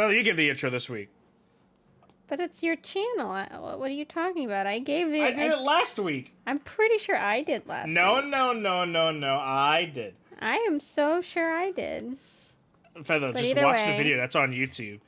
Feather, you give the intro this week. But it's your channel. What are you talking about? I gave it. I did it last week. I'm pretty sure I did last week. No. I did. I am so sure I did. Feather, just watch the video. That's on YouTube.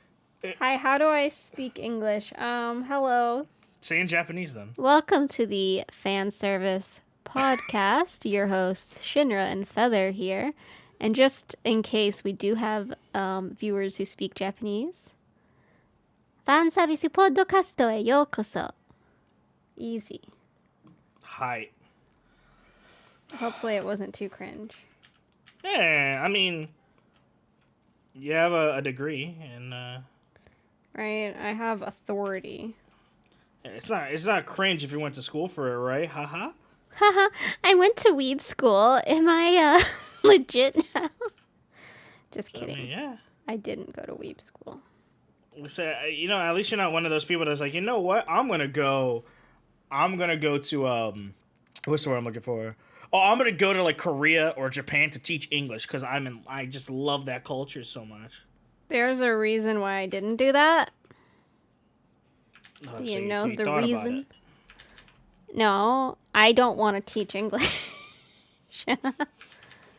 Hi, how do I speak English? Hello. Say in Japanese then. Welcome to the fan service podcast. Your hosts Shinra and Feather here. And just in case we do have viewers who speak Japanese, ファンサービスポッドキャストへようこそ. Easy. Hi. Hopefully it wasn't too cringe. Yeah, I mean, you have a degree, and right, I have authority. It's not cringe if you went to school for it, right? Haha. Haha, I went to weeb school. Am I legit now? Just kidding. I mean, yeah. I didn't go to weeb school. So, at least you're not one of those people that's like, you know what? I'm gonna go to what's the word I'm looking for? Oh, I'm gonna go to like Korea or Japan to teach English because I just love that culture so much. There's a reason why I didn't do that. Oh, do so you know the thought reason? No, I don't want to teach English.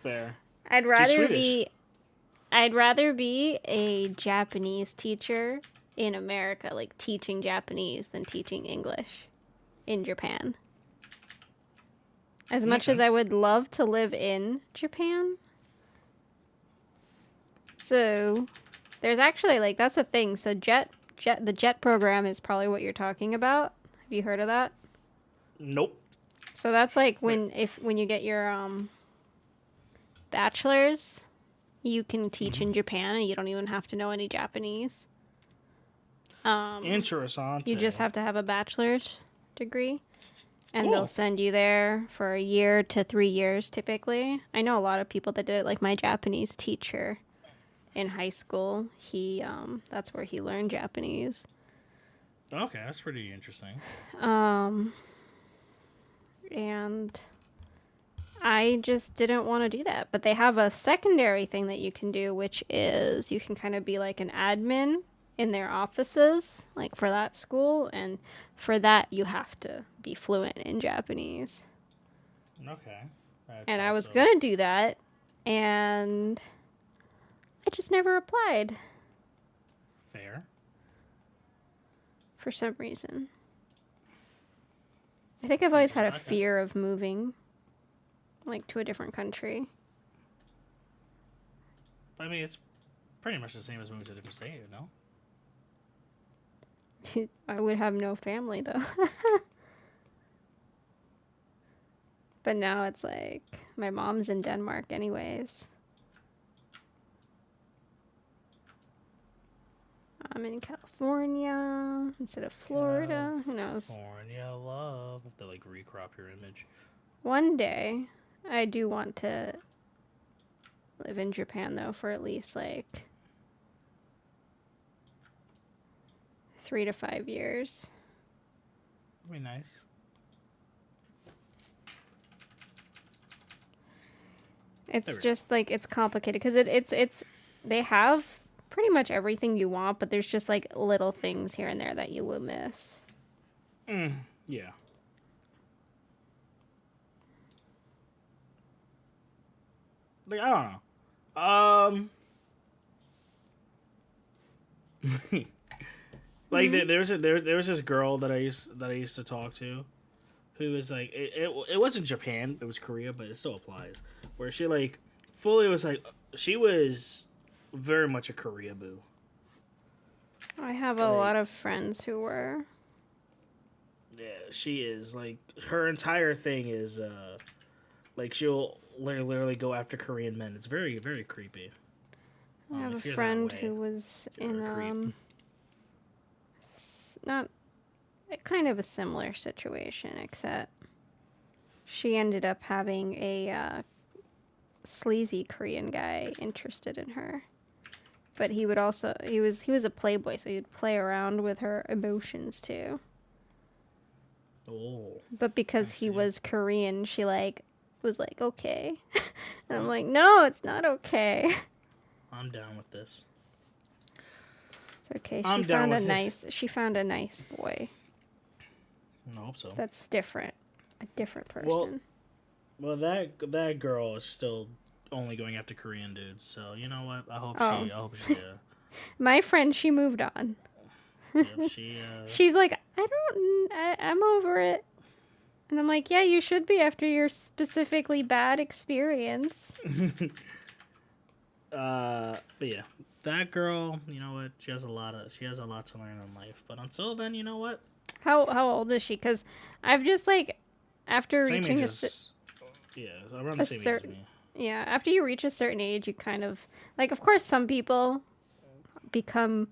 Fair. I'd rather be a Japanese teacher in America, like teaching Japanese, than teaching English in Japan. As much as I would love to live in Japan. So, there's actually, like, that's a thing. So, the JET program is probably what you're talking about. Have you heard of that? Nope. So that's like when you get your bachelor's, you can teach in Japan and you don't even have to know any Japanese. Interesting. You just have to have a bachelor's degree. And they'll send you there for a year to 3 years, typically. I know a lot of people that did it, like my Japanese teacher in high school. He, that's where he learned Japanese. Okay, that's pretty interesting. And I just didn't want to do that. But they have a secondary thing that you can do, which is you can kind of be like an admin in their offices, like for that school. And for that, you have to be fluent in Japanese. Okay. And I was going to do that, and I just never applied. Fair. For some reason. I think I've always had a fear of moving, like, to a different country. I mean, it's pretty much the same as moving to a different state, no? I would have no family, though. But now it's like, my mom's in Denmark anyways. I'm in California instead of Florida. Who knows? California love. I have to, like, recrop your image. One day, I do want to live in Japan, though, for at least, like, 3 to 5 years. That'd be nice. It's just, like, it's complicated, because it's they have pretty much everything you want, but there's just, like, little things here and there that you will miss. Yeah. Like, I don't know. Like, there was this girl that I used to talk to, who was like, it wasn't Japan, it was Korea, but it still applies. Where she, like, fully was like, she was very much a Korea boo. I have a lot of friends who were. Yeah, she is. Like, her entire thing is, like, she'll literally go after Korean men. It's very, very creepy. I have a friend who was in, not kind of a similar situation, except she ended up having a sleazy Korean guy interested in her. But he would also, he was a playboy, so he'd play around with her emotions too. Oh. But because he was Korean, she, like, was like, okay. And I'm like, no, it's not okay. I'm down with this. It's okay. I'm down with it. She found a nice boy. I hope so. That's different. A different Well, person. well, that girl is still only going after Korean dudes. So you know what? I hope Oh. she. My friend, she moved on. Yeah, she. She's like, I'm over it. And I'm like, yeah, you should be after your specifically bad experience. But yeah, that girl, you know what? She has a lot to learn in life. But until then, you know what? How old is she? Because I've just like, after Same reaching age around the same age as me. Yeah, after you reach a certain age, you kind of like. Of course, some people become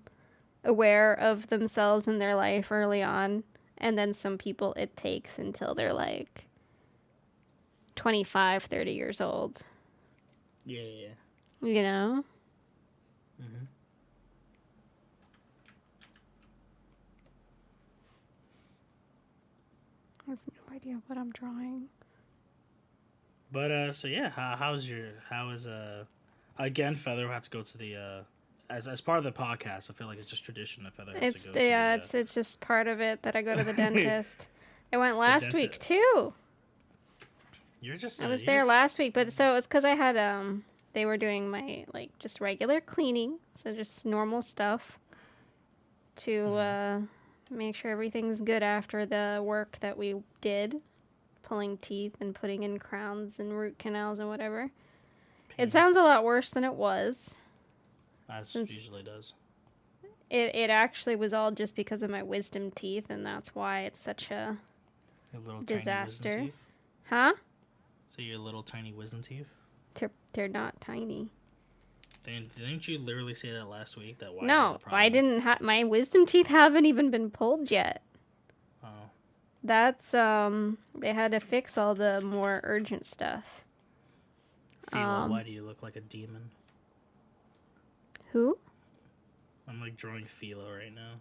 aware of themselves in their life early on, and then some people it takes until they're like 25, 30 years old. Yeah. You know? Mm-hmm. I have no idea what I'm drawing. But so yeah, how is again, Feather will have to go to the as part of the podcast. I feel like it's just tradition that Feather has to go to it's just part of it that I go to the dentist. I went last week too. I was there last week, but so it was because I had they were doing my like just regular cleaning, so just normal stuff to make sure everything's good after the work that we did, pulling teeth and putting in crowns and root canals and whatever. It sounds a lot worse than it was. As it usually does. It actually was all just because of my wisdom teeth, and that's why it's such a disaster. Huh? So your little tiny wisdom teeth? They're not tiny. Didn't you literally say that last week? No, I didn't. My wisdom teeth haven't even been pulled yet. Oh. That's they had to fix all the more urgent stuff. Philo, why do you look like a demon? Who? I'm like drawing Philo right now.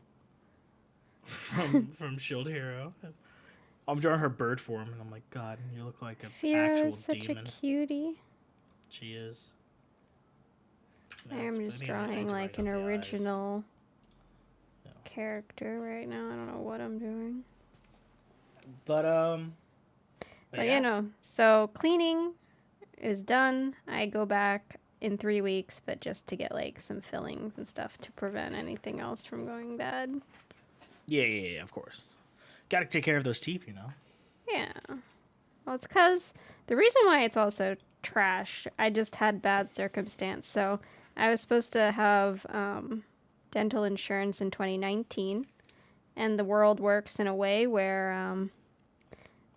From Shield Hero. I'm drawing her bird form, and I'm like, God, you look like an actual is such demon. a cutie. She is. I'm just drawing like an original character right now. I don't know what I'm doing. But yeah. You know, so cleaning is done. I go back in 3 weeks, but just to get like some fillings and stuff to prevent anything else from going bad. Yeah, of course. Got to take care of those teeth, you know. Yeah. Well, it's because the reason why it's also trash, I just had bad circumstance. So I was supposed to have dental insurance in 2019, and the world works in a way where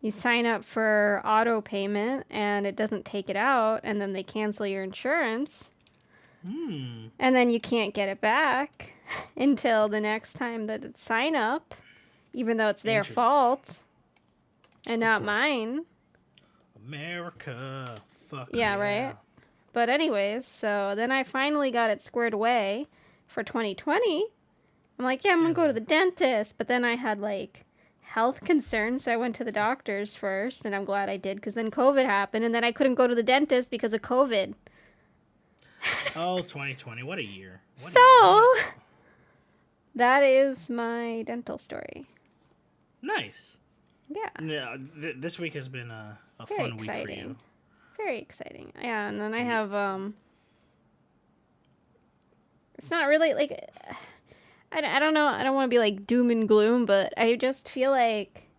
you sign up for auto payment and it doesn't take it out, and then they cancel your insurance. And then you can't get it back until the next time that it's sign up, even though it's their fault and not mine. America. Fuck yeah, right? But anyways, so then I finally got it squared away for 2020. I'm like, yeah, I'm going to go to the dentist. But then I had like health concerns, so I went to the doctors first, and I'm glad I did, because then COVID happened, and then I couldn't go to the dentist because of COVID. Oh, 2020. What a year. That is my dental story. Nice. Yeah. This week has been a fun week for you. Very exciting. Yeah, and then I have, it's not really, like, I don't know, I don't want to be, like, doom and gloom, but I just feel like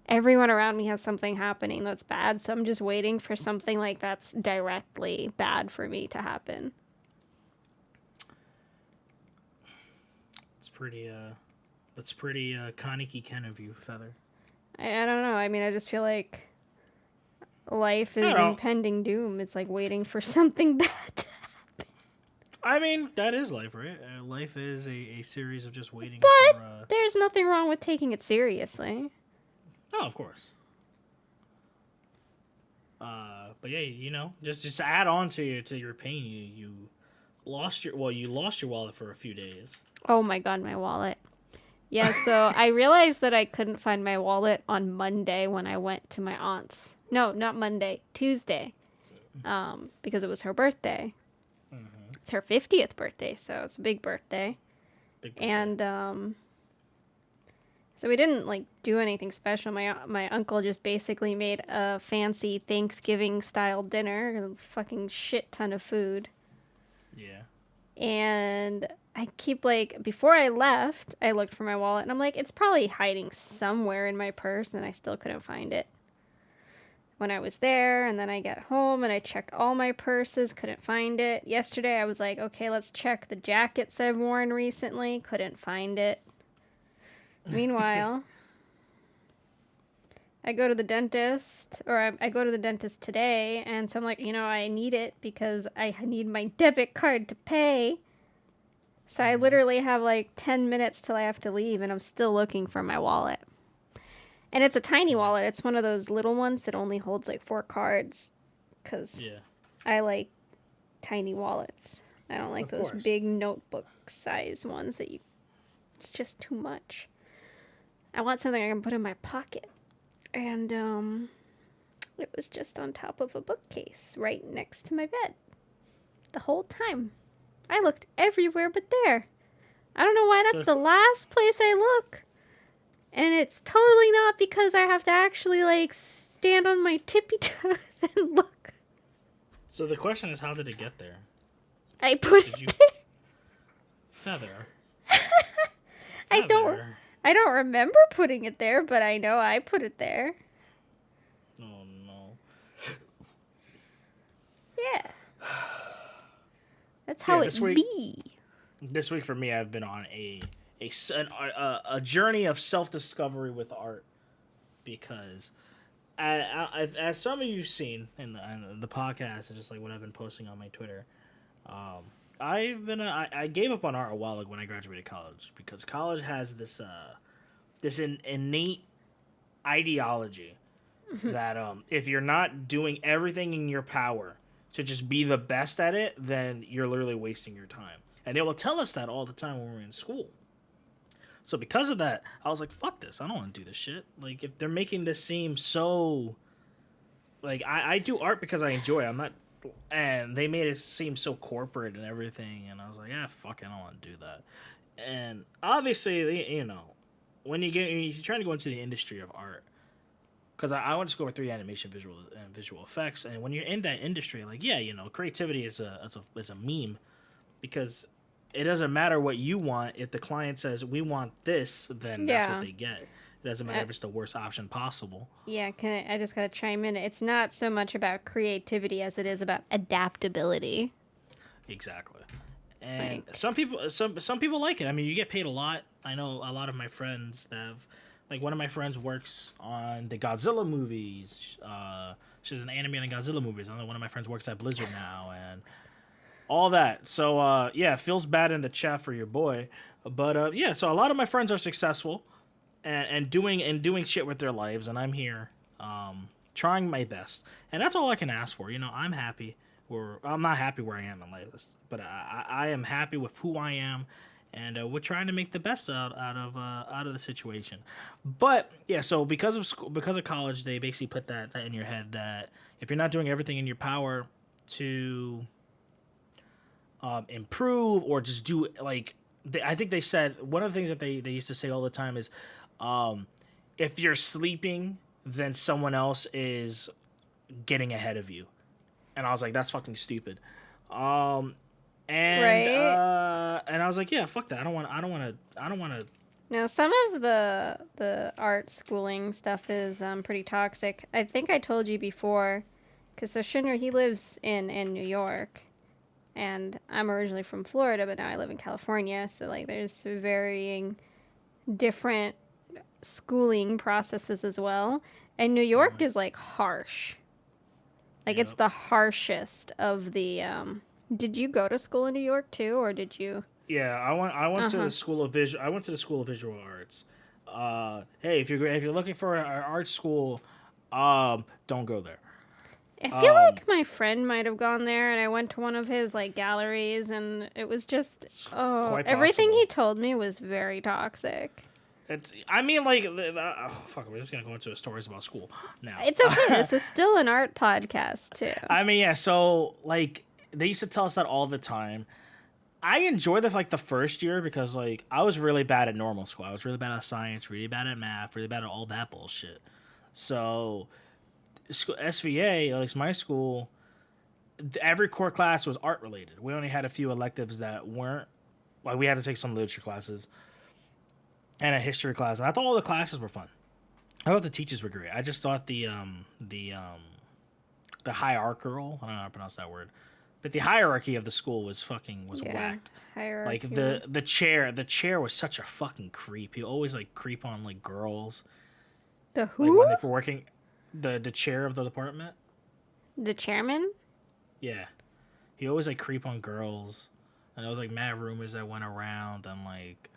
everyone around me has something happening that's bad, so I'm just waiting for something, like, that's directly bad for me to happen. That's pretty Kaneki Ken of you, Feather. I don't know, I mean, I just feel like life is impending doom. It's like waiting for something bad to happen. I mean, that is life, right? Life is a series of just waiting but for... there's nothing wrong with taking it seriously. Oh, of course. But yeah, you know, just add on to your pain. You lost your wallet for a few days. Oh my God, my wallet. Yeah, so I realized that I couldn't find my wallet on Monday when I went to my aunt's. No, not Monday, Tuesday. Because it was her birthday. Mm-hmm. It's her 50th birthday, so it's a big birthday. And so we didn't like do anything special. My uncle just basically made a fancy Thanksgiving style dinner, a fucking shit ton of food. Yeah. And I keep like, before I left, I looked for my wallet and I'm like, it's probably hiding somewhere in my purse, and I still couldn't find it when I was there. And then I got home and I checked all my purses, couldn't find it. Yesterday I was like, okay, let's check the jackets I've worn recently, couldn't find it. Meanwhile, I go to the dentist, or I go to the dentist today, and so I'm like, I need it because I need my debit card to pay. So I literally have like 10 minutes till I have to leave, and I'm still looking for my wallet. And it's a tiny wallet. It's one of those little ones that only holds like 4 cards, because I like tiny wallets. I don't like those big notebook size ones that it's just too much. I want something I can put in my pocket. And it was just on top of a bookcase right next to my bed the whole time. I looked everywhere but there. I don't know why that's the last place I look. And it's totally not because I have to actually like stand on my tippy toes and look. So the question is, how did it get there? I put it there. Feather. I don't remember putting it there, but I know I put it there. Oh, no. Yeah. That's how it be. This week for me, I've been on a journey of self-discovery with art, because as some of you've seen in the podcast and just like what I've been posting on my Twitter, I gave up on art a while ago when I graduated college, because college has this innate ideology that if you're not doing everything in your power to just be the best at it, then you're literally wasting your time. And they will tell us that all the time when we're in school. So because of that, I was like, fuck this. I don't want to do this shit. Like, if they're making this seem so... Like, I do art because I enjoy it. I'm not... And they made it seem so corporate and everything. And I was like, yeah, fuck it. I don't want to do that. And obviously, when you're trying to go into the industry of art, because I went to school for 3D animation, visual effects, and when you're in that industry, like, creativity is a meme, because it doesn't matter what you want. If the client says we want this, then that's what they get. It doesn't matter if it's the worst option possible. Yeah, I just gotta chime in. It's not so much about creativity as it is about adaptability. Exactly. And some people like it. I mean, you get paid a lot. I know a lot of my friends that have, like, one of my friends works on the Godzilla movies. She's an anime on the Godzilla movies. I know one of my friends works at Blizzard now, and all that. So, it feels bad in the chat for your boy. But, so a lot of my friends are successful and doing shit with their lives, and I'm here trying my best. And that's all I can ask for. I'm happy. I'm not happy where I am in life, but I am happy with who I am, and we're trying to make the best out of the situation. But so because of college, they basically put that in your head that if you're not doing everything in your power to improve or just do, like, I think they said one of the things that they used to say all the time is, if you're sleeping, then someone else is getting ahead of you. And I was like, that's fucking stupid. And I was like, yeah, fuck that. I don't want to. Now, some of the art schooling stuff is pretty toxic. I think I told you before, because so Shinra, he lives in New York, and I'm originally from Florida, but now I live in California. So like, there's varying different schooling processes as well. And New York is like harsh. Like, it's the harshest of the, did you go to school in New York too, or did you? Yeah, I went to the school of visual arts. Hey, if you're looking for an art school, don't go there. I feel like my friend might have gone there, and I went to one of his like galleries, and it was just everything he told me was very toxic. We're just gonna go into stories about school now. It's okay. This is still an art podcast too. I mean, yeah. So like, they used to tell us that all the time. I enjoyed the first year because like I was really bad at normal school. I was really bad at science, really bad at math, really bad at all that bullshit. So SVA, at least my school, every core class was art related. We only had a few electives that weren't. Like we had to take some literature classes and a history class, and I thought all the classes were fun. I thought the teachers were great. I just thought the hierarchical, I don't know how to pronounce that word, but the hierarchy of the school was whacked. Hierarchy. Like the chair was such a fucking creep. He always like creep on like girls. The Like who? when they were working, the chair of the department. The chairman? Yeah, he always like creep on girls, and there was like mad rumors that went around, and like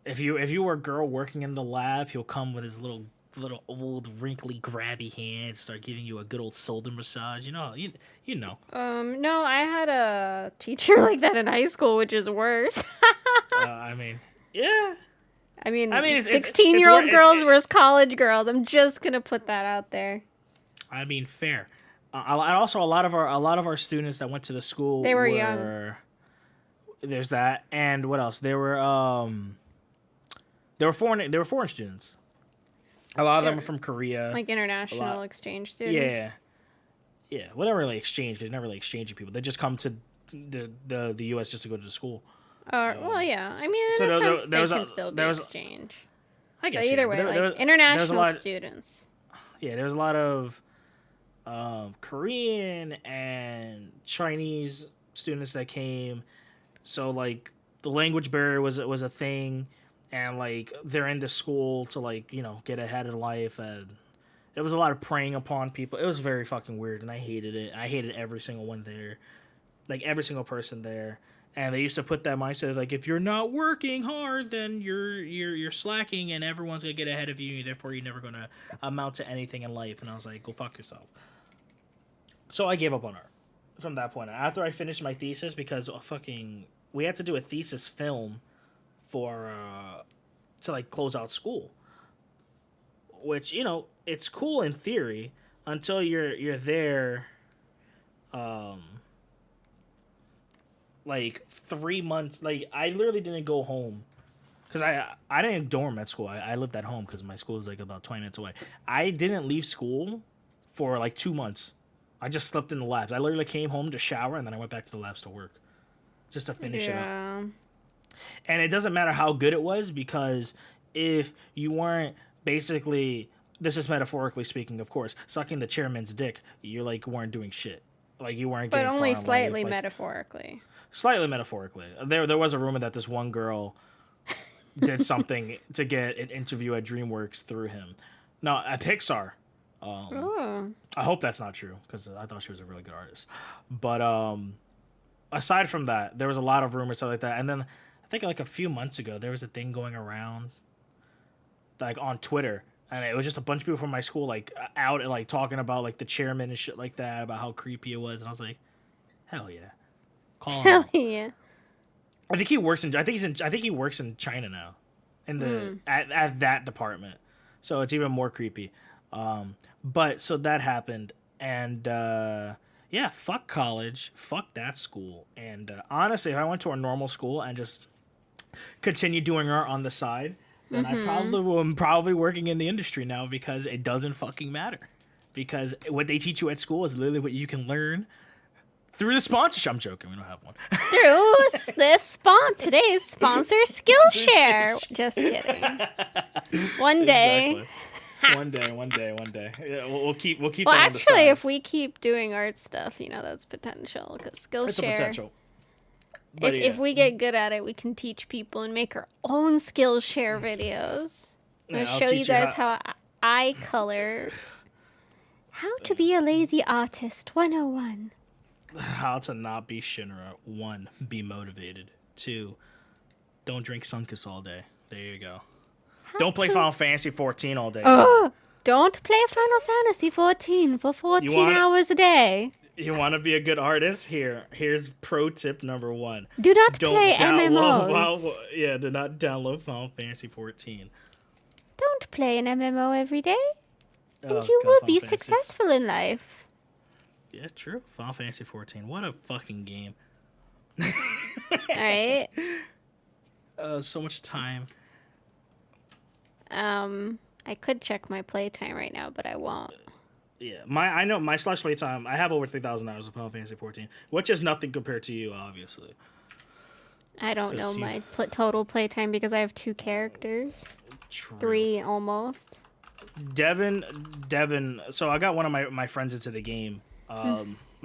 if you were a girl working in the lab, he'll come with his little old wrinkly grabby hand, start giving you a good old shoulder massage. You know. No, I had a teacher like that in high school, which is worse. I mean, yeah. I mean, it's 16-year-old girls versus college girls. I'm just gonna put that out there. I mean, fair. And also, a lot of our students that went to the school They were young. There's that, and what else? They were foreign students. A lot of them were from Korea, Like international exchange students. Yeah. Well, they're really exchange because they're not really exchanging people. They just come to the U.S. just to go to school. Well, yeah. I mean, So in a there- sense, there they was can a- still be there was- exchange. I guess But either yeah, way, but like there was a international lot. students. Yeah, there's a lot of Korean and Chinese students that came. So like the language barrier was a thing, and like they're into school to like get ahead in life, and there was a lot of preying upon people. It was very fucking weird, and I hated it. I hated every single one there, like every single person there. And they used to put that mindset of like, if you're not working hard, then you're slacking, and everyone's gonna get ahead of you, and therefore you're never gonna amount to anything in life. And I was like, go fuck yourself. So I gave up on art from that point. After I finished my thesis, because we had to do a thesis film for to like close out school, which it's cool in theory until you're there. Like 3 months, like I literally didn't go home because I didn't dorm at school. I lived at home because my school is like about 20 minutes away. I didn't leave school for like 2 months. I just slept in the labs. I literally came home to shower, and then I went back to the labs to work just to finish it up. And it doesn't matter how good it was, because if you weren't basically, this is metaphorically speaking, of course, sucking the chairman's dick, you like weren't doing shit. Like you weren't getting But only far in slightly life. Like, metaphorically. Slightly metaphorically. There was a rumor that this one girl did something to get an interview at DreamWorks through him. No, at Pixar. I hope that's not true, because I thought she was a really good artist. But aside from that, there was a lot of rumors, stuff like that. And then I think like a few months ago, there was a thing going around like on Twitter, and it was just a bunch of people from my school like out and like talking about like the chairman and shit like that, about how creepy it was. And I was like, hell yeah. Call him Hell out. yeah. I think he works in China now, in the at that department. So it's even more creepy. But so that happened, and yeah, fuck college, fuck that school. And honestly, if I went to a normal school and just continued doing art on the side, then I am probably working in the industry now, because it doesn't fucking matter. Because what they teach you at school is literally what you can learn through the sponsorship. I'm joking, we don't have one. Through this today's sponsor, Skillshare. Just kidding. One day. Exactly. One day. Yeah, we'll keep. Well, that on the actually, side. if we keep doing art stuff, that's potential. Because Skillshare. It's a potential. But If we get good at it, we can teach people and make our own Skillshare videos. Yeah, I'll I'll show you teach you guys how I color. How to be a lazy artist 101. How to not be Shinra. 1, be motivated. 2, don't drink Sunkiss all day. There you go. Don't play Final Fantasy 14 all day. Don't play Final Fantasy 14 for 14 hours a day. You want to be a good artist? Here's pro tip number 1. Do not play MMOs. Do not download Final Fantasy 14. Don't play an MMO every day, and you will be successful in life. Yeah, true. Final Fantasy 14. What a fucking game. right. So much time. I could check my playtime right now, but I won't. Yeah, I know my slash play time. I have over 3,000 hours of Final Fantasy 14, which is nothing compared to you, obviously. I don't know my total playtime because I have 2 characters. True. 3 almost. Devin. So I got one of my friends into the game.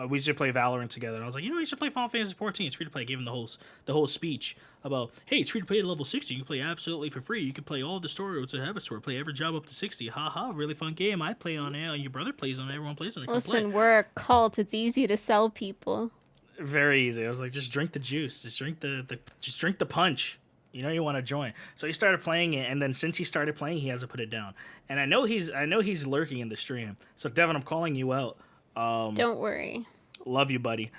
We should play Valorant together. And I was like, you should play Final Fantasy 14. It's free to play. I gave him the whole speech about, hey, it's free to play at level 60. You can play absolutely for free. You can play all the story modes that have a story. Play every job up to 60. Haha, really fun game. I play on it. Your brother plays on it. Everyone plays on it. Listen, we're a cult. It's easy to sell people. Very easy. I was like, just drink the juice. Just drink the punch. You want to join. So he started playing it, and then since he started playing, he hasn't put it down. And I know he's lurking in the stream. So Devin, I'm calling you out. Don't worry. Love you, buddy.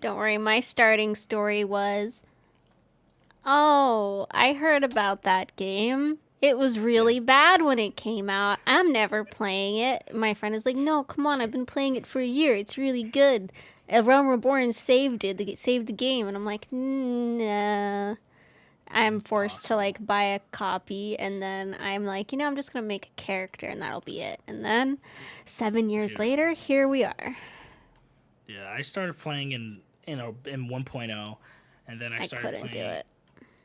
Don't worry. My starting story was, oh, I heard about that game. It was really bad when it came out. I'm never playing it. My friend is like, no, come on. I've been playing it for a year. It's really good. A Realm Reborn saved the game. And I'm like, nah. I'm forced to like buy a copy, and then I'm like, I'm just gonna make a character, and that'll be it. And then 7 years later, here we are. Yeah, I started playing in 1.0, and then I couldn't do it.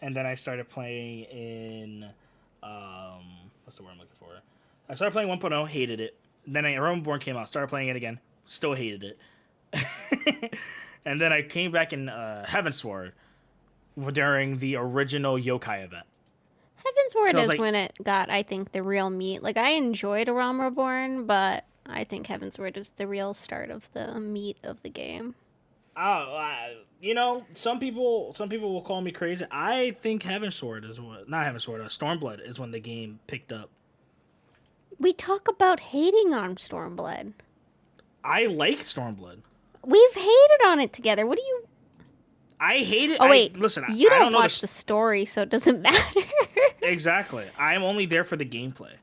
And then I started playing in what's the word I'm looking for? I started playing 1.0, hated it. Then Realm Reborn came out, started playing it again, still hated it. And then I came back in Heavensward during the original Yokai event. Heavensward is when it got, I think, the real meat. Like, I enjoyed A Realm Reborn, but I think Heavensward is the real start of the meat of the game. Some people will call me crazy. I think Heavensward is not Heavensward. Stormblood is when the game picked up. We talk about hating on Stormblood. I like Stormblood. We've hated on it together. What do you... I hate it. Oh, wait. Listen, you don't know watch the story, so it doesn't matter. Exactly. I'm only there for the gameplay.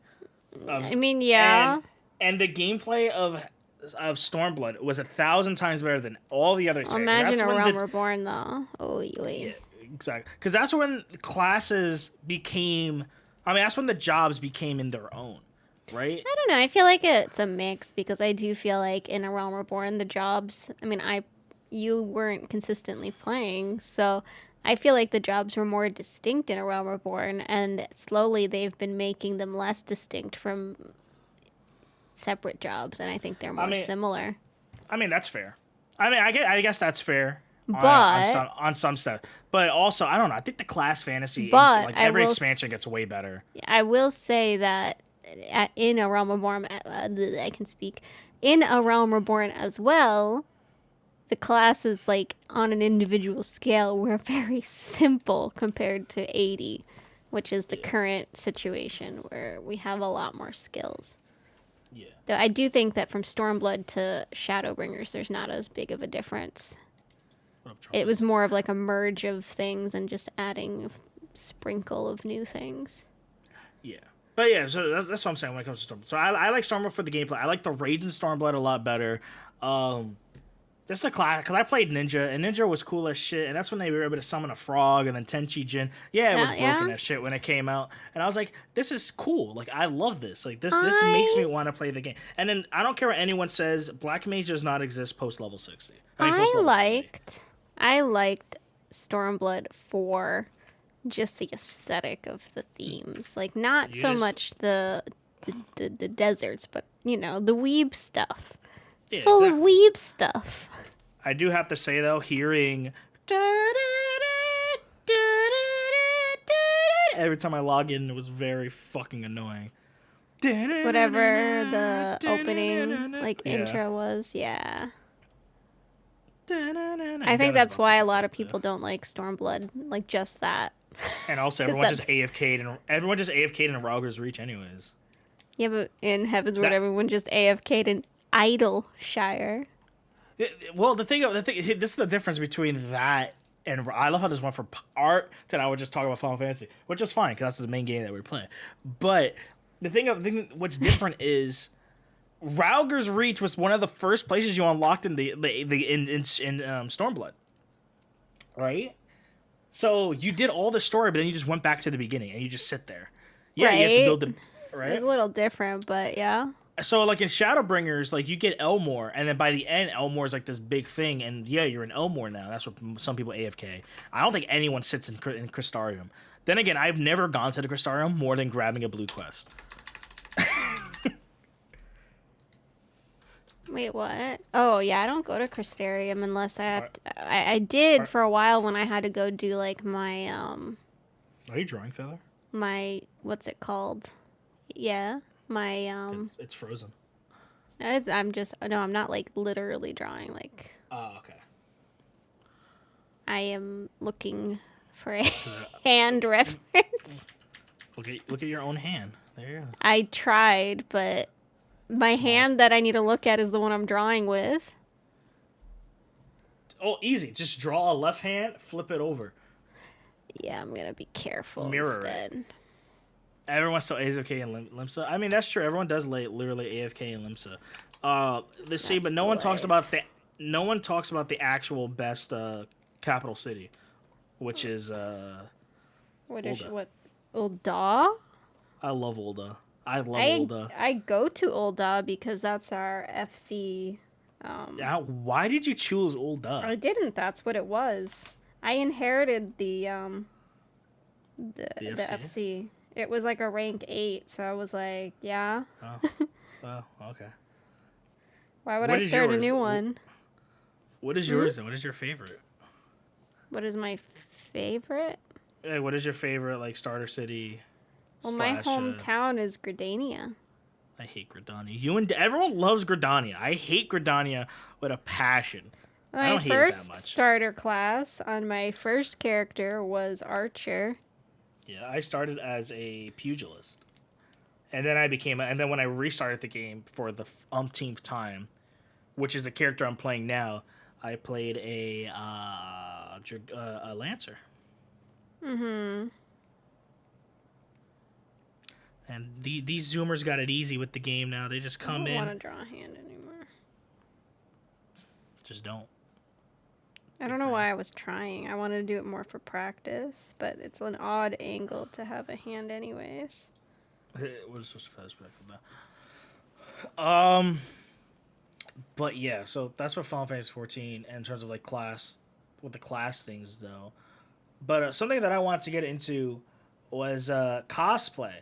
Yeah. And the gameplay of Stormblood was 1,000 times better than all the other series. Imagine A Realm Reborn, though. Oh, yeah, exactly. Because that's when classes became... that's when the jobs became in their own, right? I don't know. I feel like it's a mix, because I do feel like in A Realm Reborn, the jobs... you weren't consistently playing, so I feel like the jobs were more distinct in A Realm Reborn, and slowly they've been making them less distinct from separate jobs, and I think they're more similar. That's fair. I guess that's fair. But on some stuff, but also I don't know. I think the class fantasy, every expansion gets way better. I will say that in A Realm Reborn, I can speak in A Realm Reborn as well. The classes, on an individual scale, were very simple compared to 80, which is the current situation where we have a lot more skills. Yeah. Though I do think that from Stormblood to Shadowbringers, there's not as big of a difference. It was more of a merge of things and just adding a sprinkle of new things. Yeah. But yeah, so that's what I'm saying when it comes to Stormblood. So I like Stormblood for the gameplay. I like the raids in Stormblood a lot better. Just a class, because I played Ninja, and Ninja was cool as shit, and that's when they were able to summon a frog, and then Tenchi Jin. Yeah, it was broken as shit when it came out, and I was like, this is cool. I love this. This makes me want to play the game. And then, I don't care what anyone says, Black Mage does not exist post-level 60. I liked Stormblood for just the aesthetic of the themes. Not so much the deserts, but, the weeb stuff. It's full of weeb stuff. I do have to say, though, hearing every time I log in, it was very fucking annoying. Whatever the opening, intro was, yeah. I think that's why a lot of people don't like Stormblood, just that. And also, everyone just AFK'd in Rauger's Reach anyways. Yeah, but in Heavensward, everyone just AFK'd in Idleshire. Well, this is the difference between that and I love how there's one for art. Then I would just talk about Final Fantasy, which is fine because that's the main game that we play. But what's different is Rauger's Reach was one of the first places you unlocked in Stormblood. right? So you did all the story, but then you just went back to the beginning and you just sit there. Yeah, you have to Right. build the It right. was a little different, but yeah. So like in Shadowbringers, like you get Elmore, and then by the end, Elmore's like this big thing, and yeah, you're in Elmore now. That's what some people AFK. I don't think anyone sits in Crystarium. Then again, I've never gone to the Crystarium more than grabbing a blue quest. Wait, what? Oh, yeah, I don't go to Crystarium unless I have to. I did for a while when I had to go do like my Are you drawing, Feather? my what's it called? Yeah, my It's frozen. no, I'm just no, I'm not like literally drawing. Like Oh, okay. I am looking for a hand reference. Look at your own hand. There you go. I tried, but my Small. hand that I need to look at is the one I'm drawing with. Oh, easy. Just draw a left hand, flip it over. Yeah, I'm gonna be careful Mirror instead. Everyone's still AFK in Limsa. I mean, that's true. Everyone does literally AFK in Limsa. Let's see, but That's no the one talks life. about the no one talks about the actual best capital city, which is What is Ulda. what? Ulda? I love Ulda. I love Ulda. I go to Ulda because that's our FC. Now, why did you choose Ulda? I didn't. That's what it was. I inherited the FC? FC. It was like a rank 8, so I was like, yeah. Oh, okay. Why would What I is start a yours? new one? What is yours then? What is your favorite? What is my favorite? Hey, what is your favorite like starter city? Well, my slash, hometown is Gridania. I hate Gridania. Everyone loves Gridania. I hate Gridania with a passion. I My don't hate it that first much. starter class on my first character was Archer. Yeah, I started as a pugilist, and then and then when I restarted the game for the umpteenth time, which is the character I'm playing now, I played a lancer. Mm-hmm. And these zoomers got it easy with the game now. They just I come don't want to in, draw a hand anymore. just don't. I don't know why I was trying. I wanted to do it more for practice, but it's an odd angle to have a hand anyways. What is supposed to fast back from that? But yeah, so that's what Final Fantasy 14 in terms of like class, with the class things though. But something that I wanted to get into was cosplay,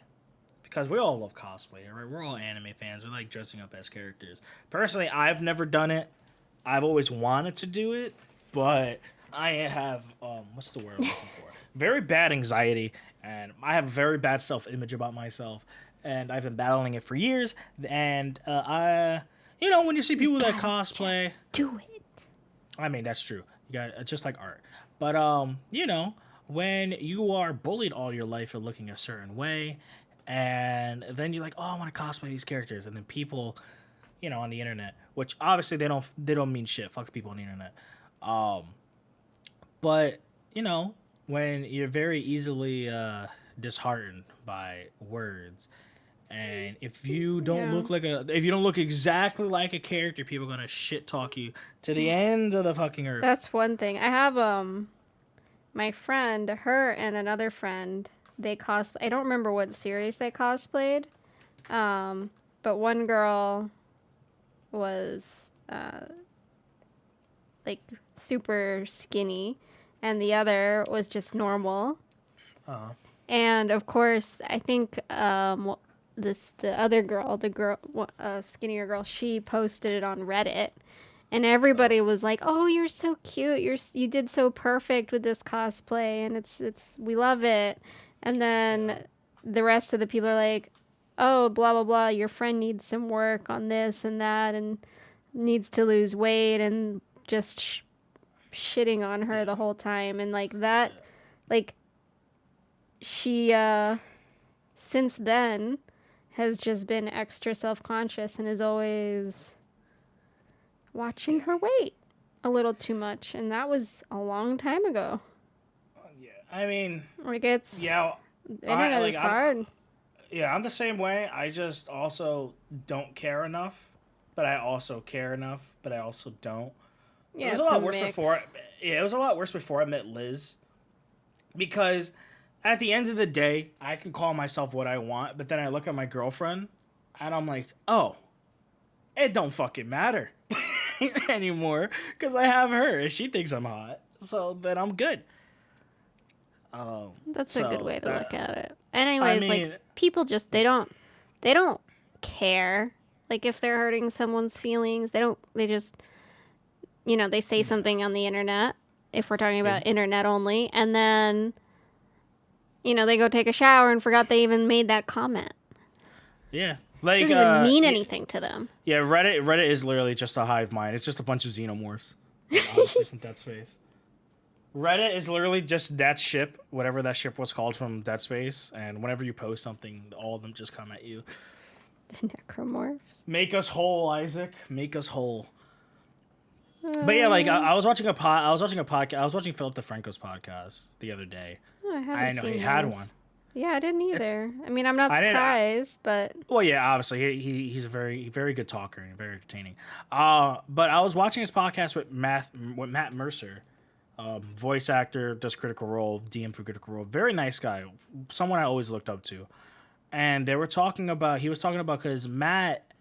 because we all love cosplay, right? We're all anime fans. We like dressing up as characters. Personally, I've never done it. I've always wanted to do it, but I have what's the word I'm looking for? Very bad anxiety, and I have a very bad self-image about myself, and I've been battling it for years. And when you see people that cosplay, Do it. I mean, that's true. You got just like art. But when you are bullied all your life for looking a certain way, and then you're like, "Oh, I want to cosplay these characters," and then people, on the internet, which obviously they don't mean shit. Fuck the people on the internet. But when you're very easily disheartened by words, and if you don't look exactly like a character, people are gonna shit talk you to the ends of the fucking earth. That's one thing. I have my friend, her and another friend, they cosplay. I don't remember what series they cosplayed. But one girl was like super skinny and the other was just normal. And of course, I think the other girl, skinnier girl, she posted it on Reddit, and everybody was like, "Oh, you're so cute! You did so perfect with this cosplay, and we love it." And then the rest of the people are like, "Oh, blah blah blah. Your friend needs some work on this and that, and needs to lose weight," and just shitting on her the whole time, and like that, like she since then has just been extra self-conscious and is always watching her weight a little too much, and that was a long time ago. Yeah, I mean, Like it's internet is I'm hard. the same way. I just also don't care enough, but I also care enough, but I also don't. Yeah, it was it's a lot a worse mix. before. Yeah, it was a lot worse before I met Liz. Because at the end of the day, I can call myself what I want, but then I look at my girlfriend and I'm like, oh, it don't fucking matter anymore because I have her and she thinks I'm hot. So then I'm good. That's a good So way to that, look at it. Anyways, like people just they don't care. Like if they're hurting someone's feelings, they just they say something on the internet, if we're talking about internet only, and then they go take a shower and forgot they even made that comment. Yeah. It Like, doesn't even mean anything to them. Yeah, Reddit is literally just a hive mind. It's just a bunch of xenomorphs. Honestly, from Dead Space. Reddit is literally just that ship, whatever that ship was called from Dead Space, and whenever you post something, all of them just come at you. The necromorphs. Make us whole, Isaac. Make us whole. But yeah, like I was watching podcast. I was watching Philip DeFranco's podcast the other day. Oh, I haven't I know seen he had those. one. Yeah, I didn't either. I mean, I'm not surprised, but Well, yeah, obviously he's a very good talker and very entertaining. But I was watching his podcast with Matt Mercer, voice actor, does Critical Role, DM for Critical Role, very nice guy, someone I always looked up to. And he was talking about because Matt,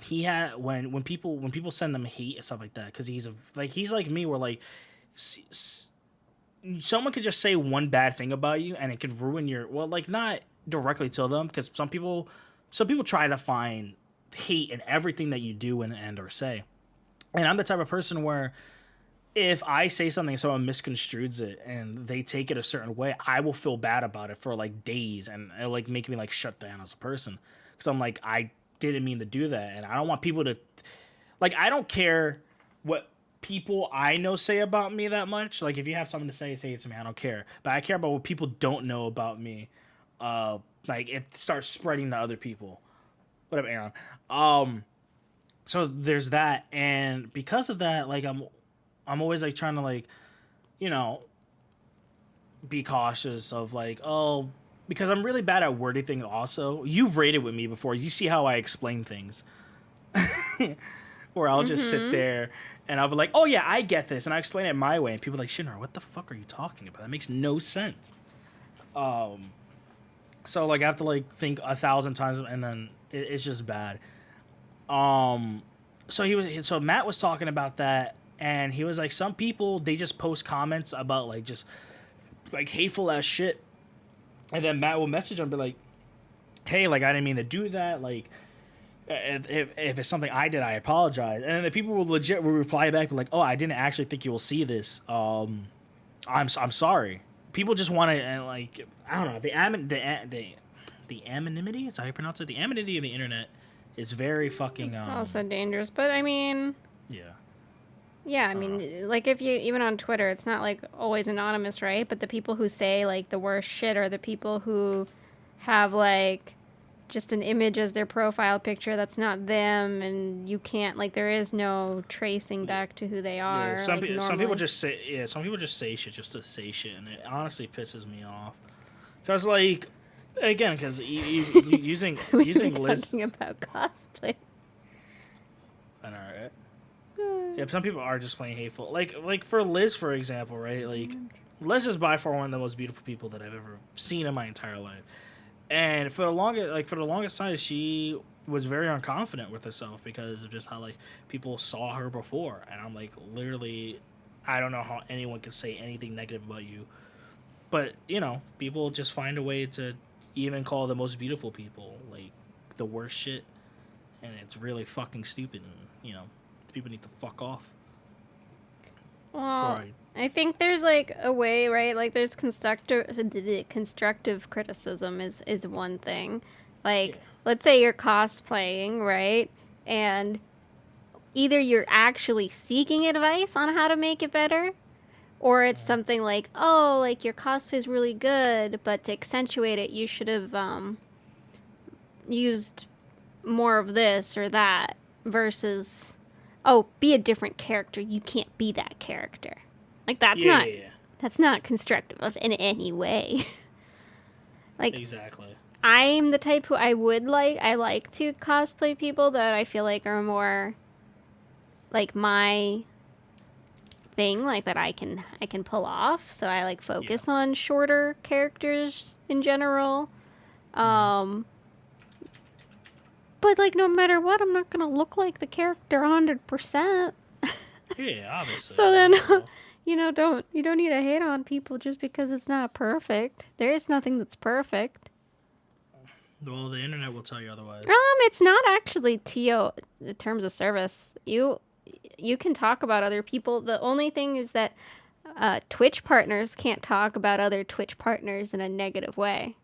he had when people send them hate and stuff like that, because he's like me, where like someone could just say one bad thing about you and it could ruin your, well, like not directly to them, because some people try to find hate in everything that you do and or say. And I'm the type of person where if I say something and someone misconstrues it and they take it a certain way, I will feel bad about it for like days, and it'll like make me like shut down as a person, because I'm like, I didn't mean to do that, and I don't want people to, like, I don't care what people I know say about me that much. Like, if you have something to say it to me. I don't care. But I care about what people don't know about me. Like, it starts spreading to other people. What up, Aaron? So there's that, and because of that, like, I'm always like trying to like, be cautious of like, oh, because I'm really bad at wording things. Also, you've rated with me before. You see how I explain things, where I'll just sit there. And I'll be like, oh, yeah, I get this. And I explain it my way. And people are like, Shinra, what the fuck are you talking about? That makes no sense. So, like, I have to, like, think 1,000 times. And then it's just bad. So Matt was talking about that. And he was like, some people, they just post comments about, like, just, like, hateful ass shit. And then Matt will message him and be like, hey, like, I didn't mean to do that. Like, if it's something I did, I apologize. And then the people will reply back like, "Oh, I didn't actually think you will see this. I'm sorry." People just want to like, I don't know, the anonymity, is that how you pronounce it? The anonymity of the internet is very fucking. It's also dangerous, but I mean, yeah, I mean, like if you even on Twitter, it's not like always anonymous, right? But the people who say like the worst shit are the people who have like just an image as their profile picture that's not them, and you can't, like, there is no tracing back to who they are. Yeah, some people just say shit just to say shit, and it honestly pisses me off. Because, like, again, because using Liz, talking about cosplay. I know, right? Yeah, some people are just plain hateful. Like for Liz, for example, right? Like, Liz is by far one of the most beautiful people that I've ever seen in my entire life. And for the longest time, she was very unconfident with herself because of just how like people saw her before. And I'm like, literally, I don't know how anyone could say anything negative about you. But people just find a way to even call the most beautiful people like the worst shit, and it's really fucking stupid. And people need to fuck off. Well, I think there's like a way, right? Like there's constructive criticism is one thing. Like, let's say you're cosplaying, right? And either you're actually seeking advice on how to make it better, or it's something like, oh, like your cosplay is really good, but to accentuate it, you should have used more of this or that, versus, oh, be a different character. You can't be that character. Like, that's not constructive in any way. Like, exactly. I'm the type who I like to cosplay people that I feel like are more like my thing like that I can pull off. So I like focus on shorter characters in general. But like no matter what, I'm not gonna look like the character 100%. Yeah, obviously. So then, you don't need to hate on people just because it's not perfect. There is nothing that's perfect. Well, the internet will tell you otherwise. It's not actually TO terms of service. You can talk about other people. The only thing is that Twitch partners can't talk about other Twitch partners in a negative way.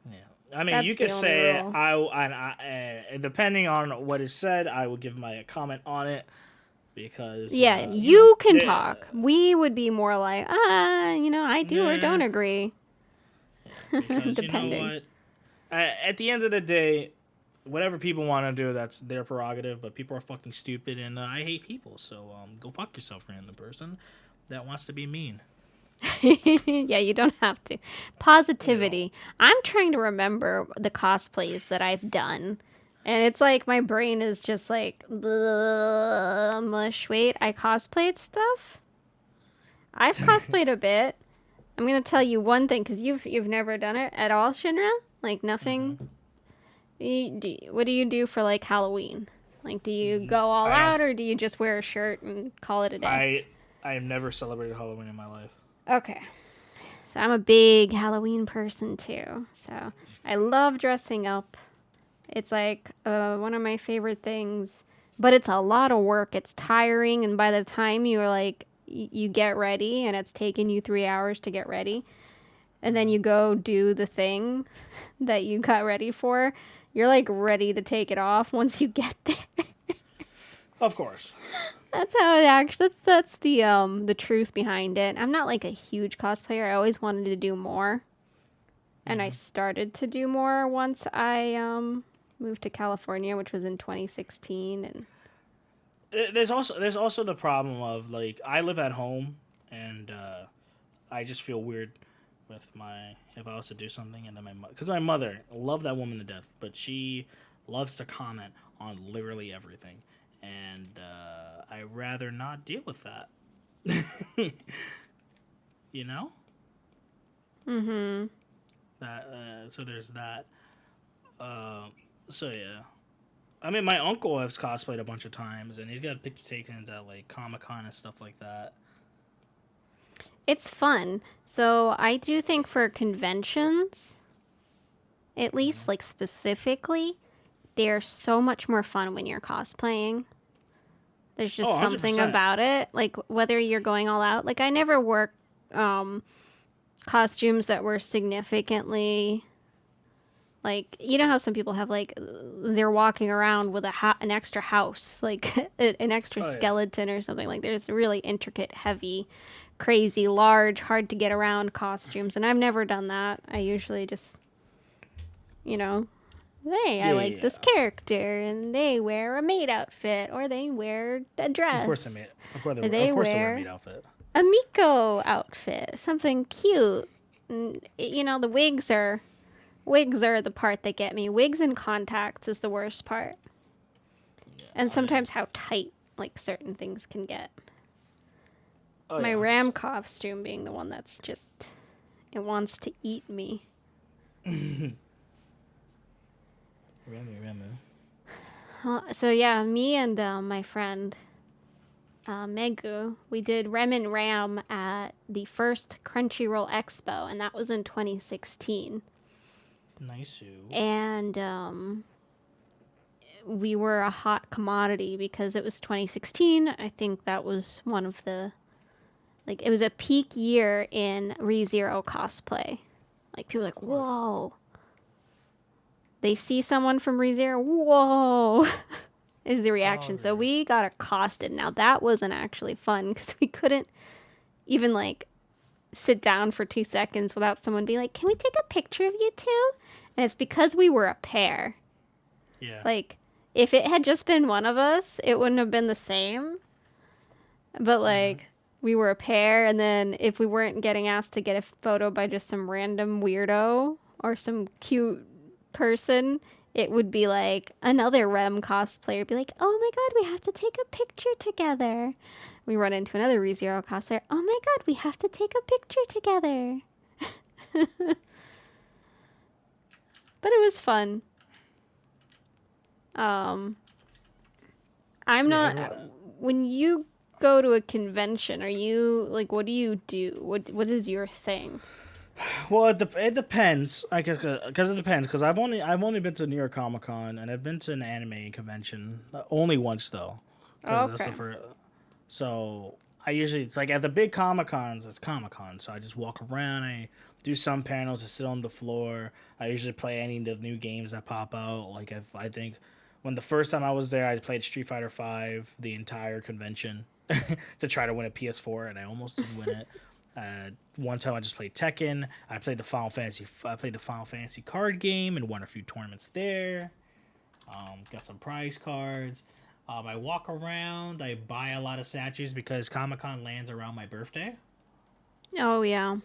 Yeah, I mean, That's you could the only say rule. I depending on what is said, I will give my comment on it because you can talk. We would be more like I do or don't agree. Because Depending. you know what, at the end of the day, whatever people want to do, that's their prerogative. But people are fucking stupid, and I hate people. So go fuck yourself, random person that wants to be mean. Yeah, you don't have to. Positivity. I'm trying to remember the cosplays that I've done. And it's like my brain is just like, mush. Wait, I cosplayed stuff? I've cosplayed a bit. I'm going to tell you one thing, because you've never done it at all, Shinra? Like, nothing? What do you do for, like, Halloween? Like, do you go all out, or do you just wear a shirt and call it a day? I have never celebrated Halloween in my life. Okay. So I'm a big Halloween person, too. So I love dressing up. It's like one of my favorite things, but it's a lot of work. It's tiring, and by the time you're like, you get ready, and it's taken you 3 hours to get ready, and then you go do the thing that you got ready for, you're like ready to take it off once you get there. Of course. That's how it actually. That's the truth behind it. I'm not like a huge cosplayer. I always wanted to do more, and I started to do more once I moved to California, which was in 2016. And there's also the problem of like I live at home, and I just feel weird with if I was to do something, and then because my mother, I love that woman to death, but she loves to comment on literally everything. And I'd rather not deal with that. You know? Mm-hmm. So there's that. So yeah. I mean, my uncle has cosplayed a bunch of times, and he's got picture takings at like Comic-Con and stuff like that. It's fun. So I do think for conventions, at least like specifically, they're so much more fun when you're cosplaying. There's just something 100%. about it. Like, whether you're going all out. Like, I never wore costumes that were significantly... Like, you know how some people have, like, they're walking around with an extra house. Like, an extra skeleton or something. Like, there's really intricate, heavy, crazy, large, hard to get around costumes. And I've never done that. I usually just, hey, I like this character, and they wear a maid outfit, or they wear a dress. Of course they wear a maid outfit. A Miko outfit, something cute. And, the wigs are the part that get me. Wigs and contacts is the worst part. Yeah, and sometimes how tight, like, certain things can get. My Ram costume being the one that's just, it wants to eat me. Ramu. So yeah, me and my friend Megu, we did Rem and Ram at the first Crunchyroll Expo, and that was in 2016. Nice. And we were a hot commodity because it was 2016. I think that was one of the, like, it was a peak year in ReZero cosplay. Like, people were like, whoa. They see someone from ReZero, whoa, is the reaction. So we got accosted. Now, that wasn't actually fun because we couldn't even, like, sit down for 2 seconds without someone being like, can we take a picture of you two? And it's because we were a pair. Yeah. Like, if it had just been one of us, it wouldn't have been the same. But, like, we were a pair, and then if we weren't getting asked to get a photo by just some random weirdo or some cute person, it would be like another Rem cosplayer would be like, oh my god, we have to take a picture together. we run into another ReZero cosplayer. Oh my god, we have to take a picture together. But it was fun. I'm not. When you go to a convention, are you like? What do you do? What is your thing? Well, it depends. I guess because it depends. Because I've only been to New York Comic Con and I've been to an anime convention only once though. Okay. That's the first. So I usually it's like at the big Comic Cons. It's Comic Con, so I just walk around. I do some panels. I sit on the floor. I usually play any of the new games that pop out. Like I think when the first time I was there, I played Street Fighter V the entire convention to try to win a PS4, and I almost did win it. One time I just played Tekken. I played the Final Fantasy card game and won a few tournaments there. Got some prize cards. I walk around. I buy a lot of statues because Comic-Con lands around my birthday. Oh yeah.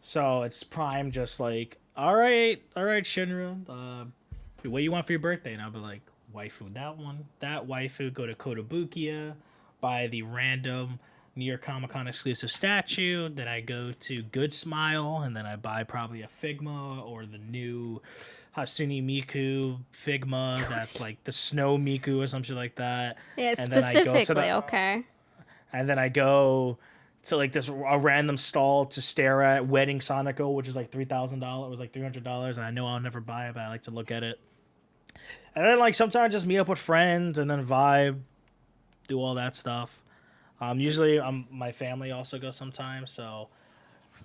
So it's prime, just like, all right, Shinra, what do you want for your birthday? And I'll be like, waifu that one, that waifu, go to Kotobukiya, buy the random New York Comic Con exclusive statue. Then I go to Good Smile, and then I buy probably a Figma or the new Hatsune Miku Figma. That's like the Snow Miku or something like that. Yeah, and specifically, okay. And then I go to like a random stall to stare at Wedding Sonico, which is like $3,000. It was like $300, and I know I'll never buy it, but I like to look at it. And then like sometimes just meet up with friends and then vibe, do all that stuff. Usually my family also goes sometimes, so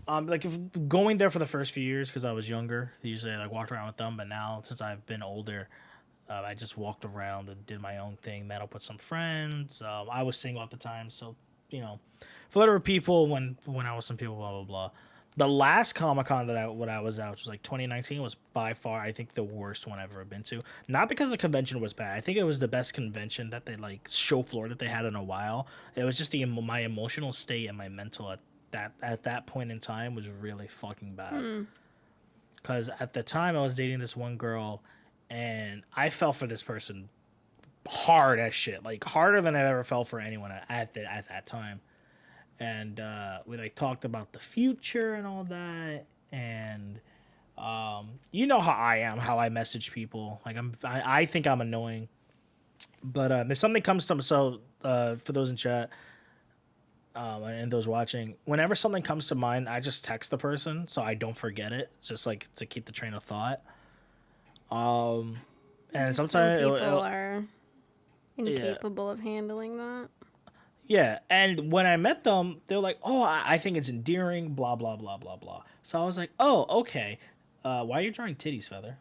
like if going there for the first few years because I was younger, usually I like walked around with them, but now since I've been older, I just walked around and did my own thing, met up with some friends. I was single at the time, so flirt with people when I was some people, blah blah blah. The last Comic-Con that I was out, which was like 2019, was by far, I think, the worst one I've ever been to. Not because the convention was bad. I think it was the best convention that they, like, show floor that they had in a while. It was just my emotional state and my mental at that point in time was really fucking bad. Because at the time, I was dating this one girl, and I fell for this person hard as shit. Like, harder than I've ever fell for anyone at that time. And we like talked about the future and all that, and you know how I am, how I message people. Like I think I'm annoying, but if something comes to me, so for those in chat and those watching, whenever something comes to mind, I just text the person so I don't forget it. It's just like to keep the train of thought. And sometimes some people are incapable of handling that. Yeah, and when I met them, they're like, oh, I think it's endearing, blah, blah, blah, blah, blah. So I was like, oh, okay. Why are you drawing titties, Feather?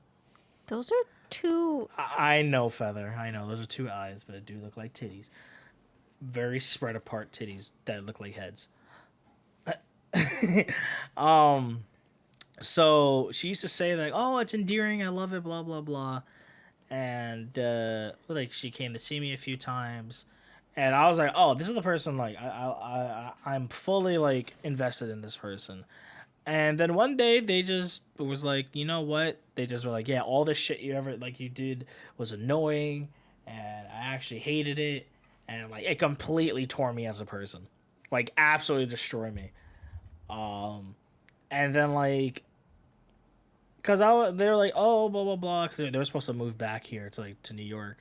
Those are two... I know, Feather. I know. Those are two eyes, but it do look like titties. Very spread apart titties that look like heads. So she used to say, like, oh, it's endearing, I love it, blah, blah, blah. And, like, she came to see me a few times. And I was like, oh, this is the person, like, I'm fully, like, invested in this person. And then one day, they just was like, you know what? They just were like, yeah, all this shit you did was annoying, and I actually hated it. And, like, it completely tore me as a person. Like, absolutely destroyed me. And then, like, because they were like, oh, blah, blah, blah, because they were supposed to move back here to New York.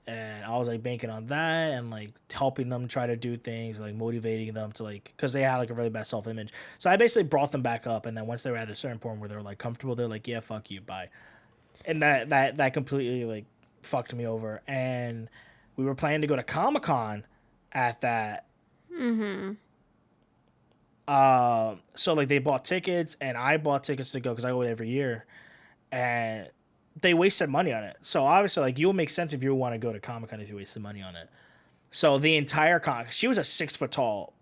And I was like banking on that and like helping them try to do things, like motivating them to like, because they had like a really bad self-image. So I basically brought them back up, and then once they were at a certain point where they were like comfortable, they're like, yeah, fuck you, bye. And that completely like fucked me over. And we were planning to go to Comic-Con at that. So like they bought tickets and I bought tickets to go because I go every year, and they wasted money on it. So obviously, like, you'll make sense if you want to go to Comic-Con if you wasted money on it. So the entire con, she was a 6 foot tall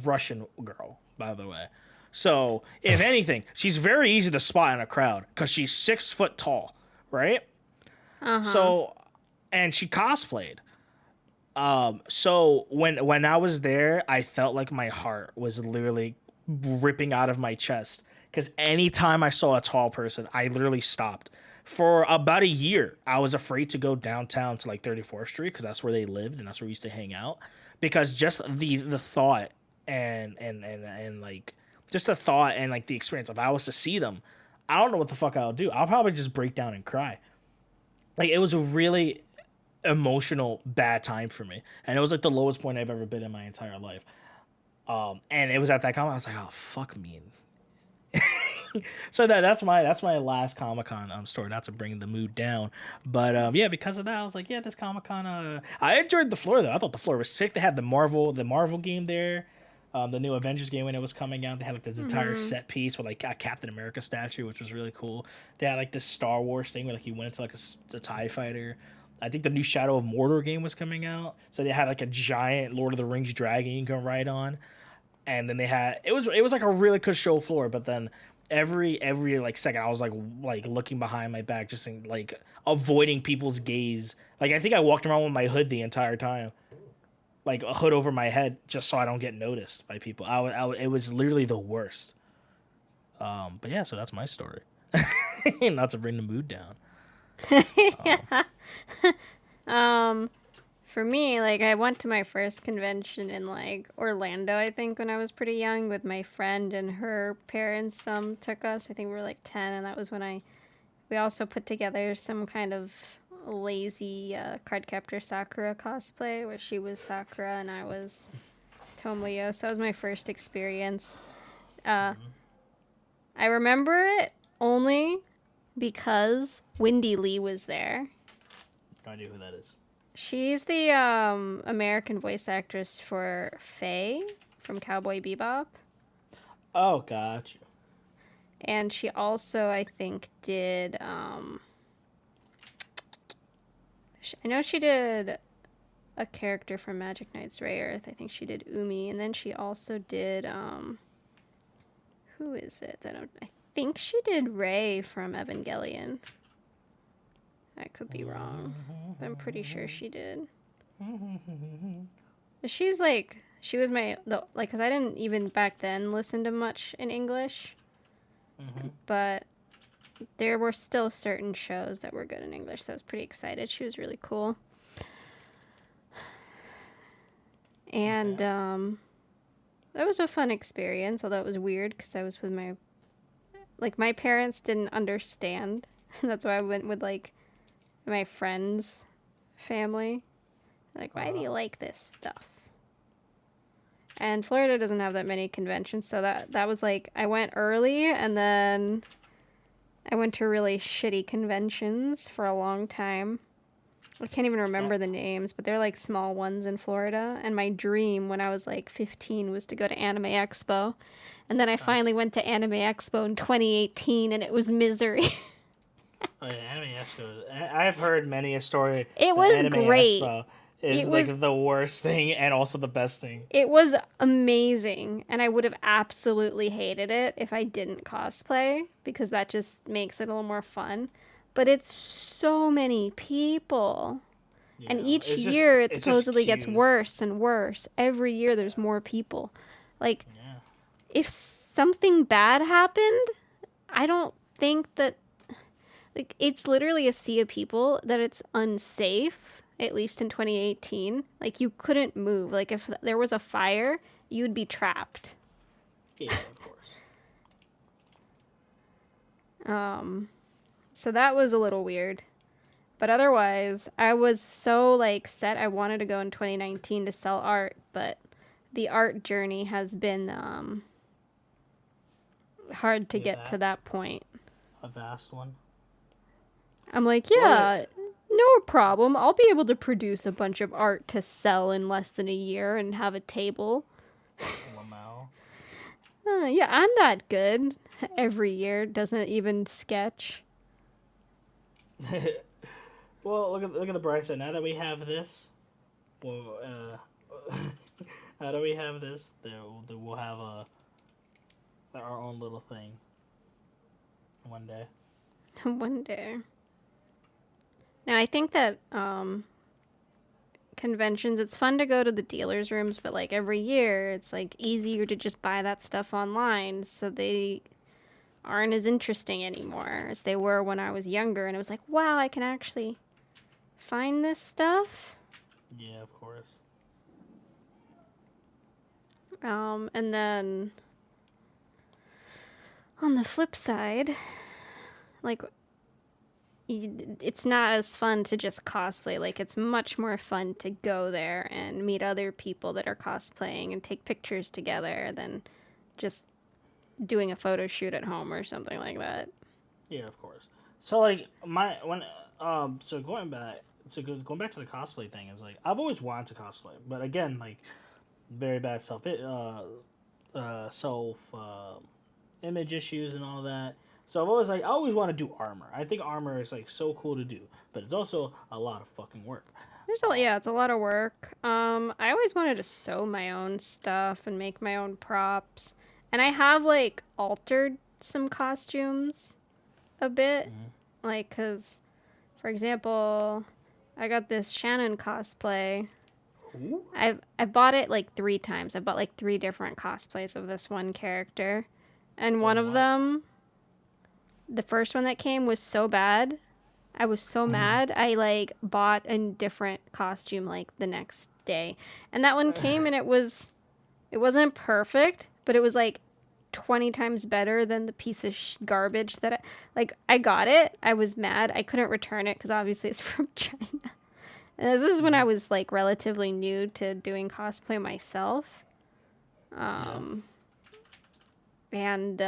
Russian girl, by the way. So if anything, she's very easy to spot in a crowd because she's 6 foot tall, right? So, and she cosplayed. So when I was there, I felt like my heart was literally ripping out of my chest because anytime I saw a tall person, I literally stopped. For about a year, I was afraid to go downtown to like 34th Street because that's where they lived and that's where we used to hang out. because just the thought and like just the thought and like the experience, if I was to see them, I don't know what the fuck I'll do. I'll probably just break down and cry. Like, it was a really emotional bad time for me, and it was like the lowest point I've ever been in my entire life. And it was at that comment I was like, oh fuck me. So that's my last Comic-Con story, not to bring the mood down, but yeah, because of that I was like, yeah, this Comic-Con I enjoyed the floor though. I thought the floor was sick. They had the Marvel game there, the new Avengers game when it was coming out. They had like the entire set piece with like a Captain America statue, which was really cool. They had like this Star Wars thing where like you went into like a TIE fighter. I think the new Shadow of Mordor game was coming out, so they had like a giant Lord of the Rings dragon you can ride on. And then they had it was like a really good show floor, but then every like second I was like looking behind my back, just like avoiding people's gaze. Like, I think I walked around with my hood the entire time, like a hood over my head, just so I don't get noticed by people. It was literally the worst. But yeah, so that's my story. Not to bring the mood down. For me, like, I went to my first convention in, like, Orlando, I think, when I was pretty young, with my friend, and her parents took us. I think we were, like, 10, and that was when we also put together some kind of lazy Cardcaptor Sakura cosplay, where she was Sakura and I was Tomoyo. So that was my first experience. I remember it only because Wendy Lee was there. No idea who that is. She's the American voice actress for Faye from Cowboy Bebop. Oh, gotcha. And she also, I think, did... I know she did a character from Magic Knights Rayearth. I think she did Umi. And then she also did... who is it? I think she did Rey from Evangelion. I could be wrong, but I'm pretty sure she did. She's like, she was because I didn't even back then listen to much in English, but there were still certain shows that were good in English, so I was pretty excited. She was really cool. And that was a fun experience, although it was weird because I was with my parents didn't understand. That's why I went with, like, my friend's family. Like, why do you like this stuff? And Florida doesn't have that many conventions, so that was like, I went early, and then I went to really shitty conventions for a long time. I can't even remember the names, but they're like small ones in Florida. And my dream when I was like 15 was to go to Anime Expo. And then I finally went to Anime Expo in 2018, and it was misery. Oh, yeah, Anime Expo. I've heard many a story. It was Anime great. Expo is like the worst thing and also the best thing. It was amazing, and I would have absolutely hated it if I didn't cosplay, because that just makes it a little more fun. But it's so many people. Yeah, and each year it supposedly gets worse and worse. Every year there's more people. Like, if something bad happened, I don't think that... Like, it's literally a sea of people that it's unsafe, at least in 2018. Like, you couldn't move. Like, if there was a fire, you'd be trapped. Yeah, of course. So that was a little weird. But otherwise, I was so, like, set. I wanted to go in 2019 to sell art, but the art journey has been hard to get to that point. A vast one. I'm like, yeah, no problem. I'll be able to produce a bunch of art to sell in less than a year and have a table. Yeah, I'm that good. Every year doesn't even sketch. Well, look at the bright side. Now that we have this, we'll have our own little thing. One day. One day. Now, I think that conventions, it's fun to go to the dealer's rooms, but, like, every year it's, like, easier to just buy that stuff online, so they aren't as interesting anymore as they were when I was younger, and it was like, wow, I can actually find this stuff? Yeah, of course. And then on the flip side, like, it's not as fun to just cosplay. Like, it's much more fun to go there and meet other people that are cosplaying and take pictures together than just doing a photo shoot at home or something like that. Yeah, of course. So like going back to the cosplay thing is like I've always wanted to cosplay, but again, like very bad image issues and all that. So I always want to do armor. I think armor is like so cool to do, but it's also a lot of fucking work. It's a lot of work. I always wanted to sew my own stuff and make my own props. And I have like altered some costumes a bit. Like, cause for example, I got this Shannon cosplay. Ooh. I bought it like 3 times. I bought like 3 different cosplays of this one character. And one of them, the first one that came was so bad. I was so mad. I like bought a different costume like the next day. And that one came and it wasn't perfect, but it was like 20 times better than the piece of garbage that I got it. I was mad. I couldn't return it because obviously it's from China. And this is when I was like relatively new to doing cosplay myself. And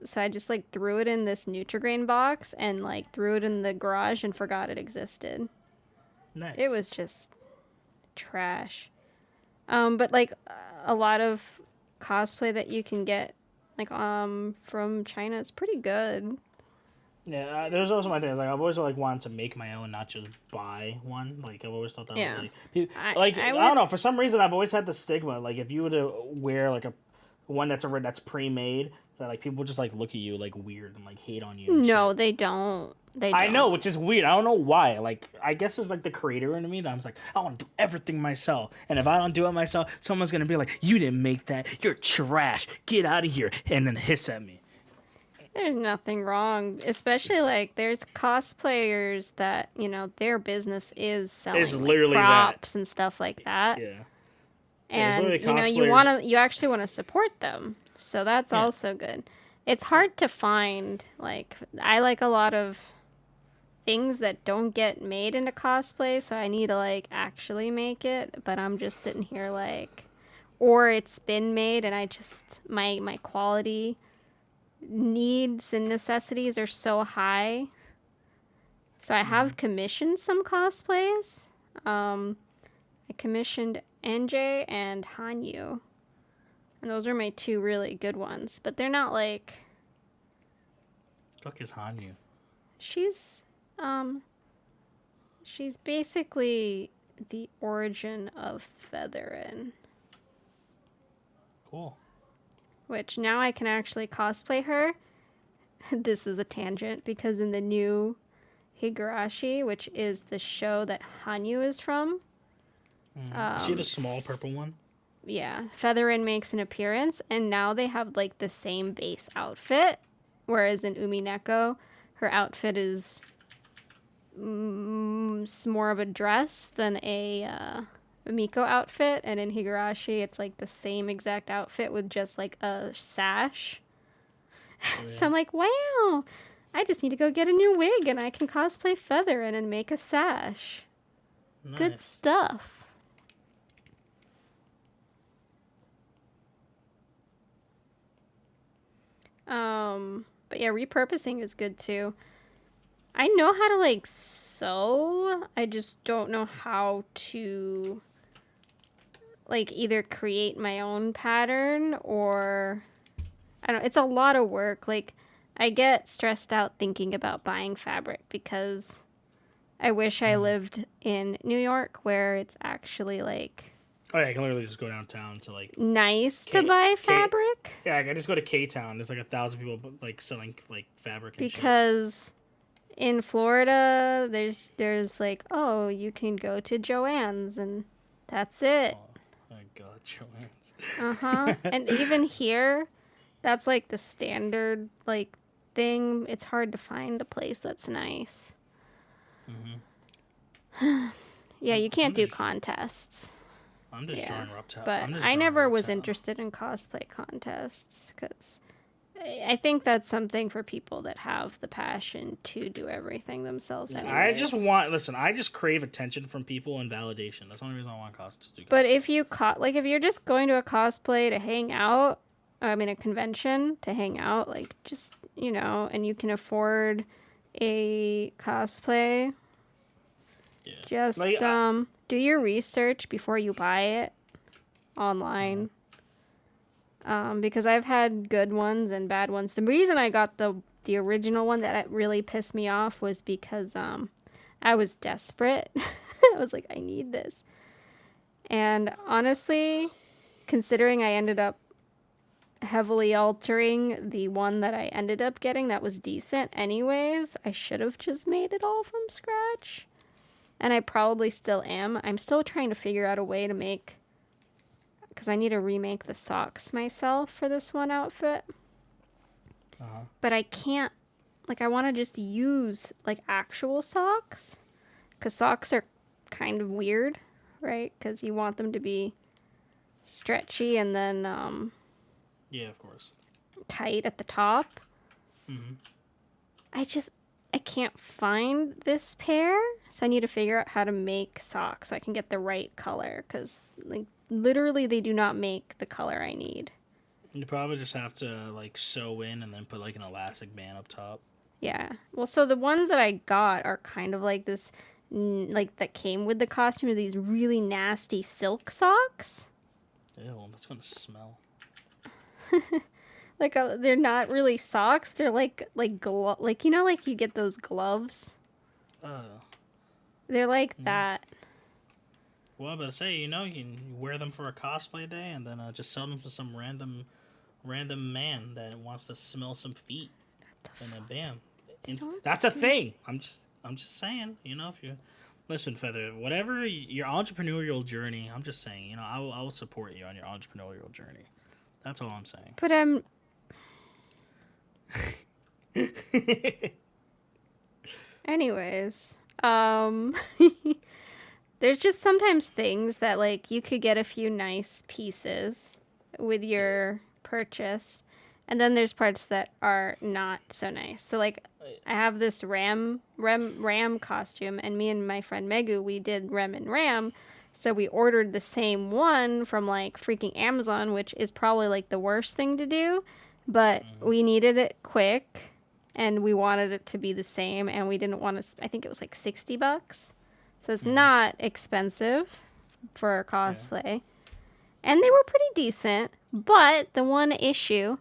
so I just like threw it in this Nutri-Grain box and like threw it in the garage and forgot it existed. Nice. It was just trash. But like a lot of cosplay that you can get like from China is pretty good. Yeah, there's also my thing. Like I've always like wanted to make my own, not just buy one. Like I've always thought that was like, I don't know. For some reason, I've always had the stigma. Like if you were to wear like one that's pre-made, so like people just like look at you like weird and like hate on you. No, shit. they don't. I know, which is weird. I don't know why. Like I guess it's like the creator in me. I was like, I want to do everything myself, and if I don't do it myself, someone's gonna be like, "You didn't make that. You're trash. Get out of here!" and then hiss at me. There's nothing wrong, especially like there's cosplayers that their business is selling literally like, props and stuff like that. Yeah. And you actually want to support them, so that's also good. It's hard to find like I like a lot of things that don't get made into cosplay, so I need to like actually make it, but I'm just sitting here like, or it's been made and I just my quality needs and necessities are so high. So I have commissioned some cosplays. I commissioned NJ and Hanyu. And those are my 2 really good ones. But they're not like... Fuck is Hanyu? She's basically the origin of Featherin. Cool. Which now I can actually cosplay her. This is a tangent because in the new Higurashi, which is the show that Hanyu is from. Is she the small purple one? Yeah, Featherin makes an appearance, and now they have like the same base outfit. Whereas in Umineko, her outfit is more of a dress than a Miko outfit, and in Higurashi it's like the same exact outfit with just like a sash. Oh, yeah. So I'm like, wow, I just need to go get a new wig and I can cosplay Featherin and make a sash. Nice. Good stuff. But yeah, repurposing is good too. I know how to like sew, I just don't know how to like either create my own pattern or I don't know, it's a lot of work. Like I get stressed out thinking about buying fabric because I wish I lived in New York where it's actually like oh yeah, I can literally just go downtown to like nice to buy fabric. Yeah, I can just go to K-Town. There's like 1,000 people like selling like fabric and because shit. In Florida there's like, oh, you can go to Joann's and that's it. Oh my god, Joann's. And even here, that's like the standard like thing. It's hard to find a place that's nice. Yeah, you can't do contests. I'm just drawing reptile. But I never was interested in cosplay contests because I think that's something for people that have the passion to do everything themselves. Anyways. I just crave attention from people and validation. That's the only reason I want costumes to do. But if you if you're just going to a cosplay to hang out, a convention to hang out, like just, and you can afford a cosplay, just do your research before you buy it online. Because I've had good ones and bad ones. The reason I got the original one that really pissed me off was because I was desperate. I was like, I need this. And honestly, considering I ended up heavily altering the one that I ended up getting that was decent anyways, I should have just made it all from scratch. And I probably still am. I'm still trying to figure out a way to make... because I need to remake the socks myself for this one outfit. But I can't... I want to just use, actual socks. Because socks are kind of weird, right? Because you want them to be stretchy and then... yeah, of course. Tight at the top. Mm-hmm. I can't find this pair, so I need to figure out how to make socks so I can get the right color, because literally they do not make the color I need. You probably just have to sew in and then put an elastic band up top. Yeah. Well, so the ones that I got are kind of this, that came with the costume, are these really nasty silk socks. Ew, that's gonna smell. They're not really socks. They're you get those gloves. They're like that. Well, I'm about to say, you can wear them for a cosplay day and then just sell them to some random man that wants to smell some feet. And then bam. That's a thing. I'm just saying, if you listen, Feather, whatever your entrepreneurial journey, I'm just saying, I will support you on your entrepreneurial journey. That's all I'm saying. But anyways, there's just sometimes things that you could get a few nice pieces with your purchase, and then there's parts that are not so nice. So I have this Ram costume, and me and my friend Megu, we did Rem and Ram. So we ordered the same one from freaking Amazon, which is probably the worst thing to do, but we needed it quick and we wanted it to be the same, and we didn't want to, I think it was $60. So it's not expensive for a cosplay. Yeah. And they were pretty decent, but the one issue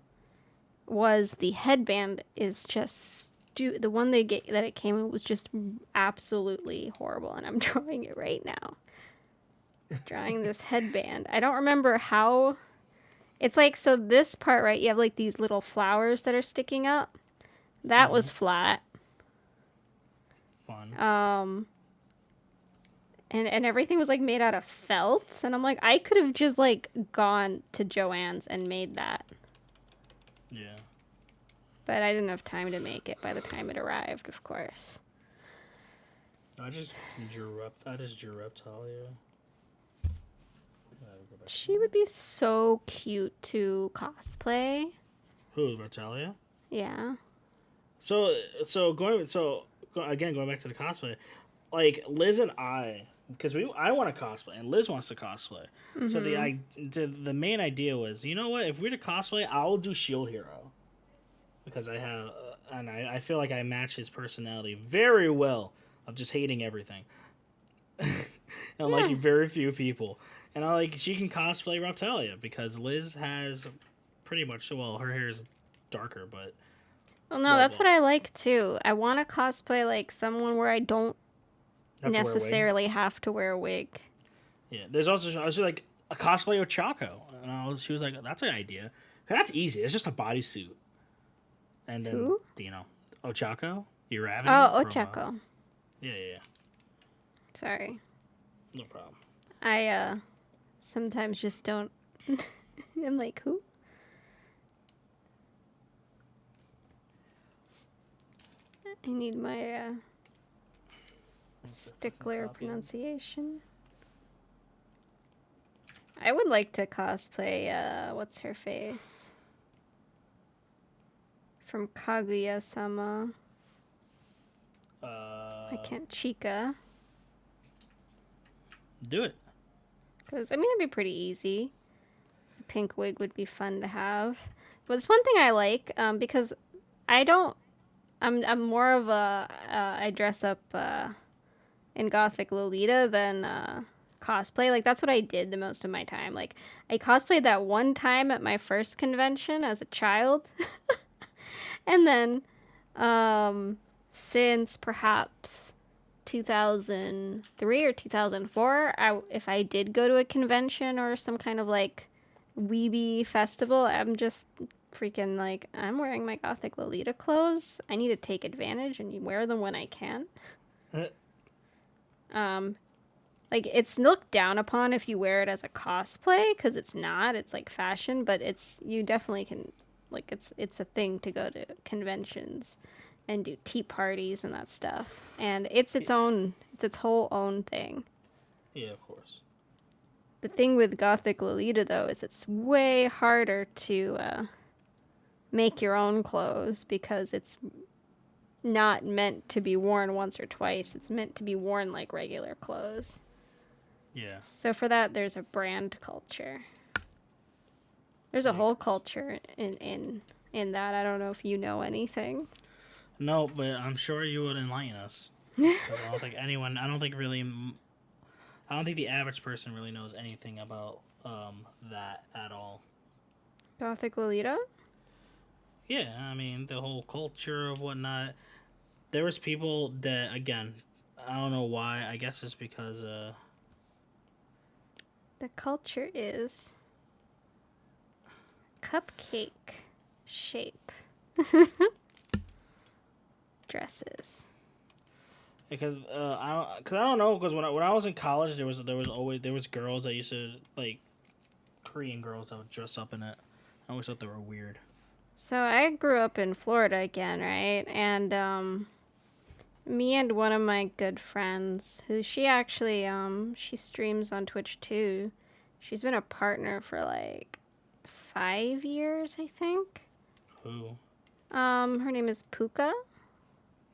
was the headband is just the one that it came in was just absolutely horrible, and I'm drawing it right now. Drawing this headband. I don't remember how. It's so this part, right? You have these little flowers that are sticking up. That was flat. Fun. And everything was made out of felt, and I'm I could have just gone to Joann's and made that. Yeah. But I didn't have time to make it by the time it arrived, of course. I just drew Reptalia. She would be so cute to cosplay. Who, Reptalia? Yeah. So going back to the cosplay, Liz and I, because I want to cosplay and Liz wants to cosplay. Mm-hmm. So the main idea was, you know what? If we're to cosplay, I'll do Shield Hero, because I have and I feel like I match his personality very well of just hating everything and liking very few people. And she can cosplay Reptalia because Liz has pretty much, her hair is darker, but... Well, no, that's what I like, too. I want to cosplay, someone where I don't necessarily have to wear a wig. Yeah, there's also a cosplay Ochako. And she was like, that's an idea. That's easy. It's just a bodysuit. And then, who? Ochako? You're having Ochako. Yeah. Sorry. No problem. I, sometimes just don't... I'm who? I need my, stickler pronunciation. I would like to cosplay, what's her face? From Kaguya-sama. I can't, Chika. Do it. Because, I mean, it'd be pretty easy. A pink wig would be fun to have. But it's one thing I like, because I don't... I'm more of a... I dress up in Gothic Lolita than cosplay. Like, that's what I did the most of my time. Like, I cosplayed that one time at my first convention as a child. And then, since perhaps 2003 or 2004, if I did go to a convention or some kind of like weeby festival, I'm just freaking like, I'm wearing my Gothic Lolita clothes. I need to take advantage and wear them when I can. Like, it's looked down upon if you wear it as a cosplay, because it's not. It's like fashion, but you definitely can, like, it's a thing to go to conventions and do tea parties and that stuff. And it's its whole own thing. Yeah, of course. The thing with Gothic Lolita, though, is it's way harder to make your own clothes, because it's not meant to be worn once or twice. It's meant to be worn like regular clothes. Yeah. So for that, there's a brand culture. There's a whole culture in that. I don't know if you know anything. No, but I'm sure you would enlighten us. I don't think the average person really knows anything about that at all. Gothic Lolita? Yeah, I mean, the whole culture of whatnot. There was people that, again, I don't know why. I guess it's because... The culture is cupcake shape dresses. Because I don't know, because when I was in college, there was girls that used to, like, Korean girls that would dress up in it. I always thought they were weird. So I grew up in Florida again, right? And me and one of my good friends, who she actually she streams on Twitch too. She's been a partner for like 5 years, I think. Who? Her name is Puka.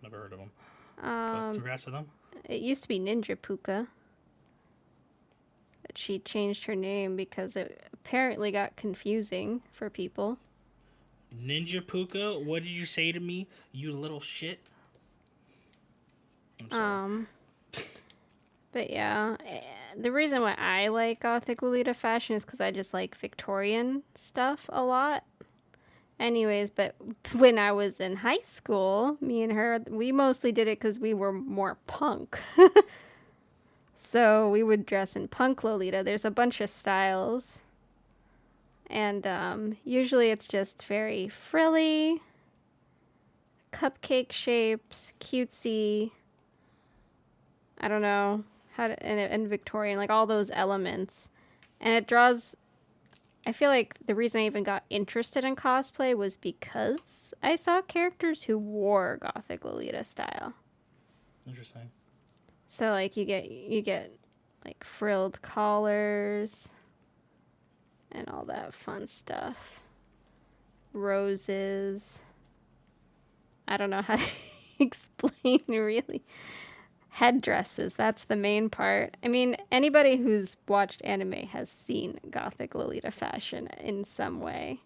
Never heard of them. But congrats to them. It used to be Ninja Puka. But she changed her name because it apparently got confusing for people. Ninja Puka? What did you say to me, you little shit? I'm sorry. But yeah, the reason why I like Gothic Lolita fashion is because I just like Victorian stuff a lot. Anyways, but when I was in high school, me and her, we mostly did it because we were more punk. So we would dress in punk Lolita. There's a bunch of styles. And usually it's just very frilly, cupcake shapes, cutesy. I don't know and Victorian, like all those elements. And it draws, I feel like the reason I even got interested in cosplay was because I saw characters who wore Gothic Lolita style. Interesting. So like you get like frilled collars and all that fun stuff. Roses. I don't know how to explain really. Headdresses, that's the main part. I mean, anybody who's watched anime has seen Gothic Lolita fashion in some way.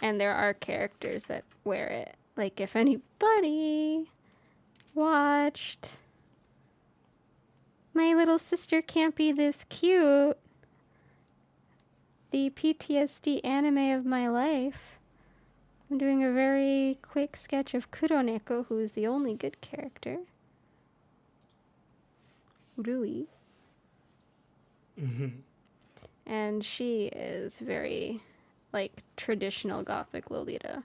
And there are characters that wear it. Like, if anybody watched My Little Sister Can't Be This Cute, the PTSD anime of my life, I'm doing a very quick sketch of Kuroneko, who is the only good character. Rui. Mm-hmm. And she is very, like, traditional Gothic Lolita.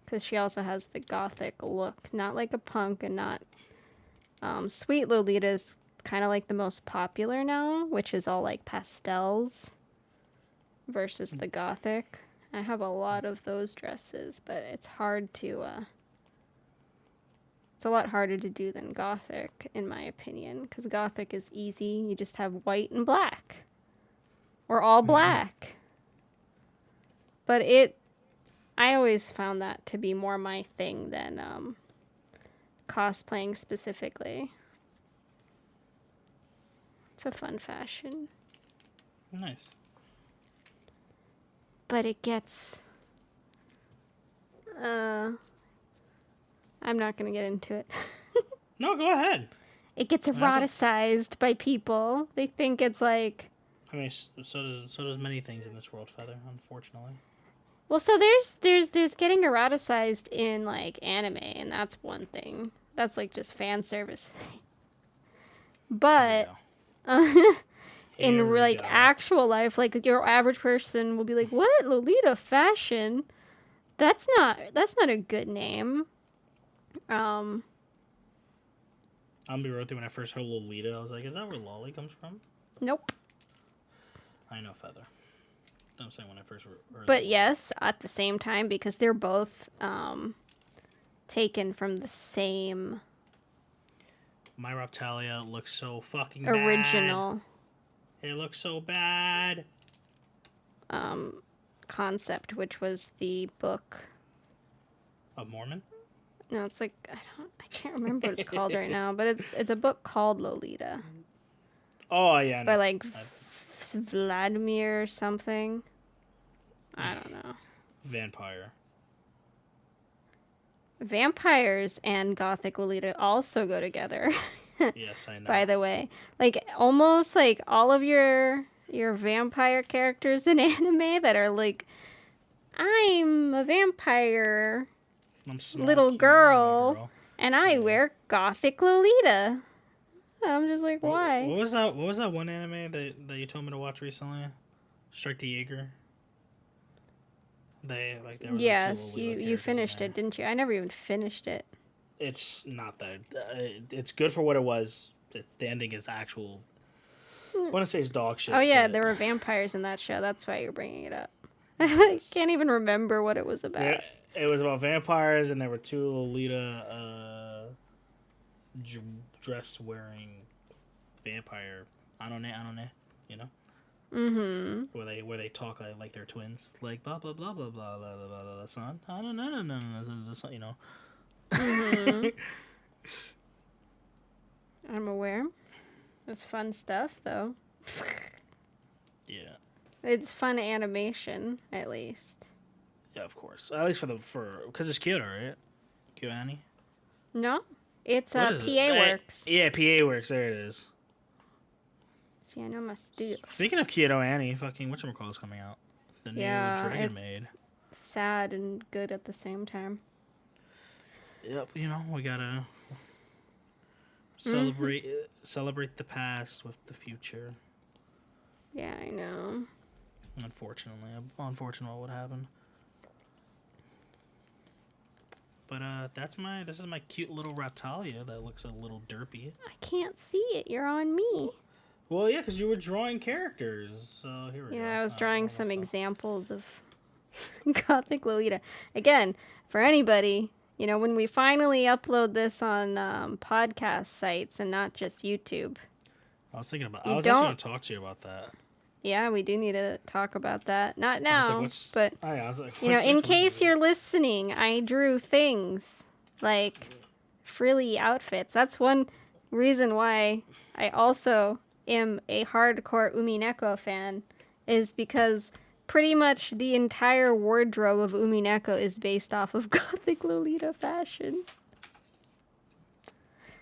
Because she also has the Gothic look. Not like a punk and not... Sweet Lolita is kind of like the most popular now, which is all, like, pastels versus the Gothic. I have a lot of those dresses, but it's hard to... It's a lot harder to do than Gothic, in my opinion, because Gothic is easy. You just have white and black. or all black. But I always found that to be more my thing than cosplaying specifically. It's a fun fashion. Nice. But it gets... I'm not going to get into it. No, go ahead. It gets eroticized by people. They think it's like... I mean, so does many things in this world, Feather, unfortunately. Well, so there's getting eroticized in, like, anime, and that's one thing. That's, like, just fan service. But... in like actual life, like your average person will be like, "What, Lolita fashion? That's not a good name." I'll be real with you. When I first heard Lolita, I was like, "Is that where Lolly comes from?" Nope. I know Feather. I'm saying when I first heard. But yes, at the same time, because they're both taken from the same. My Reptalia looks so fucking original. Bad. It looks so bad. Concept, which was the book of Mormon. No, it's like I can't remember what it's called right now, but it's a book called Lolita. Oh yeah. By like Vladimir or something. I don't know. Vampire. Vampires and Gothic Lolita also go together. Yes, I know. By the way, like almost like all of your vampire characters in anime that are like, I'm a vampire little girl, and I wear Gothic Lolita. And I'm just like, why? What was that one anime that you told me to watch recently? Strike the Jaeger. They were yes, you finished it, didn't you? I never even finished it. It's not that. It's good for what it was. The ending is actual. I want to say it's dog shit. Oh yeah, there were vampires in that show. That's why you're bringing it up. I can't even remember what it was about. Yeah, it was about vampires, and there were two Lolita dress wearing vampire. I don't know, you know. Mm-hmm. Where they talk like they're twins, like blah blah blah blah blah blah blah blah. That's not. I don't know. No. That's not, you know. Mm-hmm. I'm aware. It's fun stuff, though. Yeah. It's fun animation, at least. Yeah, of course. At least because it's Kyoto, right? KyoAni? No, it's PA Works. Yeah, PA Works. There it is. See, I know my stuff. Speaking of KyoAni, fucking whatchamacallit's coming out. The new Dragon Maid. Sad and good at the same time. Yep, you know, we gotta celebrate the past with the future. Yeah, I know. Unfortunately, what would happen. But this is my cute little Reptalia that looks a little derpy. I can't see it. You're on me. Well, yeah, because you were drawing characters. So here we go. Yeah, I was drawing some examples of Gothic Lolita. Again, for anybody, you know, when we finally upload this on podcast sites and not just YouTube. I was actually going to talk to you about that. Yeah, we do need to talk about that. Not now, but you know, in case you're listening, I drew things like frilly outfits. That's one reason why I also am a hardcore Umineko fan, is because pretty much the entire wardrobe of Umineko is based off of Gothic Lolita fashion.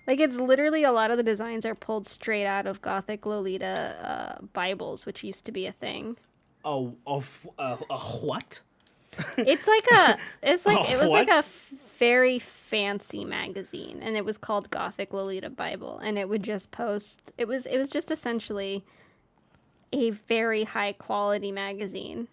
Like, it's literally a lot of the designs are pulled straight out of Gothic Lolita Bibles, which used to be a thing. A what? It was like a very fancy magazine, and it was called Gothic Lolita Bible, and it would just post. It was just essentially a very high quality magazine.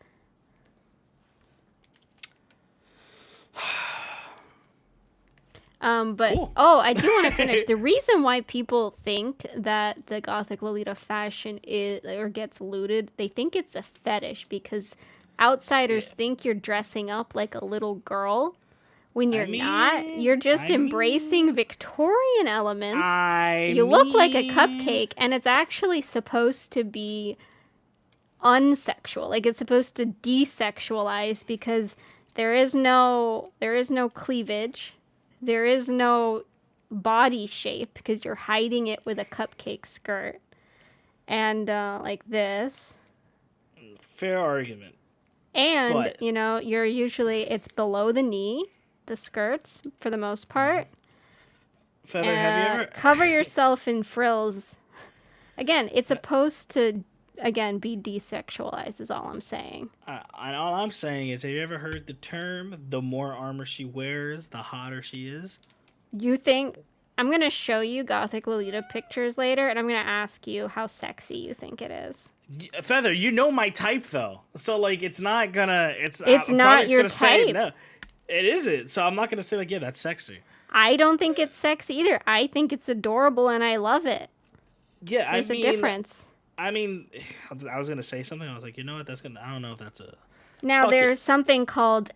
But cool. I do want to finish. The reason why people think that the Gothic Lolita fashion gets looted, they think it's a fetish because outsiders think you're dressing up like a little girl when you're not. You're just embracing Victorian elements. You look like a cupcake, and it's actually supposed to be unsexual. Like it's supposed to desexualize because there is no cleavage. There is no body shape because you're hiding it with a cupcake skirt. And like this. Fair argument. And, But- you're usually, it's below the knee, the skirts, for the most part. Feather, have you ever... Cover yourself in frills. Again, it's supposed to, be desexualized is all I'm saying. All I'm saying is, have you ever heard the term, the more armor she wears, the hotter she is? You think... I'm going to show you Gothic Lolita pictures later, and I'm going to ask you how sexy you think it is. Feather, you know my type, though. So, like, it's not gonna... It's I'm not your type. Say, no, it isn't. So I'm not going to say, like, yeah, that's sexy. I don't think it's sexy either. I think it's adorable, and I love it. Yeah, There's a difference. I mean, I was going to say something. I was like, you know what? I don't know if that's a... Now, there's something called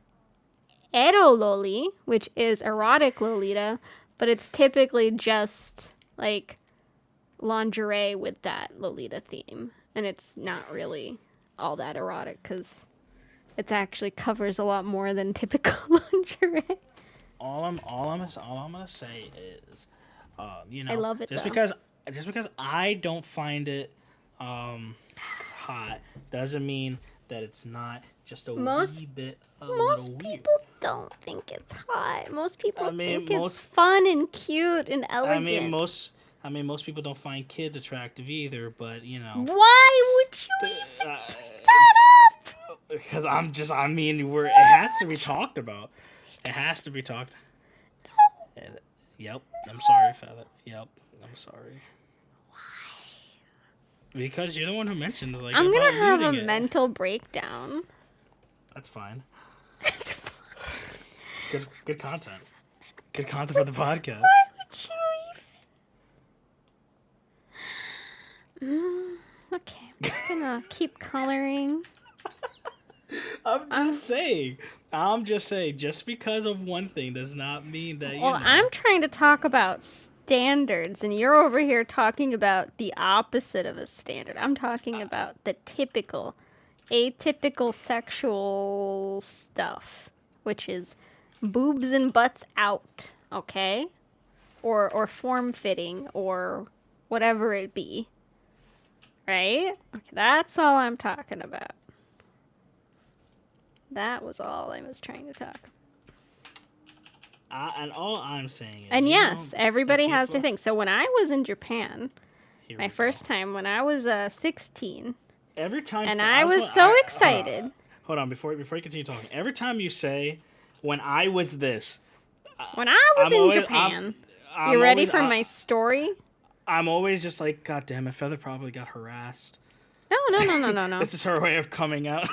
Erololi, which is erotic Lolita, but it's typically just, like, lingerie with that Lolita theme. And it's not really all that erotic, because it actually covers a lot more than typical lingerie. All I'm gonna say is, I love it, just though. because I don't find it hot doesn't mean that it's not just a wee bit Most weird. people don't think it's hot. Most people think it's most- fun and cute and elegant. I mean, most people don't find kids attractive either, but Why would you even bring that up? because it has to be talked about. It has to be talked. Yep, I'm sorry, Feather. Yep, I'm sorry. Why? Because you're the one who mentioned, like, I'm gonna about have a muting it. mental breakdown. That's fine. It's fine. It's good content. Good content for the podcast. Why would you even? Okay, I'm just gonna keep coloring. I'm just saying, just because of one thing does not mean that, Well, I'm trying to talk about standards, and you're over here talking about the opposite of a standard. I'm talking about the typical, atypical sexual stuff, which is boobs and butts out, okay? Or form-fitting, or whatever it be. Right? Okay, that's all I'm talking about. That was all I was trying to talk about. And all I'm saying is... And yes, everybody has their people- thing. So when I was in Japan, Here my we first go. time, when I was 16, Every time... and I was so excited. Hold on, before you continue talking. Every time you say, when I was this... When I was I'm in always- Japan, I'm you ready always- for my story? I'm always just like, God damn it, Feather probably got harassed. No. This is her way of coming out.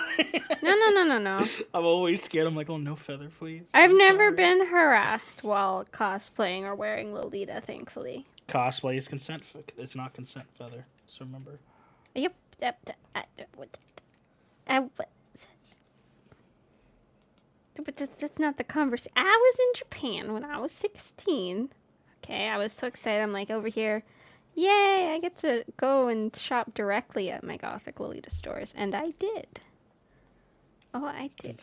No. I'm always scared. I'm like, oh, no, Feather, please. I've I'm never sorry. been harassed while cosplaying or wearing Lolita, thankfully. Cosplay is consent. It's not consent, Feather. Just remember. Yep. But that's not the conversation. I was in Japan when I was 16. Okay, I was so excited. I'm like over here, yay! I get to go and shop directly at my Gothic Lolita stores, and I did. Oh, I did.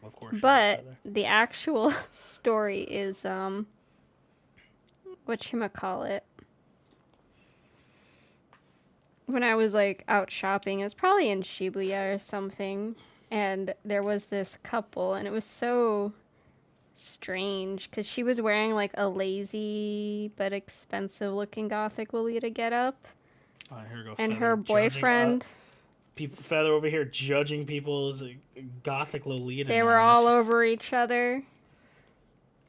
Of course. But Feather. the actual story is whatchamacallit. When I was like out shopping, it was probably in Shibuya or something, and there was this couple, and it was so strange because she was wearing like a lazy but expensive looking Gothic Lolita getup, Here we go. and Feather her judging, boyfriend. Feather over here judging people's Gothic Lolita. They were all over each other.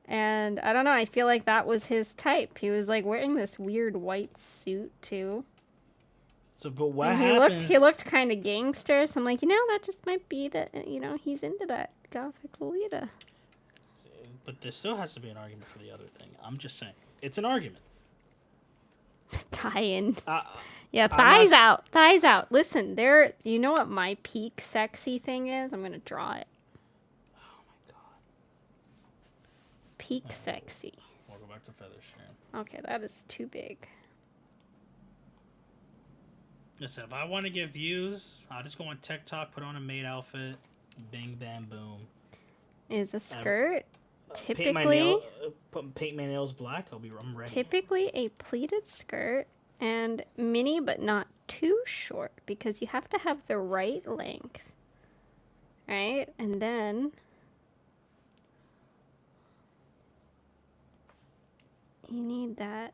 And I don't know, I feel like that was his type. He was like wearing this weird white suit too. So, but what And happened? he looked kind of gangster, so I'm like, that just might be that, he's into that Gothic Lolita. But there still has to be an argument for the other thing. I'm just saying. It's an argument. Tie in. Uh, Yeah, I'm thighs not- out. Thighs out. Listen, you know what my peak sexy thing is? I'm going to draw it. Oh my god. Peak sexy. We'll go back to Feather Sharon. Okay, that is too big. Listen, if I want to get views, I'll just go on TikTok, put on a maid outfit, bing, bam, boom. Is a skirt typically paint my nails black? I'm ready. Typically a pleated skirt and mini, but not too short because you have to have the right length, right? And then you need that.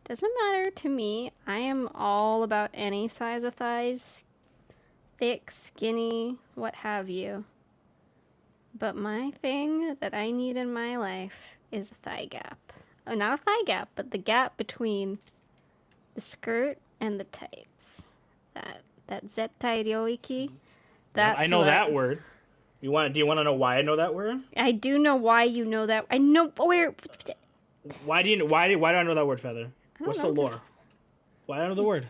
Doesn't matter to me. I am all about any size of thighs, thick, skinny, what have you. But my thing that I need in my life is a thigh gap. Oh, not a thigh gap, but the gap between the skirt and the tights. That zettai ryoiki. That's I know that word. Do you want to know why I know that word? I do know why you know that. I know where. Why do I know that word, Feather? What's the lore? Why do I know the word?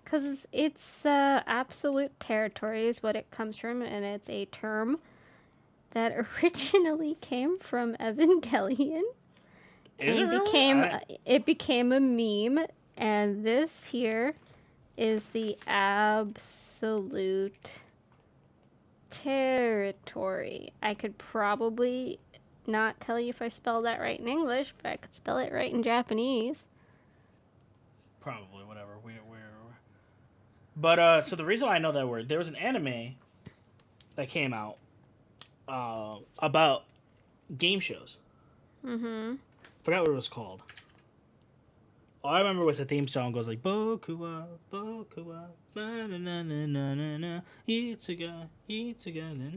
Because it's absolute territory is what it comes from, and it's a term that originally came from Evangelion. It became a meme, and this here is the absolute territory. I could probably not tell you if I spell that right in English, but I could spell it right in Japanese. Probably, whatever. But so the reason why I know that word, there was an anime that came out about game shows. Mm-hmm. Forgot what it was called. All I remember was the theme song goes like Boku wa na na na na na na Itsuga na na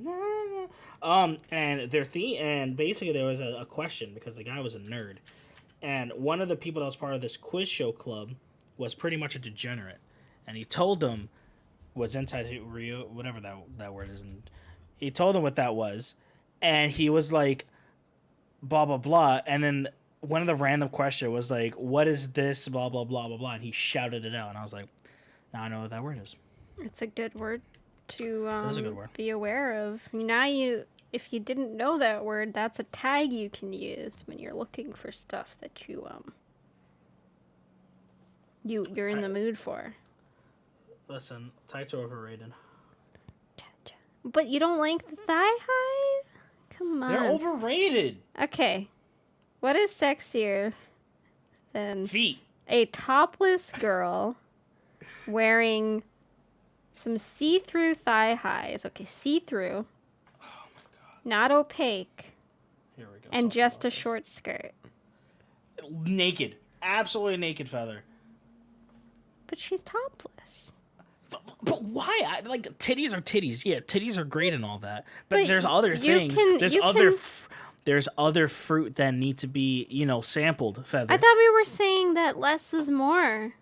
na. And their theme, and basically there was a question because the guy was a nerd, and one of the people that was part of this quiz show club was pretty much a degenerate, and he told them was inside Rio, whatever that word is, and he told them what that was, and he was like, blah blah blah, and then one of the random question was like, what is this, blah blah blah blah blah, and he shouted it out, and I was like, now I know what that word is. It's a good word to That's a good word. be aware of. Now if you didn't know that word, that's a tag you can use when you're looking for stuff that you're in the mood for. Listen, tights are overrated. But you don't like the thigh high? Come on. They're overrated. Okay. What is sexier than feet? A topless girl wearing some see-through thigh highs. Okay, see-through. Oh my god. Not opaque. Here we go. And just a short skirt. Naked. Absolutely naked, Feather. But she's topless. But why? Like, titties are titties. Yeah, titties are great and all that. But there's other things. There's other fruit that need to be, sampled, Feather. I thought we were saying that less is more.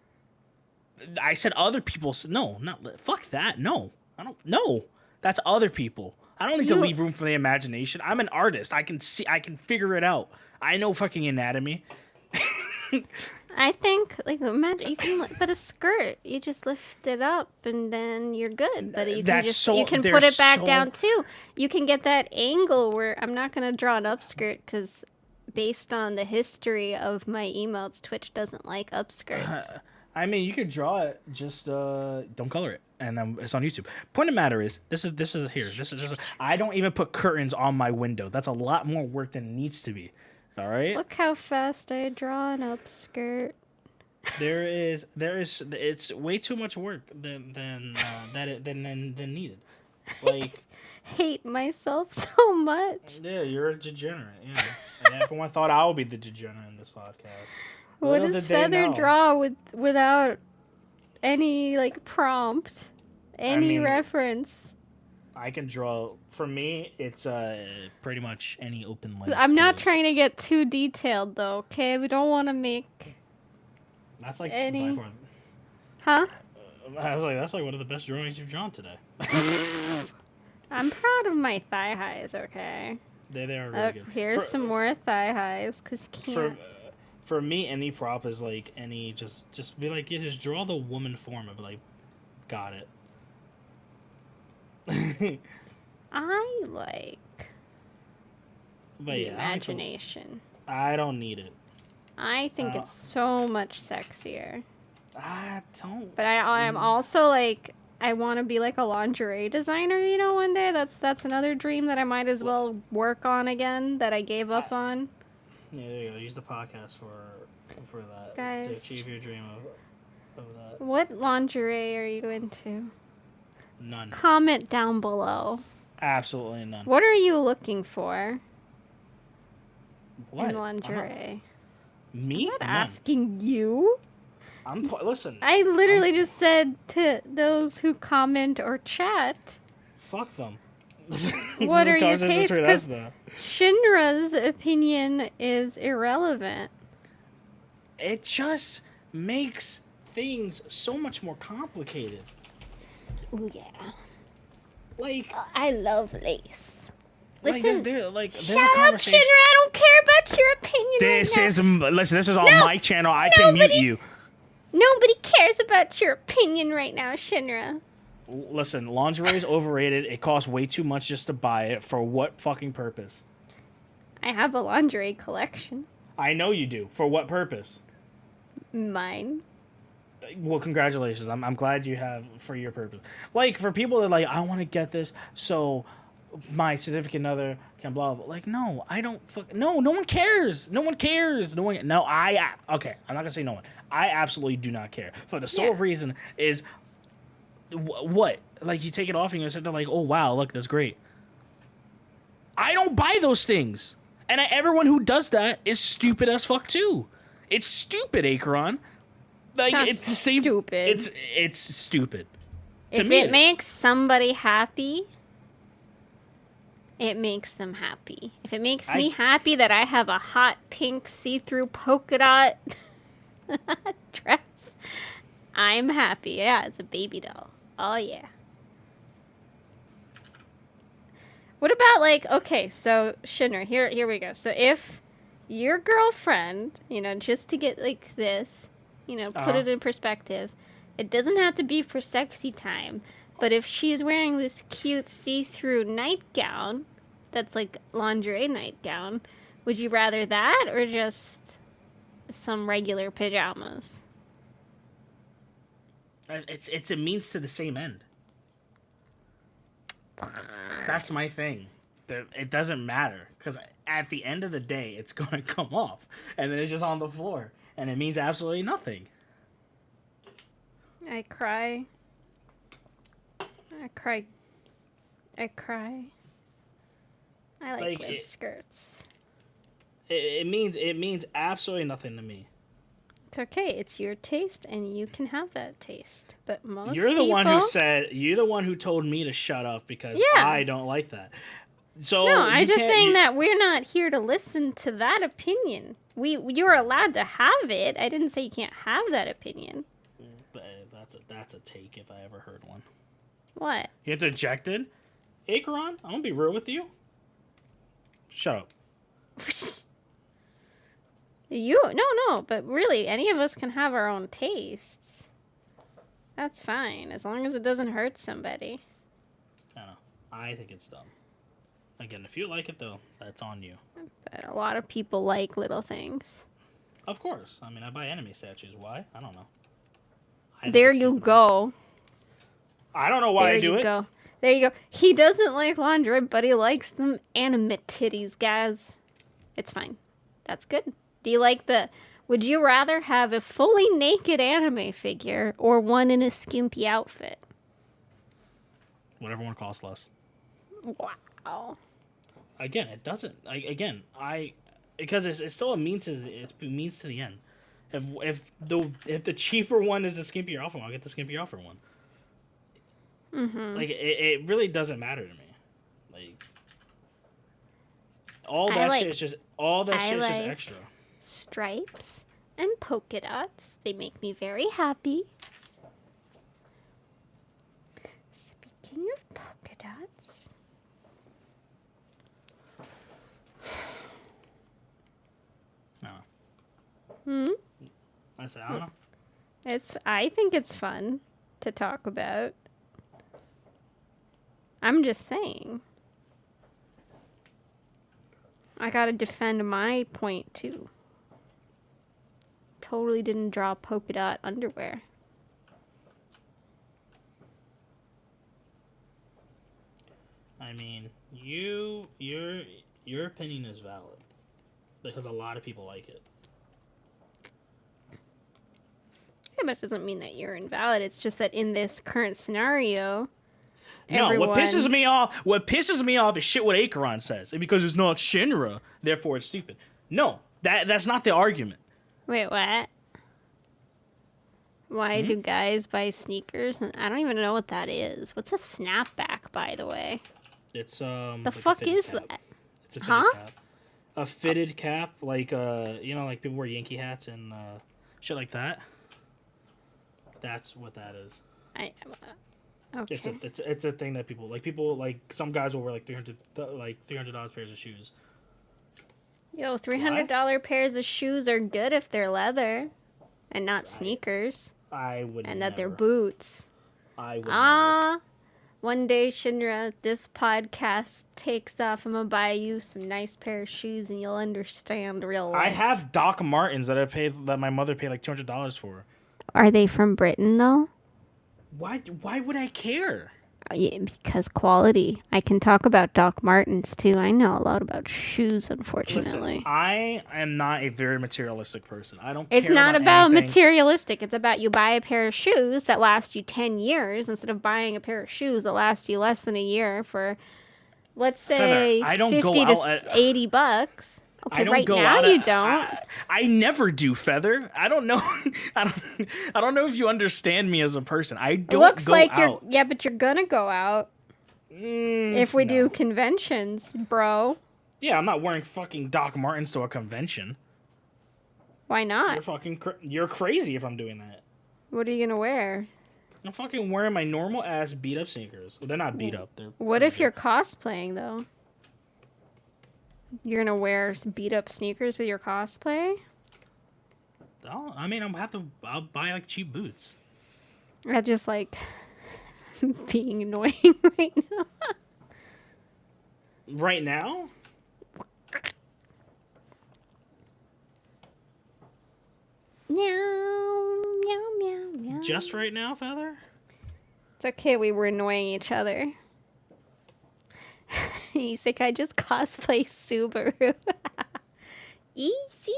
I said other people. No, fuck that. No. I don't. No. That's other people. I don't need to leave room for the imagination. I'm an artist. I can figure it out. I know fucking anatomy. I think, imagine you can, but a skirt, you just lift it up and then you're good. But you can put it back down too. You can get that angle where I'm not gonna draw an upskirt because, based on the history of my emotes, Twitch doesn't like upskirts. I mean, you could draw it, just don't color it, and then it's on YouTube. Point of matter is, this is here. This is just. I don't even put curtains on my window. That's a lot more work than it needs to be. All right. Look how fast I draw an upskirt. There is. It's way too much work than needed. Like, I hate myself so much. Yeah, you're a degenerate. Yeah, and everyone thought I would be the degenerate in this podcast. What does Feather draw without any prompt, any reference? I can draw. For me, it's pretty much any open line. I'm not trying to get too detailed, though. Okay, we don't want to make. That's like any. By far. Huh? I was like, that's like one of the best drawings you've drawn today. I'm proud of my thigh highs. Okay. They are really good. Here's some more thigh highs, cause you can't. For me, any prop is like any just be like, just draw the woman form and be like, got it. I like but the imagination. I don't need it. I think it's so much sexier. I don't. But I'm also like, I want to be like a lingerie designer, you know, one day. That's another dream that I might as well work on again that I gave up on. Yeah, there you go. Use the podcast for that. Guys. To achieve your dream of that. What lingerie are you into? None. Comment down below. Absolutely none. What are you looking for What? in lingerie? Me? I'm not None. asking you. Listen. I literally just said to those who comment or chat, Fuck them. what are your tastes? Because though. Shinra's opinion is irrelevant. It just makes things so much more complicated. Oh yeah. Like, I love lace. Listen, there's shut a up, conversation. Shinra. I don't care about your opinion This is on No, my channel. I can mute you. Nobody cares about your opinion right now, Shinra. Listen, lingerie is overrated. It costs way too much just to buy it. For what fucking purpose? I have a lingerie collection. I know you do. For what purpose? Mine. Well, congratulations. I'm glad you have for your purpose. Like, for people that like, I want to get this so my significant other can blah blah. Like, no, I don't. No one cares. No one cares. Okay, I'm not gonna say no one. I absolutely do not care. For the sole reason is what? Like, you take it off and you sit there like, oh wow, look, that's great. I don't buy those things, and everyone who does that is stupid as fuck too. It's stupid, Akron. Like, it's the same. Stupid. It's stupid. If it makes somebody happy, it makes them happy. If it makes me happy that I have a hot pink see-through polka dot dress, I'm happy. Yeah, it's a baby doll. Oh yeah. What about like, okay, so Shinra, here we go. So if your girlfriend, you know, just to get like this, you know, put it in perspective, it doesn't have to be for sexy time, but if she's wearing this cute see-through nightgown, that's like lingerie nightgown, would you rather that or just some regular pajamas? It's a means to the same end. That's my thing. It doesn't matter, because at the end of the day, it's going to come off, and then it's just on the floor, and it means absolutely nothing. I cry. I like red skirts. It means absolutely nothing to me. It's okay. It's your taste, and you can have that taste. But most You're the people... you're the one who told me to shut up because I don't like that. So no, I'm just saying that we're not here to listen to that opinion. You're allowed to have it. I didn't say you can't have that opinion. But that's a take if I ever heard one. What? You interjected? Akron, I'm gonna be real with you. Shut up. No, but really, any of us can have our own tastes. That's fine, as long as it doesn't hurt somebody. I don't know. I think it's dumb. Again, if you like it, though, that's on you. But a lot of people like little things. Of course. I mean, I buy anime statues. Why? I don't know. There you go. I don't know why I do it. There you go. He doesn't like lingerie, but he likes them anime titties, guys. It's fine. That's good. Do you like would you rather have a fully naked anime figure or one in a skimpy outfit? Whatever one costs less. Wow. Again, it doesn't. Because it's still a means to the end. If the cheaper one is the skimpier offer one, I'll get the skimpier offer one. Mm-hmm. Like, it really doesn't matter to me. Like, all that shit is just extra. Stripes and polka dots. They make me very happy. Speaking of polka dots. No. I don't know. I think it's fun to talk about. I'm just saying. I gotta defend my point too. totally didn't draw polka dot underwear. I mean, your opinion is valid because a lot of people like it. Yeah, but it doesn't mean that you're invalid. It's just that in this current scenario, No, everyone... what pisses me off is shit what Acheron says. And because it's not Shinra, therefore it's stupid. No, that's not the argument. Wait, what? Why do guys buy sneakers? I don't even know what that is. What's a snapback, by the way? It's The like fuck is cap. that? It's a fitted cap. A fitted cap, like like people wear Yankee hats and shit like that. That's what that is. Okay. It's a thing that people like some guys will wear like $300 pairs of shoes. Yo, $300 pairs of shoes are good if they're leather and not sneakers. I would and never. that they're boots. I would never. One day, Shinra, this podcast takes off. I'm gonna buy you some nice pair of shoes, and you'll understand real life. I have Doc Martens that my mother paid like $200 for. Are they from Britain though? Why would I care? Yeah, because quality. I can talk about Doc Martens too. I know a lot about shoes, unfortunately. Listen, I am not a very materialistic person. I don't. It's care not about anything. materialistic. It's about you buy a pair of shoes that last you 10 years instead of buying a pair of shoes that last you less than a year for, let's say, Feather, I don't 50 go to out 80 bucks. Okay, I don't right go now out you don't. I never do, Feather. I don't know. I don't know if you understand me as a person. I don't Looks go like out. yeah, but you're gonna go out if we do conventions, bro. Yeah, I'm not wearing fucking Doc Martens to a convention. Why not? You're crazy if I'm doing that. What are you gonna wear? I'm fucking wearing my normal ass beat up sneakers. Well, they're not beat up. What if you're cosplaying though? You're gonna wear some beat up sneakers with your cosplay? I mean, I'll buy like cheap boots. I just like being annoying right now. Right now? Meow, meow, meow, meow. Just right now, Feather? It's okay, we were annoying each other. He's like, I just cosplay Subaru. Easy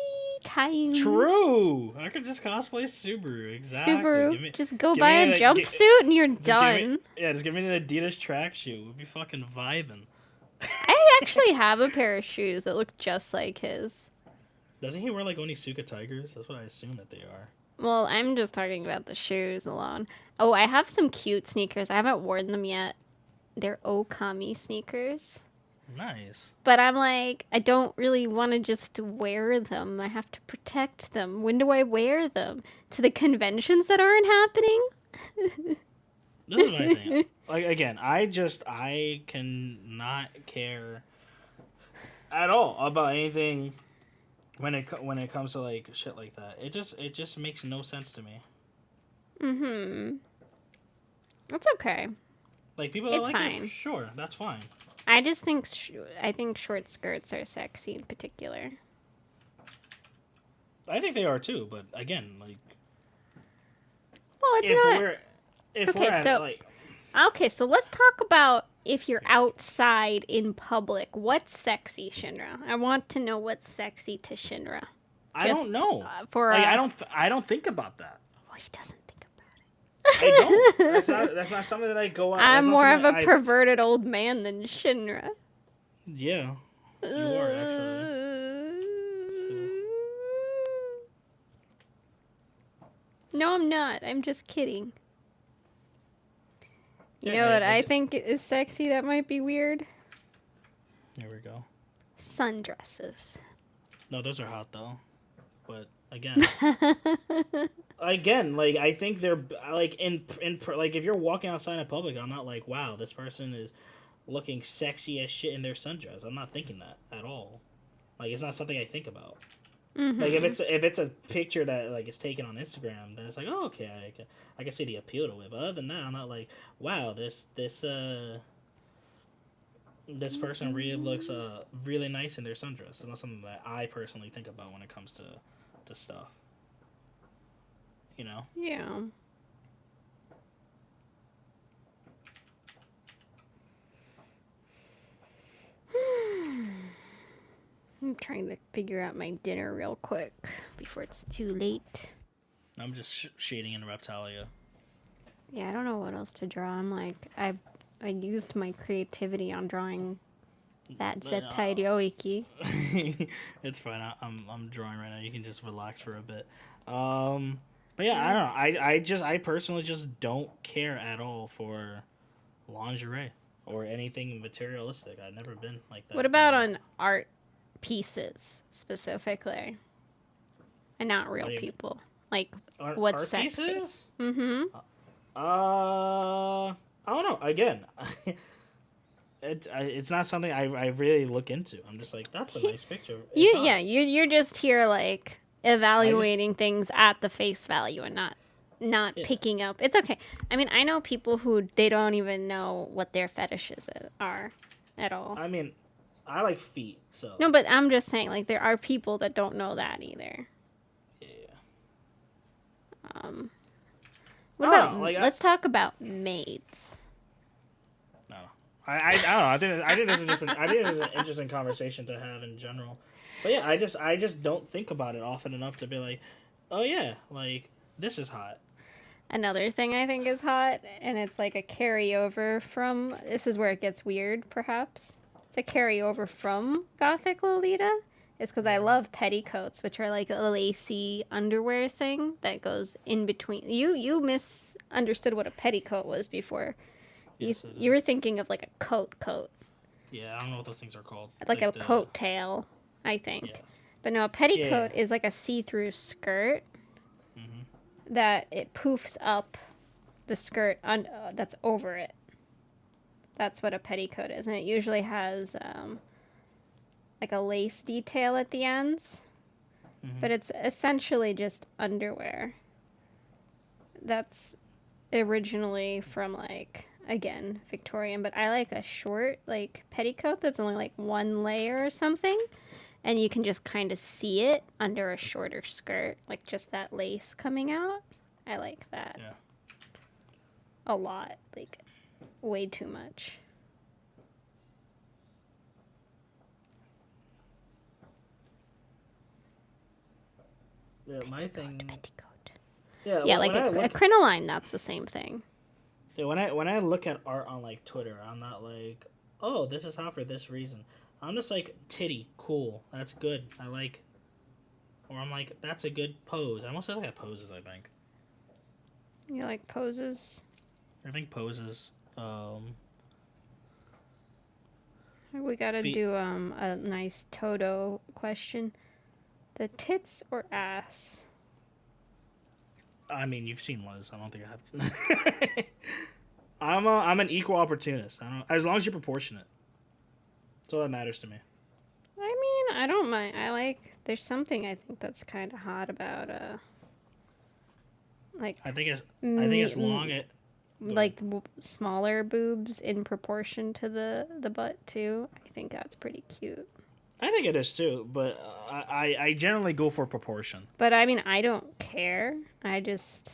time. True. I could just cosplay Subaru. Exactly. Subaru. Just go buy a jumpsuit and you're done. Just give me an Adidas tracksuit. We'd be fucking vibing. I actually have a pair of shoes that look just like his. Doesn't he wear like Onitsuka Tigers? That's what I assume that they are. Well, I'm just talking about the shoes alone. Oh, I have some cute sneakers. I haven't worn them yet. They're Okami sneakers. Nice. But I'm like, I don't really want to just wear them. I have to protect them. When do I wear them? To the conventions that aren't happening? This is my thing. Like, again, I cannot care at all about anything when it comes to like shit like that. It just makes no sense to me. Mm-hmm. That's okay. Like, people that It's like fine. it, sure, that's fine. I just think I think short skirts are sexy in particular. I think they are too, but again, like, Well, it's not. Okay, so let's talk about if you're outside in public. What's sexy, Shinra? I want to know what's sexy to Shinra. I don't know. I don't think about that. Well, he doesn't think about I don't. That's not something that I go out. I'm more of a perverted old man than Shinra. Yeah, you are actually. No, I'm not. I'm just kidding. You know what I think is sexy that might be weird? Here we go. Sundresses. No, those are hot though. But again, like, I think they're like like, if you're walking outside in public, I'm not like, wow, this person is looking sexy as shit in their sundress. I'm not thinking that at all. Like, it's not something I think about. Mm-hmm. Like, if it's a picture that like is taken on Instagram, then it's like, oh, okay, I can see the appeal to it. But other than that, I'm not like, wow, this person really looks really nice in their sundress. It's not something that I personally think about when it comes to stuff. you know. Yeah. I'm trying to figure out my dinner real quick before it's too late. I'm just shading in Reptalia. Yeah, I don't know what else to draw. I'm like, I used my creativity on drawing that Zetai Ryoiki. It's fine. I'm drawing right now. You can just relax for a bit. But yeah, I don't know. I personally just don't care at all for lingerie or anything materialistic. I've never been like that. What about on art pieces specifically, and not real people? Like, what's art sexy? Pieces? Mm-hmm. I don't know. Again, it's not something I really look into. I'm just like, that's a nice picture. You're just here like evaluating things at the face value and not picking up. It's okay. I mean, I know people who they don't even know what their fetishes are at all. I mean, I like feet, so. No, but I'm just saying, like, there are people that don't know that either. Yeah. What about, let's talk about maids. No. I don't know. I think this is an interesting conversation to have in general. But yeah, I just don't think about it often enough to be like, oh yeah, like, this is hot. Another thing I think is hot, and it's like a carryover from, this is where it gets weird, perhaps. It's a carryover from Gothic Lolita. It's because I love petticoats, which are like a lacy underwear thing that goes in between. You misunderstood what a petticoat was before. Yes, you were thinking of like a coat. Yeah, I don't know what those things are called. Like a coat tail, I think. Yes. But no, a petticoat is like a see-through skirt that it poofs up the skirt that's over it. That's what a petticoat is. And it usually has like a lace detail at the ends. But it's essentially just underwear. That's originally from like, again, Victorian. But I like a short like petticoat that's only like one layer or something. And you can just kind of see it under a shorter skirt. Like just that lace coming out. I like that. Yeah. A lot. Like, way too much. Yeah, my thing. Petticoat. Yeah, like a crinoline. That's the same thing. Yeah, when I look at art on like Twitter, I'm not like, oh, this is hot for this reason. I'm just like, titty, cool, that's good. I like, or I'm like, that's a good pose. I mostly look at poses. I think. You like poses? I think poses. We gotta do a nice Toto question. The tits or ass? I mean, you've seen Liz. I don't think I have. I'm an equal opportunist. As long as you're proportionate. That's all that matters to me. I mean, I don't mind. There's something I think that's kind of hot about like. I think as long as. Like smaller boobs in proportion to the butt too. I think that's pretty cute. I think it is too, but I generally go for proportion. But I mean, I don't care. I just.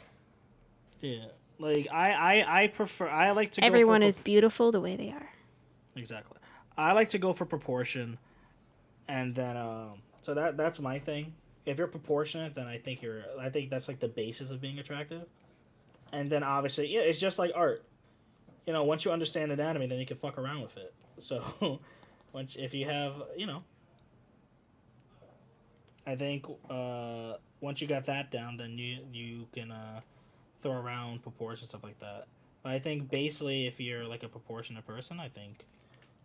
Yeah, like I prefer. I like to. Everyone is beautiful the way they are. Exactly. I like to go for proportion, and then so that's my thing. If you're proportionate, then I think that's like the basis of being attractive. And then obviously, yeah, it's just like art. You know, once you understand anatomy, then you can fuck around with it. So, if you have, you know, I think once you got that down, then you can throw around proportions, stuff like that. But I think basically, if you're like a proportionate person, I think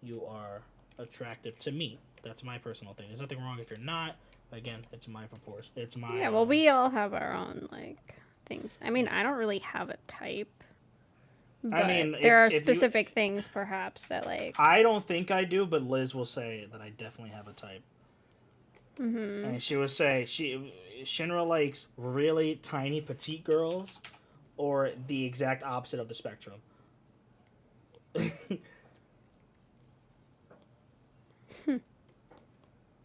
you are attractive to me. That's my personal thing. There's nothing wrong if you're not. Again, it's my proportion. It's my. Yeah, well, we all have our own like things. I mean, I don't really have a type. But I mean, there are specific things, perhaps, that like. I don't think I do, but Liz will say that I definitely have a type. Mm-hmm. And she will say Shinra likes really tiny, petite girls, or the exact opposite of the spectrum.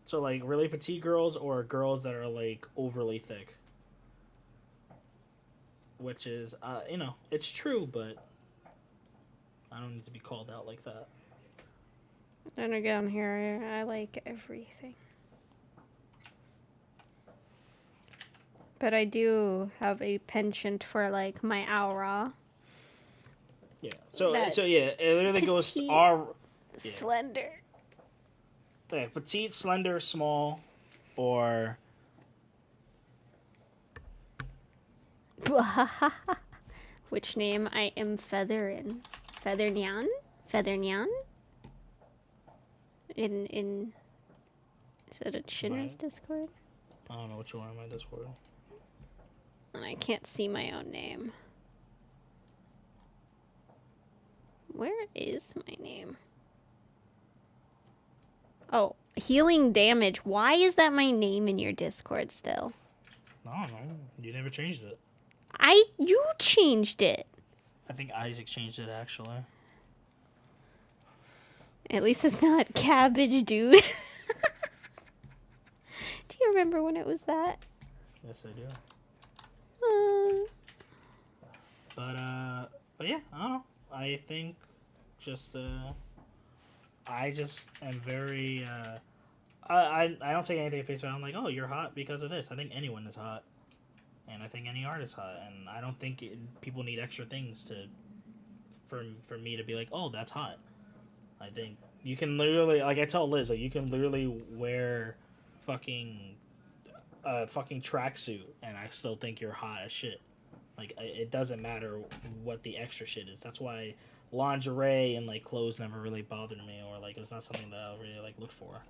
So, like, really petite girls or girls that are, like, overly thick? which is, it's true, but I don't need to be called out like that. And again, here, I like everything. But I do have a penchant for, like, my aura. Yeah. So yeah, it literally goes slender. Yeah, petite, slender, small, or... Which name I am feathering? Feathernyan? Feathernyan? In... Is it a Chinese Discord? I don't know what you want in my Discord. And I can't see my own name. Where is my name? Oh, healing damage. Why is that my name in your Discord still? I don't know. You never changed it. You changed it. I think Isaac changed it, actually. At least it's not Cabbage Dude. Do you remember when it was that? Yes, I do. But yeah, I don't know. I think just, I just am very, I don't take anything at face value. I'm like, oh, you're hot because of this. I think anyone is hot. And I think any art is hot. And I don't think people need extra things for me to be like, oh, that's hot. I think you can literally, like I tell Liz, like, you can literally wear fucking tracksuit and I still think you're hot as shit. Like, it doesn't matter what the extra shit is. That's why lingerie and, like, clothes never really bothered me, or, like, it's not something that I really, like, look for.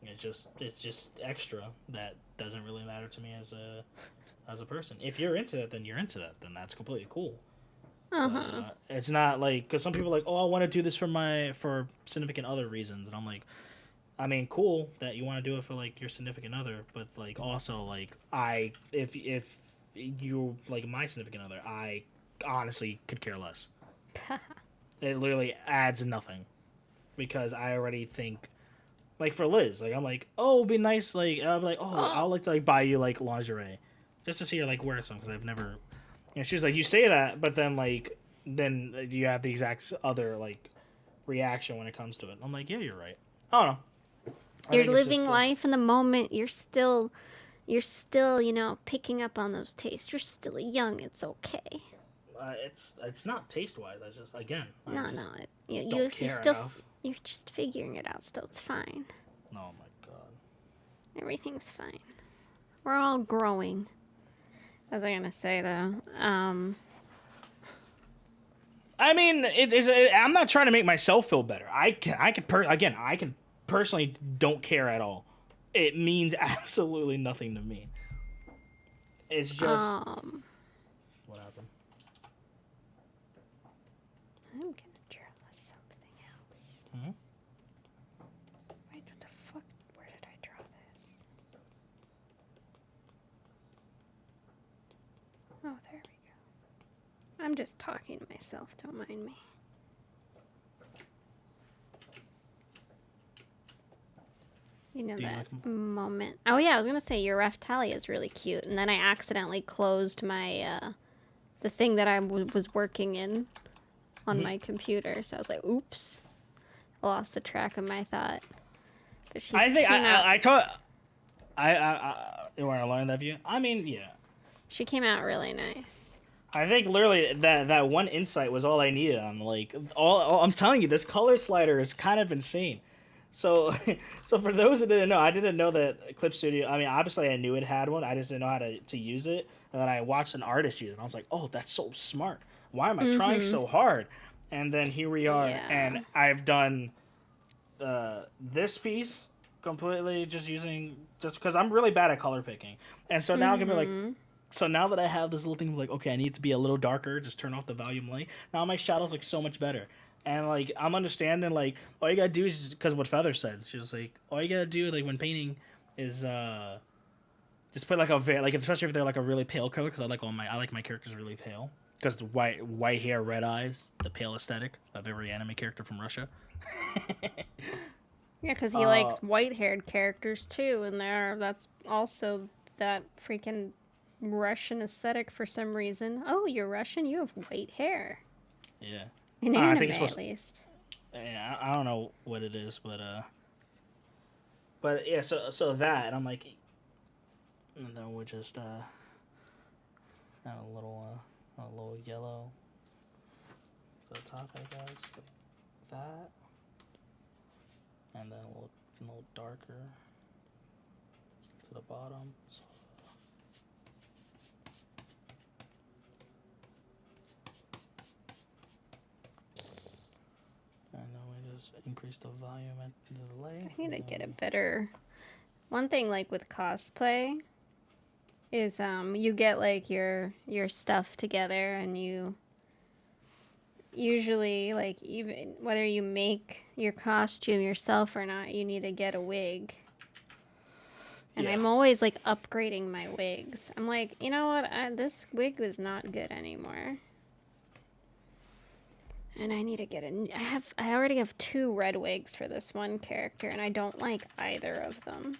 It's just extra that doesn't really matter to me as a person. If you're into that, then you're into that. Then that's completely cool. But, it's not, like, because some people are like, oh, I want to do this for significant other reasons. And I'm like, I mean, cool that you want to do it for, like, your significant other, but, like, also, like, if you like my significant other, I honestly could care less. It literally adds nothing, because I already think, like, for Liz, like, I'm like, oh, it'd be nice, like, I'll be like, oh, I'll like to, like, buy you, like, lingerie just to see her, like, wear some, because I've never, and she's like, you say that, but then, like, then you have the exact other, like, reaction when it comes to it. I'm like, yeah, you're right. I don't know. You're living life in the moment. You're still, picking up on those tastes. You're still young. It's okay. It's not taste wise. I just, again, you're just figuring it out. Still, it's fine. Oh my god. Everything's fine. We're all growing. What was I gonna say though? I mean, I'm not trying to make myself feel better. I can personally don't care at all. It means absolutely nothing to me. It's just what happened. I'm gonna draw something else. Hmm? Wait, what the fuck? Where did I draw this? Oh, there we go. I'm just talking to myself. Don't mind me. You know that moment. Oh yeah, I was gonna say your Raphtalia is really cute, and then I accidentally closed my the thing that I was working in on my computer. So I was like, "Oops," I lost the track of my thought. But she I think I taught. You want to learn that view? I mean, yeah. She came out really nice. I think literally that one insight was all I needed. On like all I'm telling you, this color slider is kind of insane. So for those who didn't know, I didn't know that Clip Studio, I mean, obviously I knew it had one, I just didn't know how to use it, and then I watched an artist use it, and I was like, oh, that's so smart. Why am I trying so hard? And then here we are, and I've done this piece completely just because I'm really bad at color picking. And so now I can be like, so now that I have this little thing, like, okay, I need to be a little darker, just turn off the volume light, now my shadows look so much better. And, like, I'm understanding, like, all you gotta do is, because what Feather said, she was like, all you gotta do, like, when painting is, just put, like, especially if they're, like, a really pale color, because I like my characters really pale. Because white hair, red eyes, the pale aesthetic of every anime character from Russia. Yeah, because he likes white-haired characters, too, and that's also that freaking Russian aesthetic for some reason. Oh, you're Russian? You have white hair. Yeah. In I anime, think it's at supposed. least. Yeah, I don't know what it is, but yeah. So that, and I'm like, and then we'll just add a little yellow for the top, I guess. Like that, and then a little darker to the bottom. So, and then we just increase the volume at the delay. I need to get a better... One thing, like, with cosplay is, you get, like, your stuff together, and you... Usually, like, even whether you make your costume yourself or not, you need to get a wig. And I'm always, like, upgrading my wigs. I'm like, you know what? This wig was not good anymore. And I need to get I already have 2 red wigs for this one character, and I don't like either of them.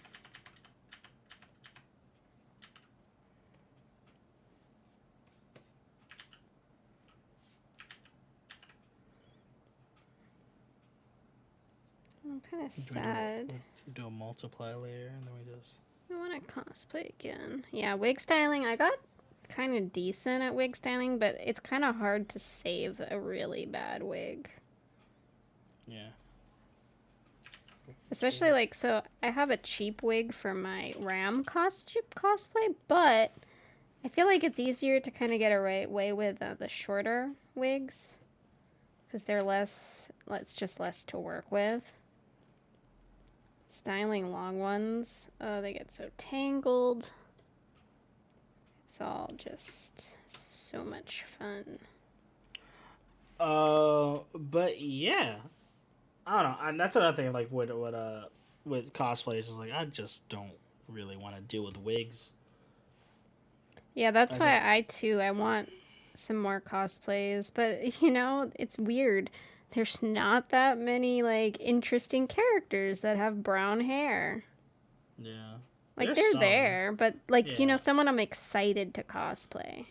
I'm kind of sad. Do a multiply layer, and then we just... I want to cosplay again. Yeah, wig styling. I got kind of decent at wig styling, but it's kind of hard to save a really bad wig. Yeah. Especially, like, so I have a cheap wig for my Ram cosplay, but I feel like it's easier to kind of get away with the shorter wigs. Because they're it's just less to work with. Styling long ones, they get so tangled. It's all just so much fun. But yeah, I don't know, and that's another thing. Like with cosplays, is like I just don't really want to deal with wigs. Yeah, that's why I want some more cosplays, but you know, it's weird. There's not that many, like, interesting characters that have brown hair. Yeah. Like, they're there, but, like, you know, someone I'm excited to cosplay.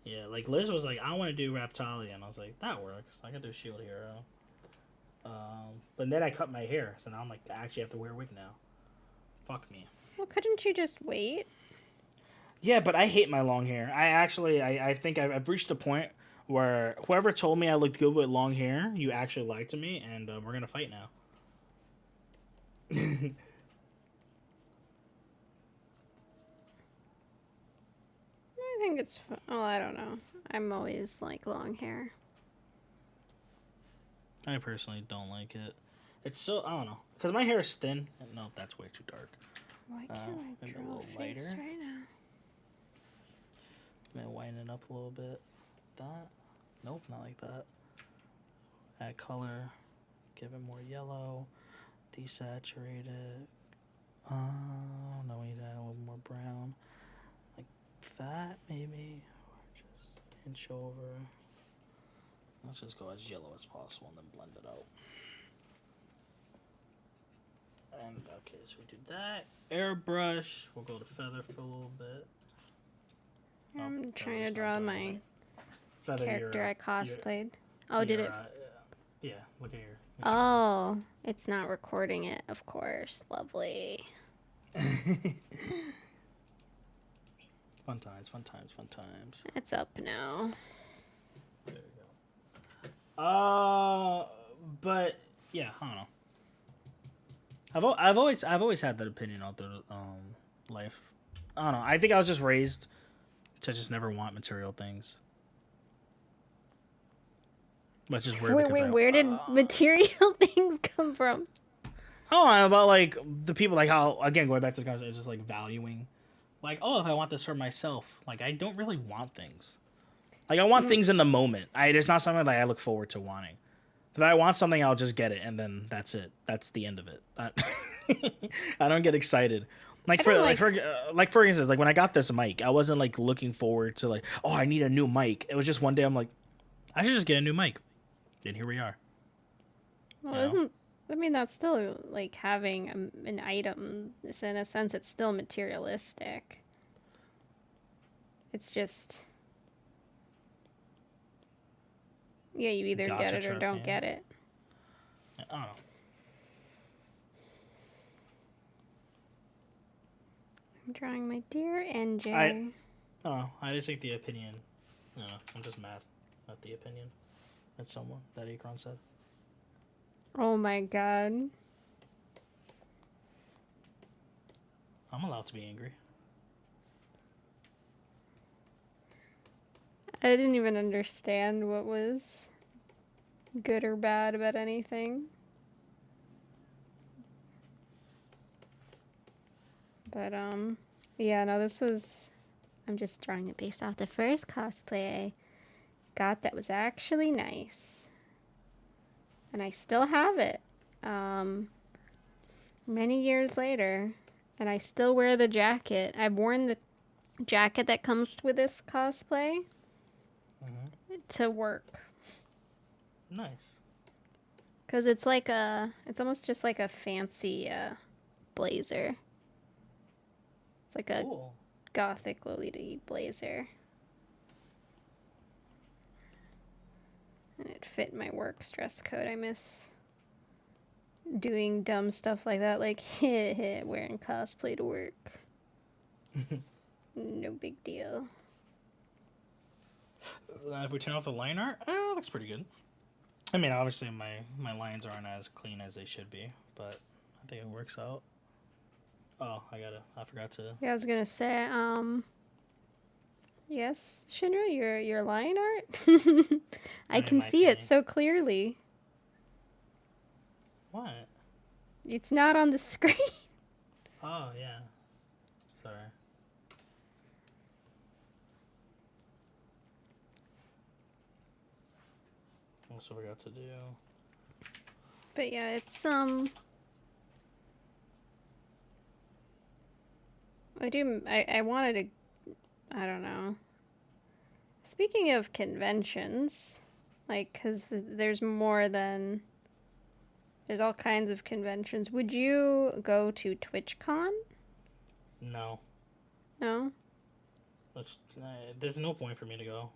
Yeah, like, Liz was like, I want to do Raptalia, and I was like, that works. I can do Shield Hero. But then I cut my hair, so now I'm like, I actually have to wear a wig now. Fuck me. Well, couldn't you just wait? Yeah, but I hate my long hair. I think I've reached a point where whoever told me I looked good with long hair, you actually lied to me, and we're gonna fight now. I think it's fun. Oh, I don't know. I'm always like long hair. I personally don't like it. It's so, I don't know, because my hair is thin. No, that's way too dark. Why can't I maybe draw a little a face lighter. right now? I'm gonna widen it up a little bit. That. Nope, not like that. Add color. Give it more yellow. Desaturate it. No, we need to add a little more brown. Like that, maybe. Or just inch over. Let's just go as yellow as possible and then blend it out. And, okay, so we do that. Airbrush. We'll go to feather for a little bit. I'm trying to draw my character I cosplayed. Did it? Yeah, look at your... Oh, it's not recording it, of course. Lovely. Fun times, fun times, fun times. It's up now. There we go. But yeah, I don't know. I've always had that opinion out there. Life. I don't know. I think I was just raised to just never want material things. Which is weird. Wait, where did material things come from? Oh, about like the people, like how, again, going back to the conversation, just like valuing, like, oh, if I want this for myself, like I don't really want things. Like I want things in the moment. It's not something that I look forward to wanting. If I want something, I'll just get it, and then that's it. That's the end of it. I don't get excited. For instance, like when I got this mic, I wasn't like looking forward to like, oh, I need a new mic. It was just one day I'm like, I should just get a new mic, and here we are. Well, that's still like having an item. So in a sense, it's still materialistic. It's just... Yeah, you either Gotcha get it or trip, don't yeah. get it. I don't know. I'm drawing my dear NJ. Oh, I just think the opinion. No, I'm just mad at the opinion that Akron said. Oh my god. I'm allowed to be angry. I didn't even understand what was good or bad about anything. But, yeah, no, this was... I'm just drawing it based off the first cosplay I got that was actually nice. And I still have it. Many years later. And I still wear the jacket. I've worn the jacket that comes with this cosplay to work. Nice. Because it's like it's almost just like a fancy blazer. It's like a Cool. gothic Lolita blazer. And it fit my work dress code. I miss doing dumb stuff like that, like wearing cosplay to work. No big deal. If we turn off the line art, it looks pretty good. I mean, obviously my lines aren't as clean as they should be, but I think it works out. Oh, I forgot to. Yeah, I was gonna say, yes, Shinra, your line art. I can see it so clearly. What? It's not on the screen. Oh yeah. Sorry. Also forgot to do. But yeah, it's I wanted to, I don't know. Speaking of conventions, like, because there's more than, there's all kinds of conventions. Would you go to Twitchcon? No. No? There's no point for me to go.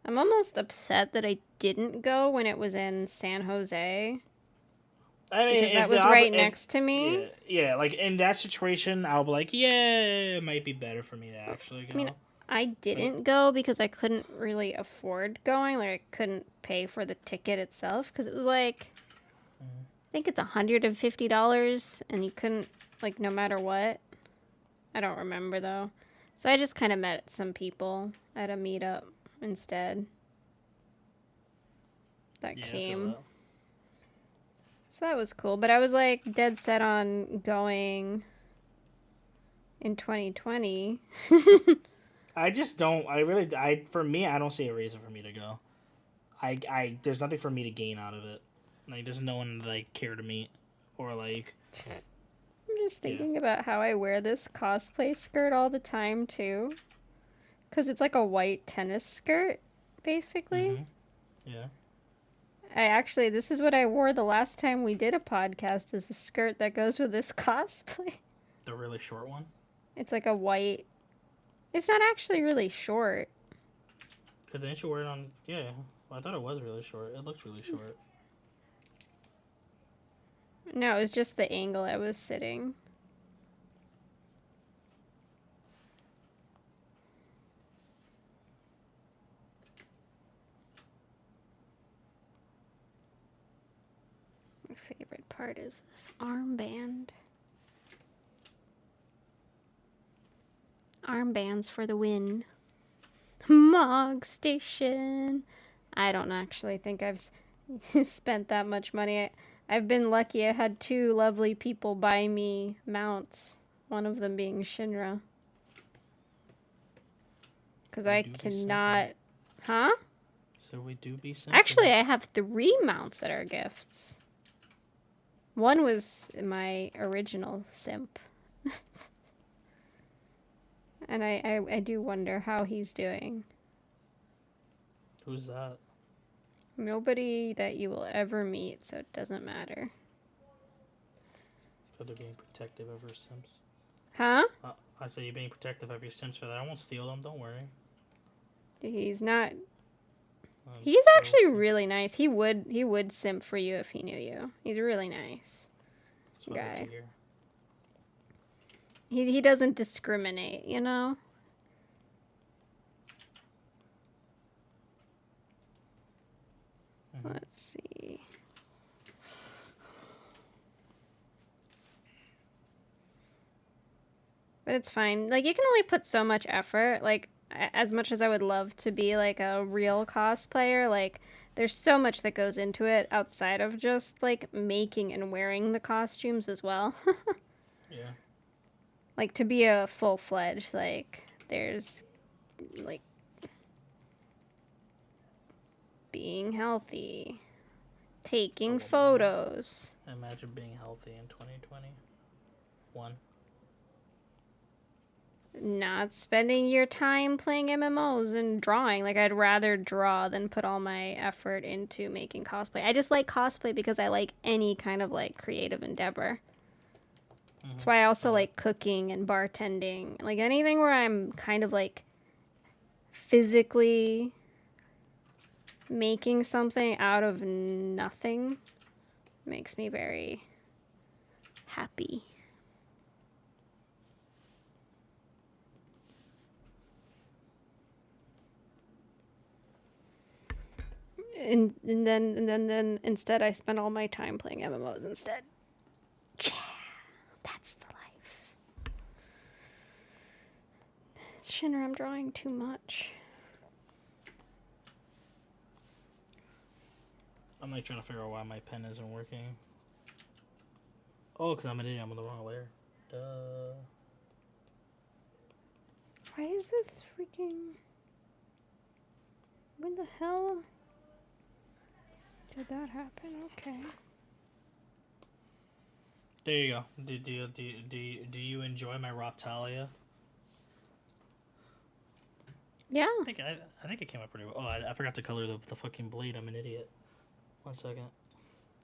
I'm almost upset that I didn't go when it was in San Jose. I mean, because that was right next to me. Yeah, like in that situation, I'll be like, yeah, it might be better for me to actually go. I mean, I didn't go because I couldn't really afford going. Like, I couldn't pay for the ticket itself because it was like, I think it's $150, and you couldn't, like, no matter what. I don't remember though. So I just kind of met some people at a meetup instead that came. So that was cool, but I was like dead set on going in 2020. I just don't. For me, I don't see a reason for me to go. There's nothing for me to gain out of it. Like, there's no one that I care to meet, or like. I'm just thinking about how I wear this cosplay skirt all the time too, because it's like a white tennis skirt, basically. Mm-hmm. Yeah. This is what I wore the last time we did a podcast, is the skirt that goes with this cosplay. The really short one? It's like a white... It's not actually really short. Because didn't you wear it on... Yeah, well, I thought it was really short. It looks really short. No, it was just the angle I was sitting. My favorite part is this armband. Armbands for the win. Mog Station. I don't actually think I've spent that much money. I've been lucky. I had two lovely people buy me mounts. One of them being Shinra. Because I cannot... Huh? So we do be simple. Actually, I have 3 mounts that are gifts. One was my original simp. And I do wonder how he's doing. Who's that? Nobody that you will ever meet, so it doesn't matter. But they're being protective of her Sims. Huh? I I say you're being protective of your Sims for that. I won't steal them. Don't worry. He's not. I'm He's so- actually really nice. He would simp for you if he knew you. He's really nice. That's what I like to guy. hear. He doesn't discriminate, you know? Mhm. Let's see. But it's fine. Like, you can only put so much effort. Like, as much as I would love to be, like, a real cosplayer, like, there's so much that goes into it outside of just, like, making and wearing the costumes as well. Yeah. Like, to be a full-fledged, like, there's, like, being healthy, taking photos. Imagine being healthy in 2021. Not spending your time playing MMOs and drawing. Like, I'd rather draw than put all my effort into making cosplay. I just like cosplay because I like any kind of, like, creative endeavor. That's why I also like cooking and bartending. Like, anything where I'm kind of, like, physically making something out of nothing makes me very happy. And then instead I spend all my time playing MMOs instead. Yeah, that's the life. Shinner, I'm drawing too much. I'm like trying to figure out why my pen isn't working. Oh, because I'm an idiot. I'm on the wrong layer. Duh. Why is this freaking... When the hell did that happen? Okay. There you go. Do you enjoy my Raptalia? Yeah. I think it came out pretty well. Oh, I forgot to color the fucking blade. I'm an idiot. 1 second.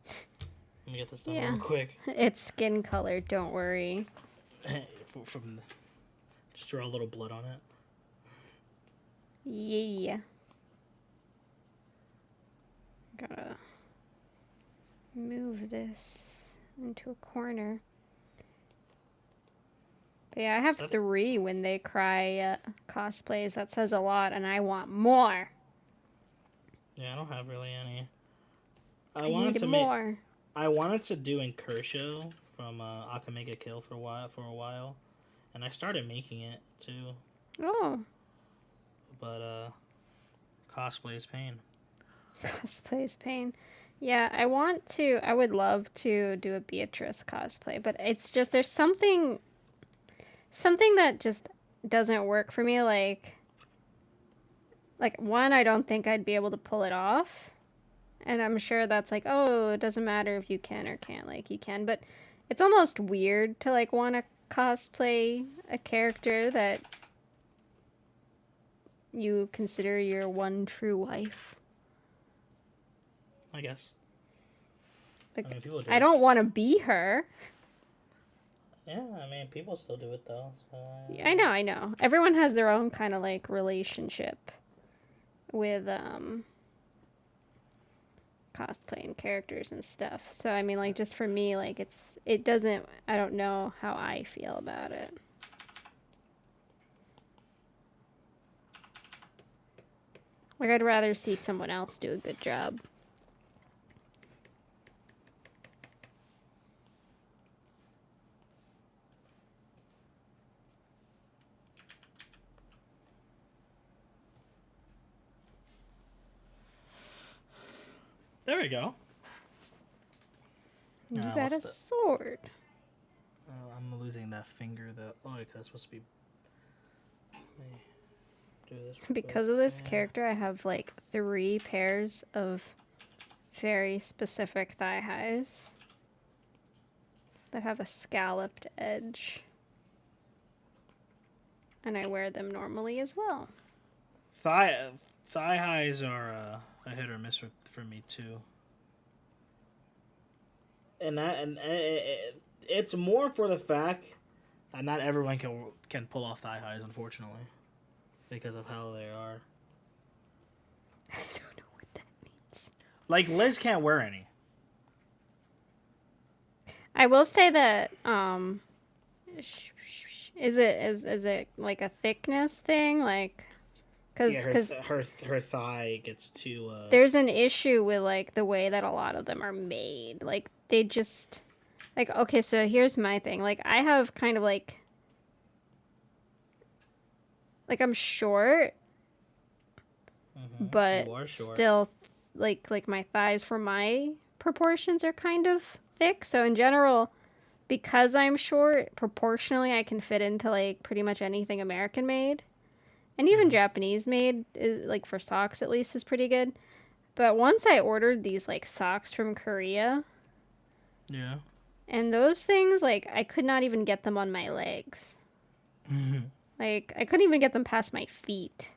Let me get this done real quick. It's skin color, don't worry. Just draw a little blood on it. Yeah. Gotta move this into a corner. But yeah, I have 3 when they cry cosplays. That says a lot, and I want more. Yeah, I don't have really any. I need more. I wanted to do Incursio from Akamega Kill for a while, and I started making it too. Oh. But cosplay is pain. Cosplay is pain. Yeah, I would love to do a Beatrice cosplay, but it's just, there's something that just doesn't work for me. Like, one, I don't think I'd be able to pull it off. And I'm sure that's like, oh, it doesn't matter if you can or can't. Like, you can. But it's almost weird to, like, want to cosplay a character that you consider your one true wife. I guess. Like, I mean, I don't want to be her. Yeah, I mean, people still do it, though. So, I know. Everyone has their own kind of, like, relationship with, cosplaying characters and stuff. So, I mean, like, just for me, like, I don't know how I feel about it. Like, I'd rather see someone else do a good job. There we go. You got a sword. I'm losing that finger. Because it's supposed to be. Let me do this. Because of this character, I have like 3 pairs of very specific thigh highs that have a scalloped edge. And I wear them normally as well. Thigh highs are a hit or miss for me too. And it's more for the fact Not everyone can pull off thigh highs, unfortunately, because of how they are. I don't know what that means. Like Liz can't wear any. I will say that is it like a thickness thing, like because her thigh gets too. There's an issue with like the way that a lot of them are made. Like they just like okay, so here's my thing. Like I have kind of like I'm short, but short. still like my thighs for my proportions are kind of thick. So in general, because I'm short, proportionally I can fit into like pretty much anything American made. And even Japanese made, like for socks at least, is pretty good. But once I ordered these like socks from Korea. Yeah. And those things, like, I could not even get them on my legs. Like, I couldn't even get them past my feet.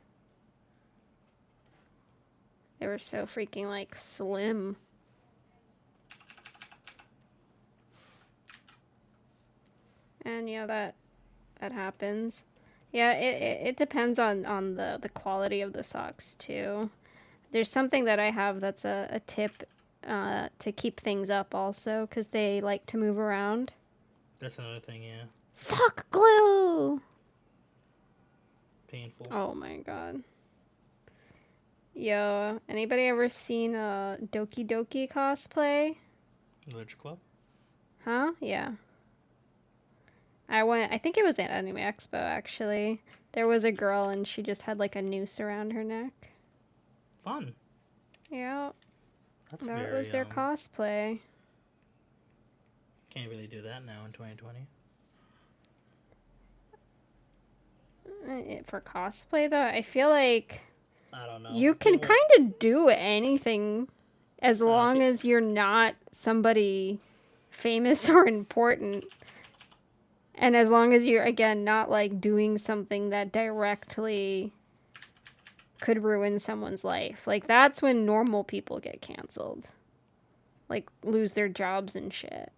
They were so freaking, like, slim. And, yeah, that happens. Yeah, it depends on the quality of the socks, too. There's something that I have that's a tip to keep things up also, because they like to move around. That's another thing, yeah. Sock glue! Painful. Oh my god. Yo, anybody ever seen a Doki Doki cosplay? Literature Club? Huh? Yeah. I think it was at Anime Expo, actually. There was a girl and she just had like a noose around her neck. Fun. Yeah. That was their cosplay. Can't really do that now in 2020. For cosplay, though, I feel like I don't know. you can kind of do anything as long as you're not somebody famous or important. And as long as you're, again, not like doing something that directly could ruin someone's life. Like, that's when normal people get canceled. Like, lose their jobs and shit.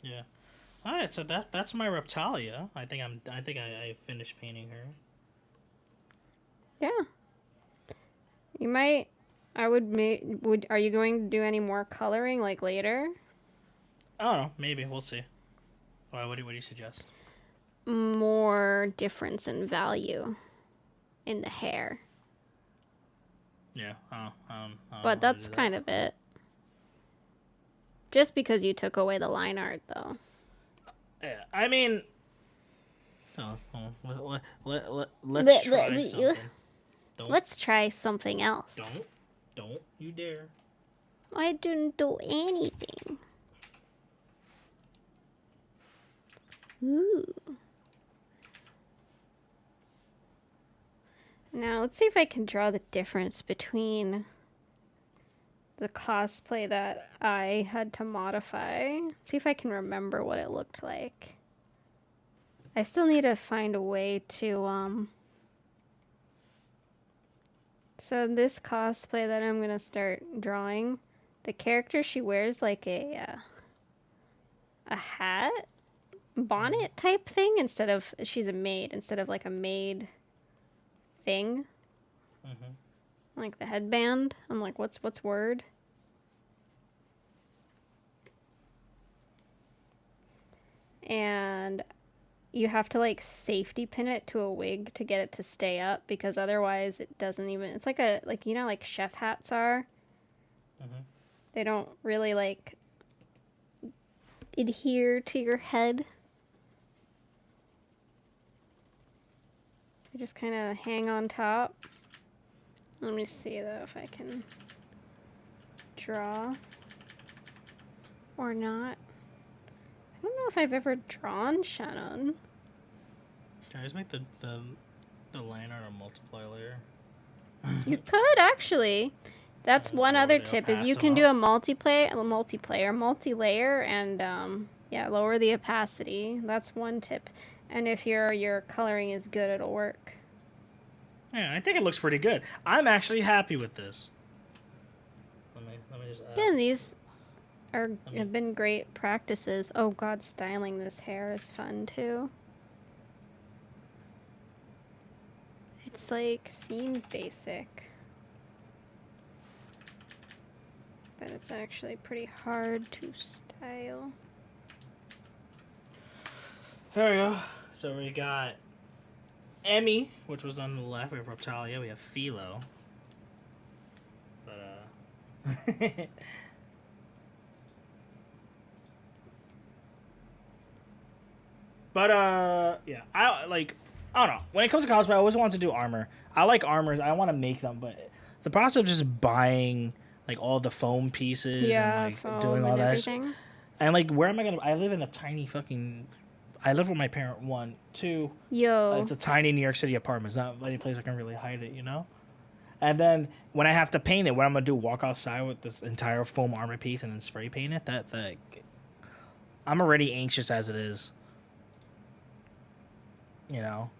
Yeah. All right, so that's my Reptalia. I think I finished painting her. Yeah. You might. Are you going to do any more coloring like later? I don't know. Maybe we'll see. What do you suggest? More difference in value in the hair. Yeah. But that's kind of it. Just because you took away the line art, though. Yeah, I mean, let's try something. Let's try something else. Don't you dare. I didn't do anything. Ooh. Now, let's see if I can draw the difference between the cosplay that I had to modify. See if I can remember what it looked like. I still need to find a way to, So this cosplay that I'm gonna start drawing, the character, she wears like a hat? Bonnet type thing instead of, she's a maid, instead of like a maid thing. Like the headband. I'm like, what's word? And you have to like safety pin it to a wig to get it to stay up, because otherwise it doesn't even, it's like you know, like chef hats are. They don't really like adhere to your head. They just kind of hang on top. Let me see though if I can draw or not. I don't know if I've ever drawn Shannon. Can I just make the line art a multiply layer? You could actually. That's one other tip is you can do a multiplayer, and yeah, lower the opacity. That's one tip. And if your coloring is good, it'll work. Yeah, I think it looks pretty good. I'm actually happy with this. Let me just add. Again, these have been great practices. Oh god, styling this hair is fun too. It's like seems basic, but it's actually pretty hard to style. There we go. So we got Emmy, which was on the left. We have Reptalia. We have Philo. But yeah, I don't know. When it comes to cosplay, I always want to do armor. I like armors. I want to make them, but the process of just buying like all the foam pieces and like doing all that shit. And like, where am I gonna? I live in a tiny fucking. I live with my parent. 1, 2. Yo. It's a tiny New York City apartment. It's not any place I can really hide it, you know. And then when I have to paint it, what I'm gonna do? Walk outside with this entire foam armor piece and then spray paint it. That I'm already anxious as it is. You know.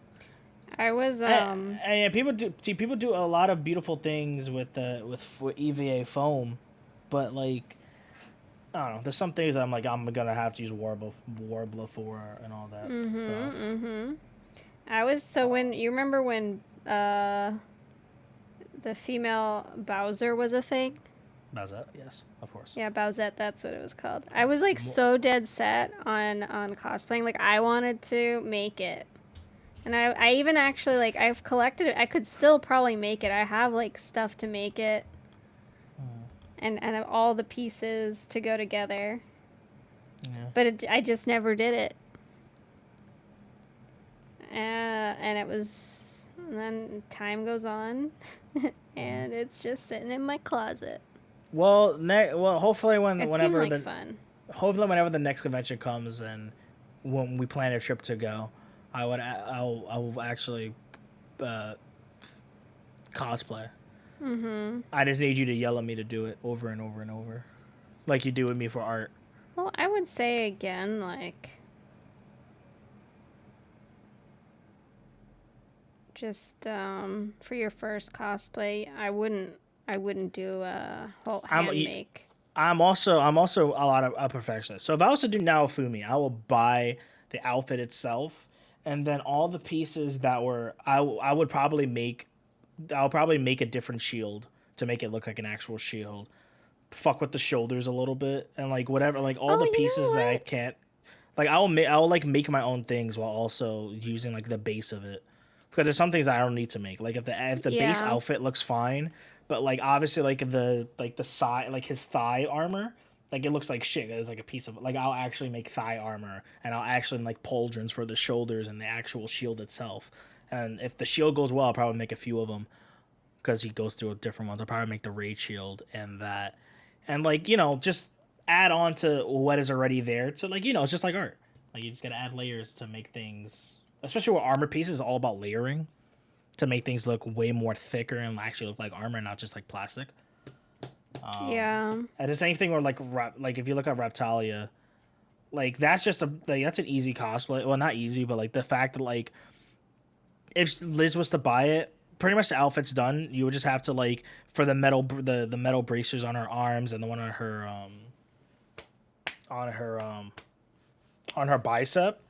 I was and yeah, people do a lot of beautiful things with EVA foam, but like I don't know. There's some things that I'm like I'm gonna have to use Warbler for and all that stuff. Mm-hmm. I was when you remember when the female Bowser was a thing. Bowsette, yes, of course. Yeah, Bowsette, that's what it was called. I was like so dead set on cosplaying. Like I wanted to make it. And I even actually, like, I've collected it. I could still probably make it. I have, like, stuff to make it. And all the pieces to go together. Yeah. But I just never did it. And it was... And then time goes on. And it's just sitting in my closet. Well, hopefully whenever seemed like fun. Hopefully whenever the next convention comes and when we plan a trip to go... I will actually cosplay. Mm-hmm. I just need you to yell at me to do it over and over and over, like you do with me for art. Well, I would say again, like, just for your first cosplay, I wouldn't do a whole hand make. I'm also a lot of a perfectionist. So if I was to do Naofumi, I will buy the outfit itself. And then all the pieces that were, I would probably make, I'll probably make a different shield to make it look like an actual shield. Fuck with the shoulders a little bit and like whatever, like all the pieces that I can't, like I'll like make my own things while also using like the base of it. Because there's some things that I don't need to make. Like if the base outfit looks fine, but like obviously like the side, like his thigh armor. Like, it looks like shit. It's like a piece of... Like, I'll actually make thigh armor. And I'll actually make pauldrons for the shoulders and the actual shield itself. And if the shield goes well, I'll probably make a few of them. Because he goes through different ones. I'll probably make the raid shield and that. And, like, you know, just add on to what is already there. So, like, you know, it's just like art. Like, you just gotta add layers to make things... Especially with armor pieces, it's all about layering. To make things look way more thicker and actually look like armor, not just like plastic. Yeah. And the same thing where like if you look at Reptalia, like that's just that's an easy cosplay. Well, not easy, but like the fact that like if Liz was to buy it, pretty much the outfit's done. You would just have to like for the metal bracers on her arms and the one on her bicep,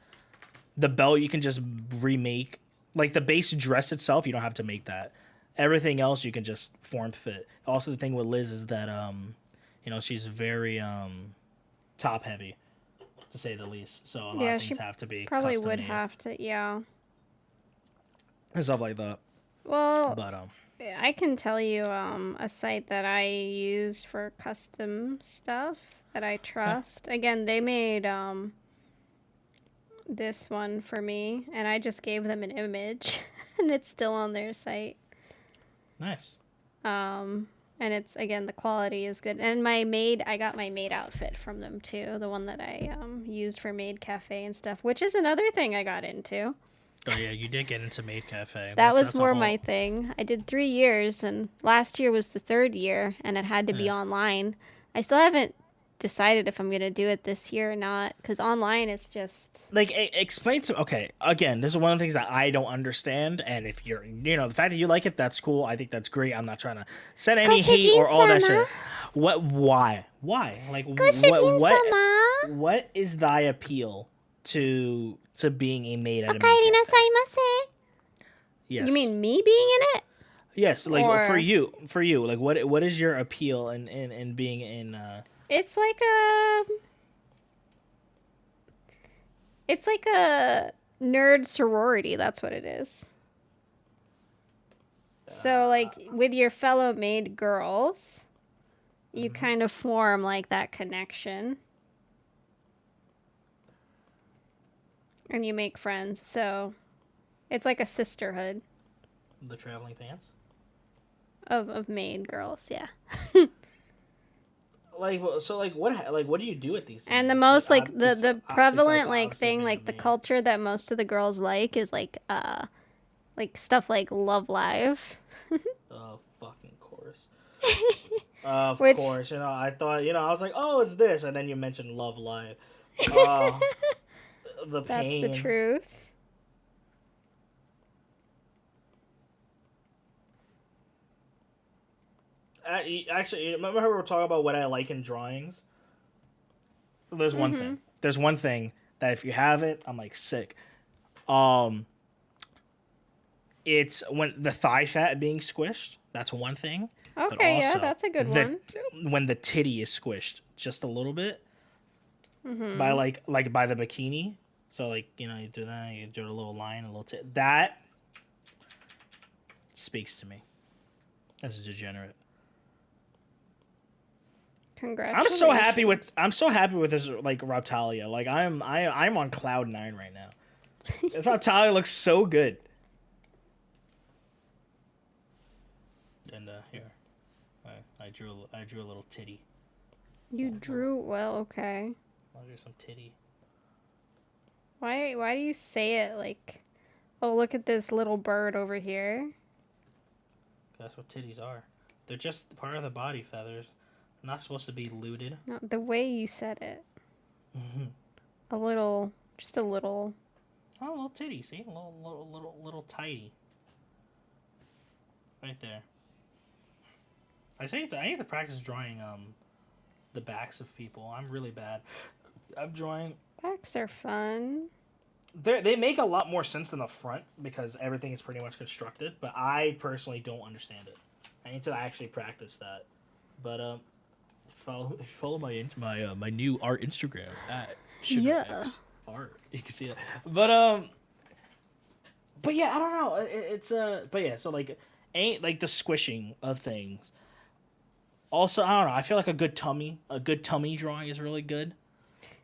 the belt you can just remake. Like the base dress itself, you don't have to make that. Everything else you can just form fit. Also, the thing with Liz is that, you know, she's very top heavy, to say the least. So a lot of things have to be probably custom would made. have to, yeah. And stuff like that. Well, but I can tell you a site that I use for custom stuff that I trust. Again, they made this one for me, and I just gave them an image, and it's still on their site. Nice. And it's, again, the quality is good. And I got my maid outfit from them too, the one that I used for Maid Cafe and stuff, which is another thing I got into. Oh yeah, you did get into Maid Cafe. That was more my thing. I did 3 years, and last year was the 3rd year, and it had to be online. I still haven't decided if I'm gonna do it this year or not. Because online, it's just Like, explain to. Okay, again, this is one of the things that I don't understand. And if you're, the fact that you like it, that's cool. I think that's great. I'm not trying to send any hate or all that shit. What? Why? Like, what is thy appeal to being a maid at a maid cafe? Yes. You mean me being in it? Yes, like for you, like what is your appeal in being in? It's like a nerd sorority. That's what it is. So like with your fellow maid girls, you kind of form like that connection, and you make friends. So it's like a sisterhood. The traveling pants. Of maid girls, yeah. Like, so, like, what do you do at these things? And the most, like, the prevalent, like, thing, like, the culture that most of the girls like is, like stuff like Love Live. Oh, fucking course. Of course. I thought, I was like, oh, it's this. And then you mentioned Love Live. The pain. That's the truth. Actually, remember how we were talking about what I like in drawings? There's one thing. There's one thing that if you have it, I'm like sick. It's when the thigh fat being squished. That's one thing. Okay, yeah, that's a good one. When the titty is squished just a little bit by like by the bikini. So like you do that, you do a little line, a little that speaks to me as a degenerate. Congratulations. I'm so happy with this like Raptalia. Like I'm on cloud 9 right now. This Raptalia looks so good. And here, I drew a little titty. You drew well, okay. I'll do some titty. Why do you say it like, oh look at this little bird over here? That's what titties are. They're just part of the body feathers. Not supposed to be looted. No, the way you said it. A little. Oh, a little titty. See, a little tidy. Right there. I need to practice drawing the backs of people. I'm really bad. I'm drawing. Backs are fun. They make a lot more sense than the front because everything is pretty much constructed. But I personally don't understand it. I need to actually practice that. But follow my new art Instagram at SugarX Art. You can see it. But yeah, I don't know. It's but yeah, so like ain't like the squishing of things. Also, I don't know. I feel like a good tummy drawing is really good.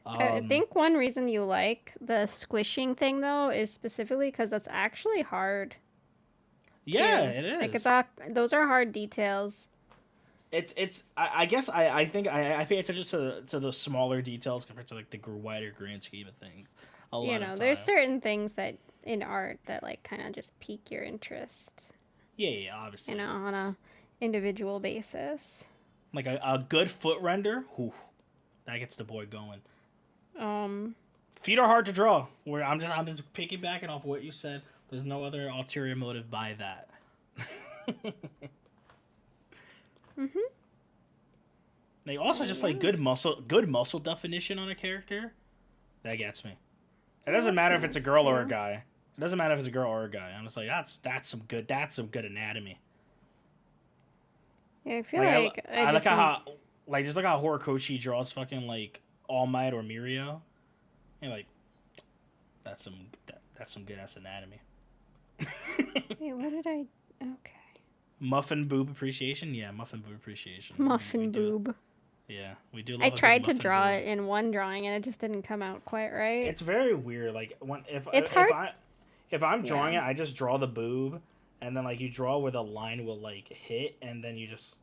I think one reason you like the squishing thing though is specifically because that's actually hard. Yeah, it is. Like those are hard details. I guess I think I pay attention to the smaller details compared to like the wider grand scheme of things. There's certain things that in art that like kind of just pique your interest. Yeah, obviously. On a individual basis. Like a good foot render, that gets the boy going. Feet are hard to draw. Where I'm just piggybacking off what you said. There's no other ulterior motive by that. They also just like good muscle definition on a character. That gets me. It doesn't matter if it's a girl or a guy. It doesn't matter if it's a girl or a guy. I'm just like that's some good anatomy. Yeah, I feel like I look at how just look how Horikoshi draws fucking like All Might or Mirio. And like that's some good ass anatomy. Wait, what did I okay. Muffin boob appreciation? Yeah, muffin boob appreciation. Muffin boob. Yeah, we do. I tried to draw it in one drawing and it just didn't come out quite right. It's very weird. Like if I'm drawing it, I just draw the boob, and then like you draw where the line will like hit, and then you just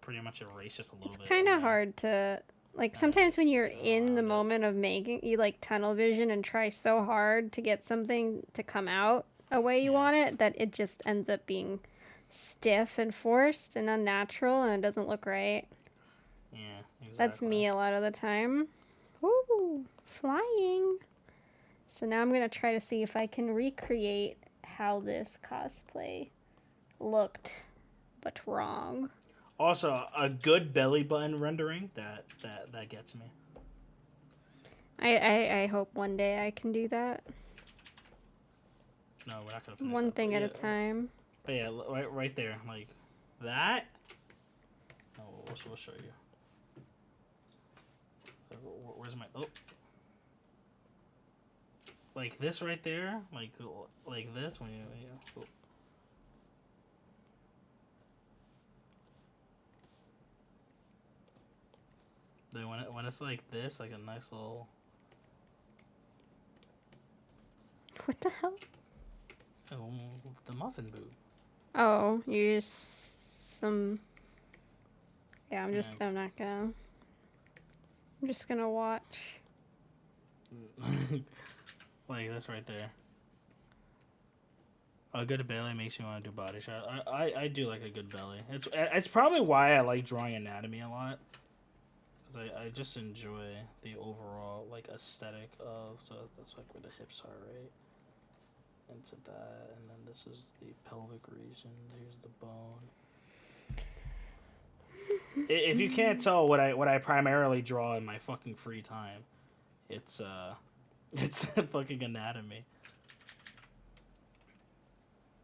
pretty much erase just a little bit. It's kind of hard to like. Sometimes when you're in the moment of making, you like tunnel vision and try so hard to get something to come out a way you want it that it just ends up being stiff and forced and unnatural, and it doesn't look right. Yeah, That's me a lot of the time. Ooh, flying. So now I'm going to try to see if I can recreate how this cosplay looked, but wrong. Also, a good belly button rendering, that gets me. I hope one day I can do that. No, we're not going to finish One that, thing at a time. But yeah, right there. Like, that. Oh, we'll show you. Where's my... Oh. Like this right there. Like this. When you oh. Then when it's like this, like a nice little... What the hell? Oh, the muffin boob. Oh, you just some... Yeah, I'm just gonna watch. Like this right there. A good belly makes me want to do body shot. I do like a good belly. It's probably why I like drawing anatomy a lot. Because I just enjoy the overall like aesthetic of, so that's like where the hips are, right? Into that, and then this is the pelvic region. Here's the bone. If you can't tell what I primarily draw in my fucking free time, it's fucking anatomy.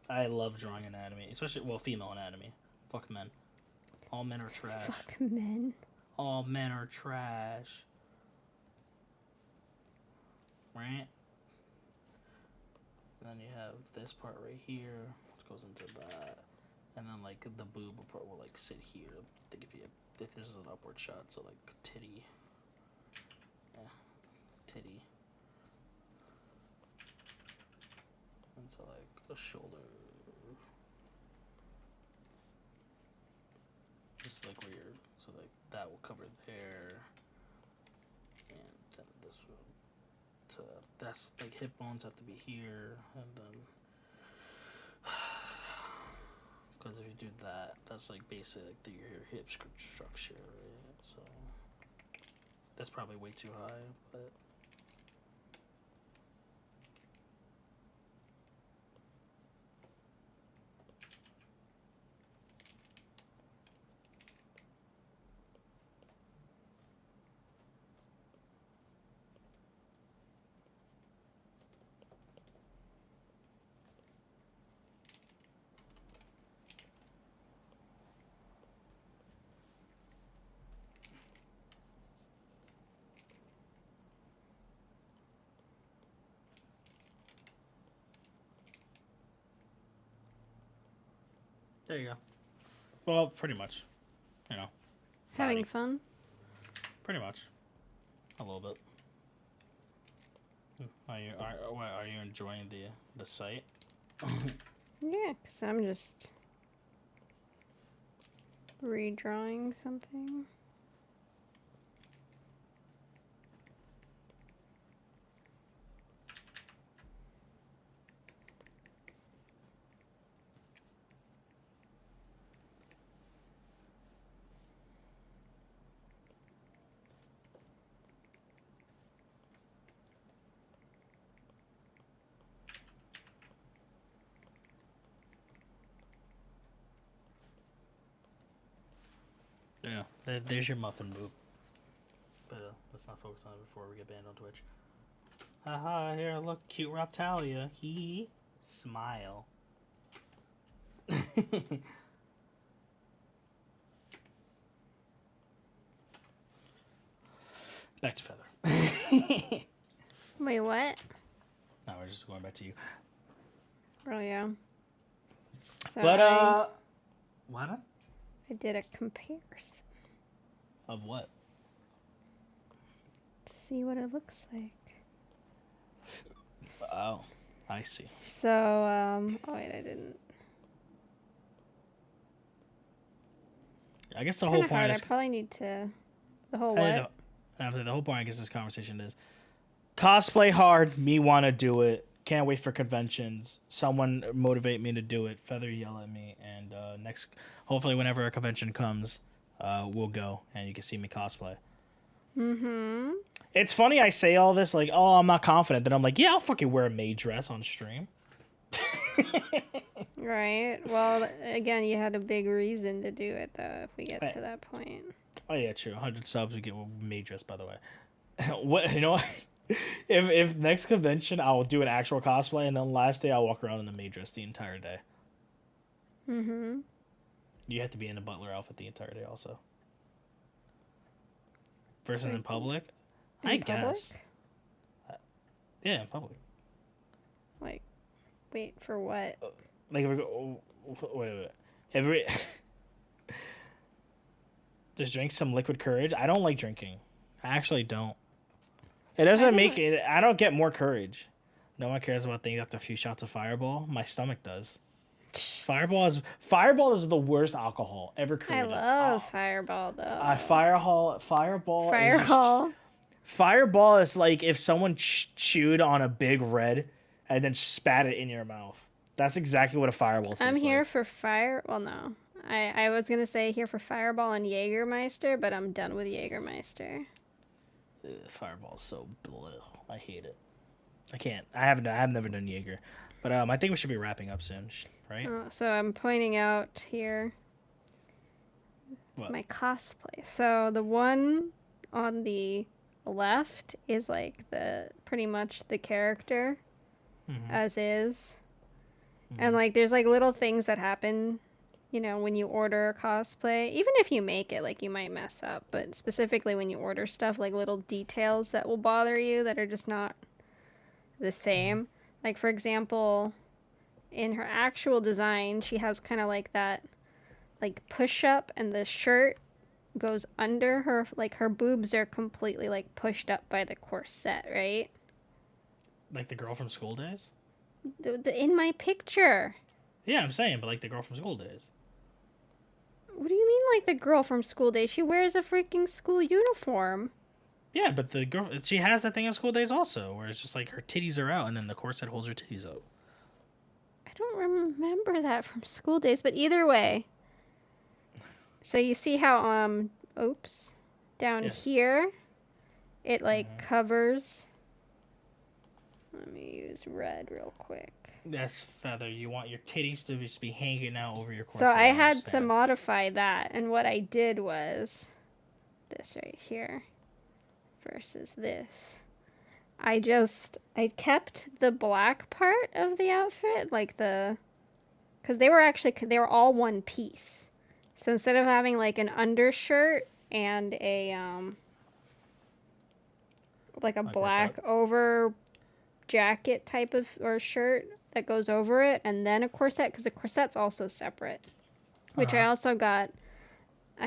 I love drawing anatomy, especially female anatomy. Fuck men. All men are trash. Fuck men. All men are trash. Right? And then you have this part right here, which goes into that. And then like the boob part will like sit here. I think if this is an upward shot, so like titty. Yeah. Titty. And so like a shoulder. Just like where you're, so like that will cover there. And then this will, that's like hip bones have to be here, and then because if you do that, that's like basically like your hip structure, right? So that's probably way too high, but there you go. Well, pretty much, you know. Having Body. fun? Pretty much. A little bit. Are you enjoying the site? Yeah, because I'm just redrawing something. Yeah, there's your muffin boob. But let's not focus on it before we get banned on Twitch. Haha, here, look, cute Raptalia. Hee. Smile. Back to Feather. Wait, what? No, we're just going back to you. Oh, yeah. So But, what happened? I did a comparison. Of what? See what it looks like. Oh, I see. So, oh wait, I didn't. I guess the whole Kinda point hard. is... I probably need to... The whole I what? know. The whole point, I guess, this conversation is cosplay hard, me want to do it. Can't wait for conventions. Someone motivate me to do it. Feather yell at me, and hopefully, whenever a convention comes, we'll go and you can see me cosplay. Mm-hmm. It's funny I say all this like, oh, I'm not confident. Then I'm like, yeah, I'll fucking wear a maid dress on stream. Right. Well, again, you had a big reason to do it, though, if we get to that point. Oh, yeah, true. 100 subs, we get a maid dress, by the way. What, you know what? If next convention, I'll do an actual cosplay, and then last day, I'll walk around in the maid dress the entire day. Mm-hmm. You have to be in a butler outfit the entire day, also. Versus in public? I guess. Yeah, in public. Like, wait, for what? Like, if we go... Wait. If we... Just drink some liquid courage. I don't like drinking. I actually don't. It doesn't make it... I don't get more courage. No one cares about things after a few shots of Fireball. My stomach does. Fireball is the worst alcohol ever created. I love Fireball, though. Fireball is like if someone chewed on a big red and then spat it in your mouth. That's exactly what a Fireball tastes like. I'm here for Well, no. I was going to say here for Fireball and Jägermeister, but I'm done with Jägermeister. Fireball is so bleh. I hate it. I can't. I've never done Jaeger. But I think we should be wrapping up soon, right? So I'm pointing out here my cosplay. So the one on the left is like pretty much the character as is. And like there's like little things that happen, you know, when you order a cosplay. Even if you make it, like you might mess up, but specifically when you order stuff, like little details that will bother you that are just not the same. Like for example, in her actual design, she has kind of like that like push up, and the shirt goes under her, like her boobs are completely like pushed up by the corset, right? Like the girl from School Days? In my picture. Yeah, I'm saying, but like the girl from School Days. What do you mean like the girl from School Days? She wears a freaking school uniform. Yeah, but the girl, she has that thing in School Days also, where it's just like her titties are out and then the corset holds her titties up. I don't remember that from School Days, but either way. So you see how, down here, it like covers. Let me use red real quick. That's feather. You want your titties to just be hanging out over your corset. So I had to modify that, and what I did was this right here versus this. I kept the black part of the outfit, like because they were all one piece. So instead of having like an undershirt and a like a black over jacket type of or shirt that goes over it, and then a corset, because the corset's also separate, which I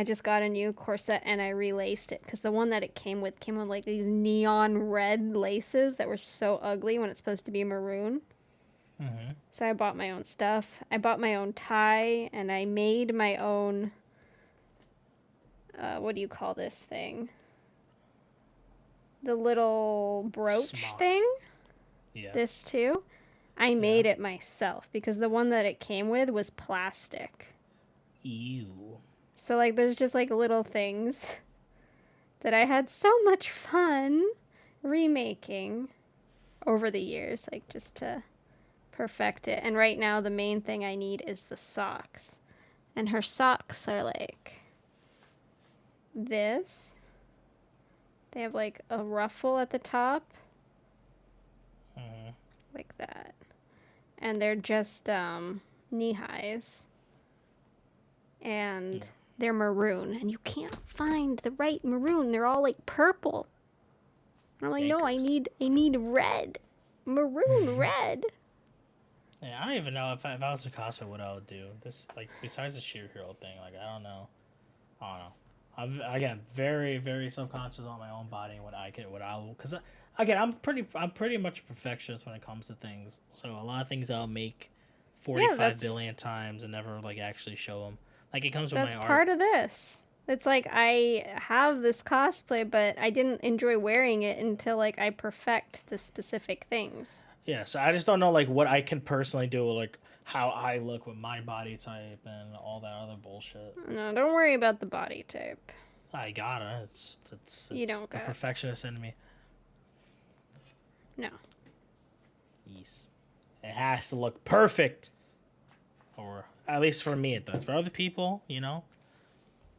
just got a new corset and I relaced it, because the one that it came with like these neon red laces that were so ugly when it's supposed to be maroon. So I bought my own stuff. I bought my own tie, and I made my own what do you call this thing? The little brooch thing? Yeah. This too. I made it myself, because the one that it came with was plastic. Ew. So like there's just like little things that I had so much fun remaking over the years, like just to perfect it. And right now the main thing I need is the socks. And her socks are like this. They have like a ruffle at the top. Like that. And they're just knee highs. And they're maroon. And you can't find the right maroon. They're all like purple. I'm like, no, I need red. Maroon red. Yeah, I don't even know if I was a cosplay what I would do. This, like, besides the sheer hero thing, like, I don't know. I'm again very, very subconscious on my own body and what I will, because again I'm pretty much a perfectionist when it comes to things. So a lot of things I'll make 45 billion times and never like actually show them. Like it comes with my art. That's part of this. It's like I have this cosplay, but I didn't enjoy wearing it until like I perfect the specific things. Yeah, so I just don't know like what I can personally do, like how I look with my body type and all that other bullshit. No, don't worry about the body type. I gotta. It's You don't the got. perfectionist in me. No. Yes. It has to look perfect. Or at least for me it does. For other people, you know,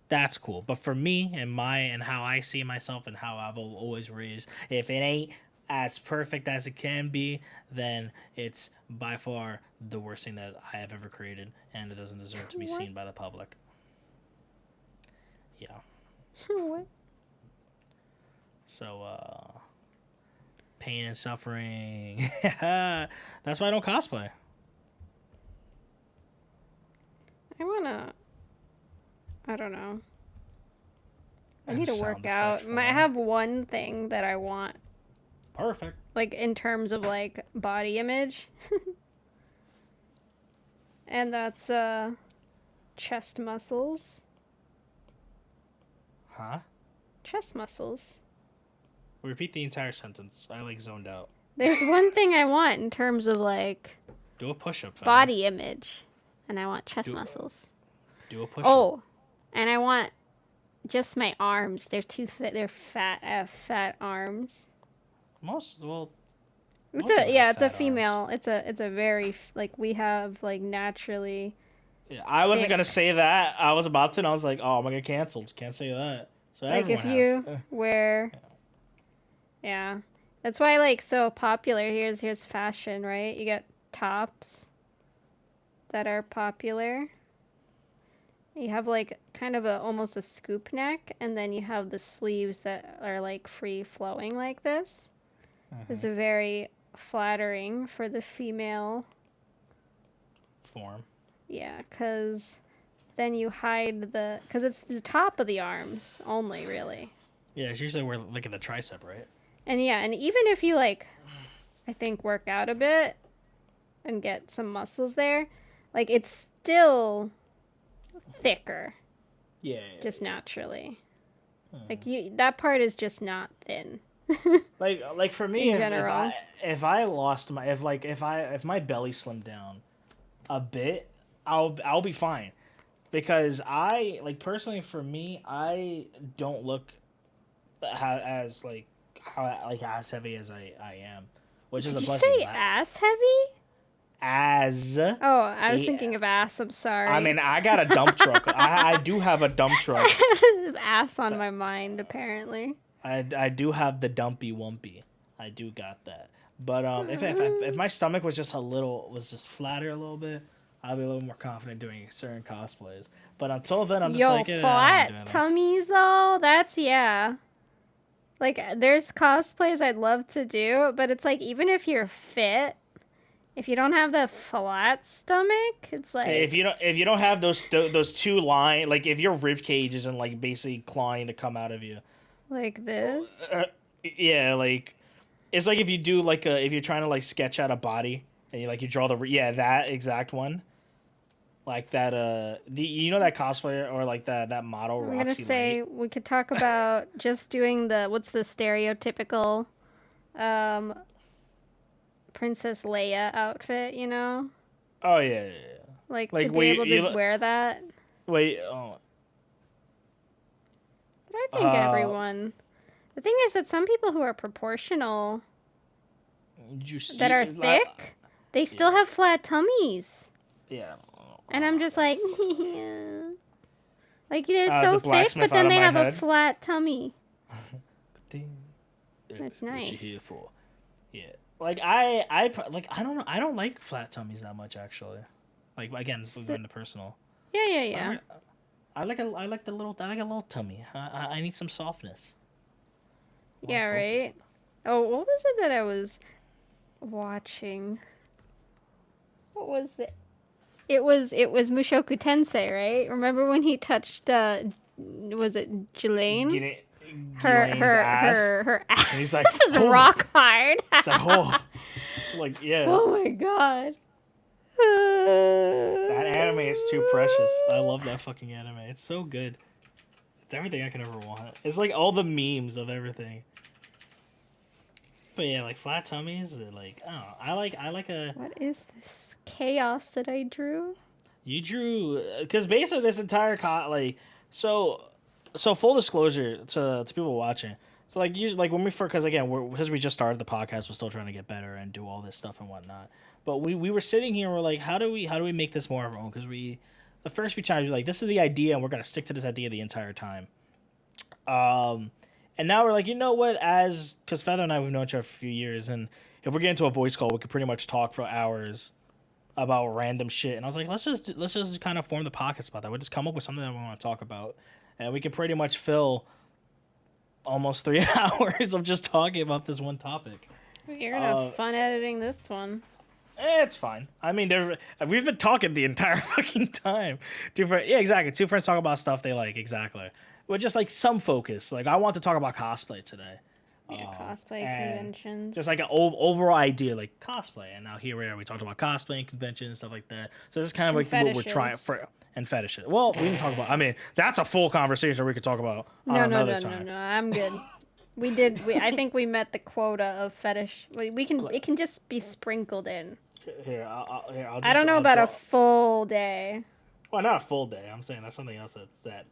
that's cool. But for me and how I see myself and how I've always raised, if it ain't as perfect as it can be, then it's by far the worst thing that I have ever created, and it doesn't deserve to be seen by the public. Yeah. What? So, pain and suffering. That's why I don't cosplay. I don't know. I And need to sound work out. effect I form. have one thing that I want, Perfect. like in terms of like body image. And that's chest muscles. Huh? Chest muscles. Repeat the entire sentence. I like zoned out. There's one thing I want in terms of like Do a push-up. Fella. body image, and I want chest Do- muscles. Do a push-up. Oh, and I want just my arms. They're too they're fat. I have fat arms. Most well. It's Most people have it's a fat female. It's a very like we have like naturally. Yeah, I wasn't thick. gonna say that. I was about to, and I was like, "Oh, I'm gonna get canceled. Can't say that." So Like if everyone you has. wear, yeah, that's why like so popular. Here's fashion, right? You get tops that are popular. You have like kind of almost a scoop neck, and then you have the sleeves that are like free flowing like this. It's a very flattering for the female. Form. Yeah, because then you hide because it's the top of the arms only, really. Yeah, it's usually where look at the tricep, right? And yeah, and even if you like, I think work out a bit and get some muscles there, like it's still thicker, Yeah. just naturally. Like that part is just not thin. Like for me, In if general. if I lost my if my belly slimmed down a bit, I'll be fine, because I like personally for me I don't look as as heavy as I am, which is Did a you blessing. say ass heavy? As Oh, I was thinking of ass. I'm sorry. I mean, I got a dump truck. I do have a dump truck. ass on my mind, apparently. I do have the dumpy wumpy. I do got that. But if my stomach was just flatter a little bit, I'd be a little more confident doing certain cosplays. But until then, I'm just Yo, like, I'm not flat doing that. tummies though. That's yeah. Like there's cosplays I'd love to do, but it's like even if you're fit, if you don't have the flat stomach, it's like If you don't have those two line, like if your rib cage isn't like basically clawing to come out of you. like this. Yeah, like it's like if you do if you're trying to like sketch out a body and you draw that exact one, like that you know that cosplayer or like that model. I'm gonna Roxy say Light? we could talk about just doing what's the stereotypical Princess Leia outfit, you know? Oh yeah. Like Like, to be wait, able to wear that. Wait, oh, But I think everyone. The thing is that some people who are proportional that are thick, they still have flat tummies. Yeah. And I'm just like, like they're It's so a thick, blacksmith but then out of they my have a head. flat tummy. That's nice. What you here for? Yeah. Like I don't know. I don't like flat tummies that much actually. Like again, this is in the personal. Yeah. I like a little tummy. I need some softness. Yeah, right? Oh, what was it that I was watching? What was it? It was Mushoku Tensei, right? Remember when he touched was it Jelaine? Her ass. And he's like, This is "Oh." rock hard. It's like, oh, like yeah. Oh my god. That anime is too precious. I love that fucking anime. It's so good. It's everything I could ever want. It's like all the memes of everything. But yeah, like flat tummies, like I don't know. I like a. What is this chaos that I drew? You drew because basically this entire so full disclosure to people watching. So like you like when we first, because we just started the podcast, we're still trying to get better and do all this stuff and whatnot. But we were sitting here and we're like, how do we make this more of our own? Because the first few times we were like, this is the idea and we're gonna stick to this idea the entire time. And now we're like, you know what? Because Feather and I, we've known each other for a few years, and if we get into a voice call, we could pretty much talk for hours about random shit. And I was like, let's just kind of form the pockets about that. We'll just come up with something that we want to talk about, and we could pretty much fill almost 3 hours of just talking about this one topic. You're gonna have fun editing this one. It's fine. I mean, we've been talking the entire fucking time. Exactly. Two friends talk about stuff they like. Exactly. With just like some focus. Like I want to talk about cosplay today. Yeah, cosplay conventions. Just like an overall idea, like cosplay. And now here we talked about cosplay and conventions and stuff like that. So this is kind of like what we're trying for. And fetishes. Well, we can talk about. I mean, that's a full conversation we could talk about another time. No. I'm good. I think we met the quota of fetish. We can. It can just be sprinkled in. Here, I don't know about a full day. Well, not a full day. I'm saying that's something else that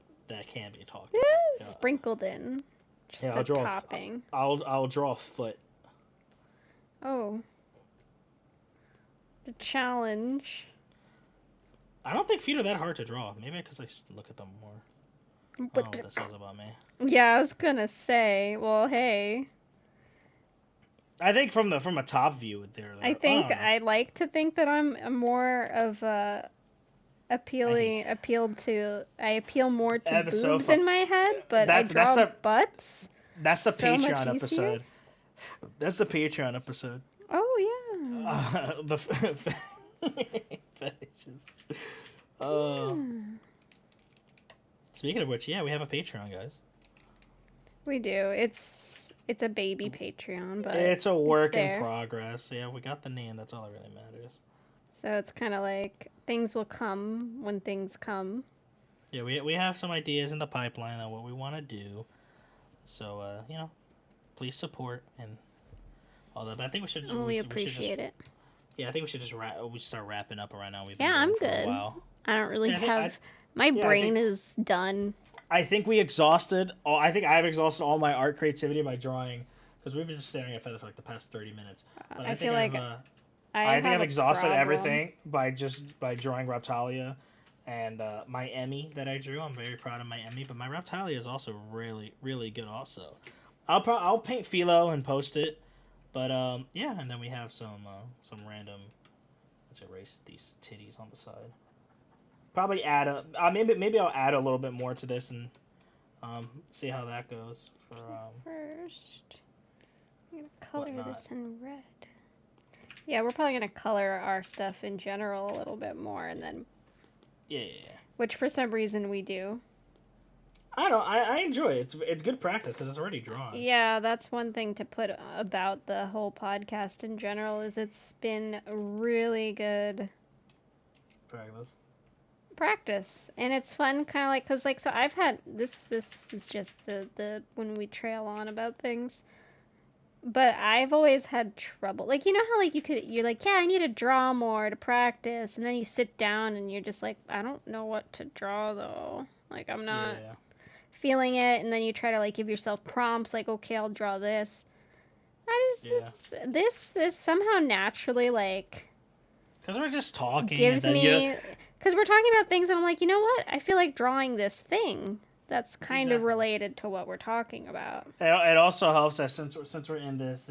can be talked about. Yeah. Sprinkled in. Just a topping. I'll draw a foot. Oh. The challenge. I don't think feet are that hard to draw. Maybe because I look at them more. I don't know what that says about me. Yeah, I was gonna say. Well, hey. I think from a top view, I like to think that I'm more of a I appeal more to boobs in my head, but I draw butts. That's the Patreon episode. That's the Patreon episode. Oh yeah. The fetishes. Speaking of which, yeah, we have a Patreon, guys. We do. It's a baby Patreon, but it's a work in progress. Yeah, we got the name. That's all that really matters. So it's kind of like things will come when things come. Yeah, we have some ideas in the pipeline on what we want to do. So, please support and all that. But I think we should. We appreciate it. Yeah, I think we should just start wrapping up right now. I'm good. I don't really have. My brain is done. I think we exhausted. I think I've exhausted all my art creativity by drawing because we've been just staring at Feather for like the past 30 minutes. But I feel like I've exhausted everything by drawing Reptalia and my Emmy that I drew. I'm very proud of my Emmy, but my Reptalia is also really, really good. Also, I'll paint Philo and post it. But yeah, and then we have some random. Let's erase these titties on the side. Probably add maybe I'll add a little bit more to this and see how that goes. First, I'm gonna color this in red. Yeah, we're probably gonna color our stuff in general a little bit more, and then. Yeah. Which for some reason we do. I don't know. I enjoy it. It's good practice because it's already drawn. Yeah, that's one thing to put about the whole podcast in general is it's been really good practice, and it's fun, kind of like because like so I've had this is just the when we trail on about things, but I've always had trouble. Like, you know how like you're like, yeah, I need to draw more to practice, and then you sit down and you're just like, I don't know what to draw though. Like I'm not. Yeah. Feeling it, and then you try to like give yourself prompts like, okay, I'll draw this. This somehow naturally like because we're just talking gives me because we're talking about things and I'm like, you know what, I feel like drawing this thing that's kind of related to what we're talking about. It also helps that since we're in this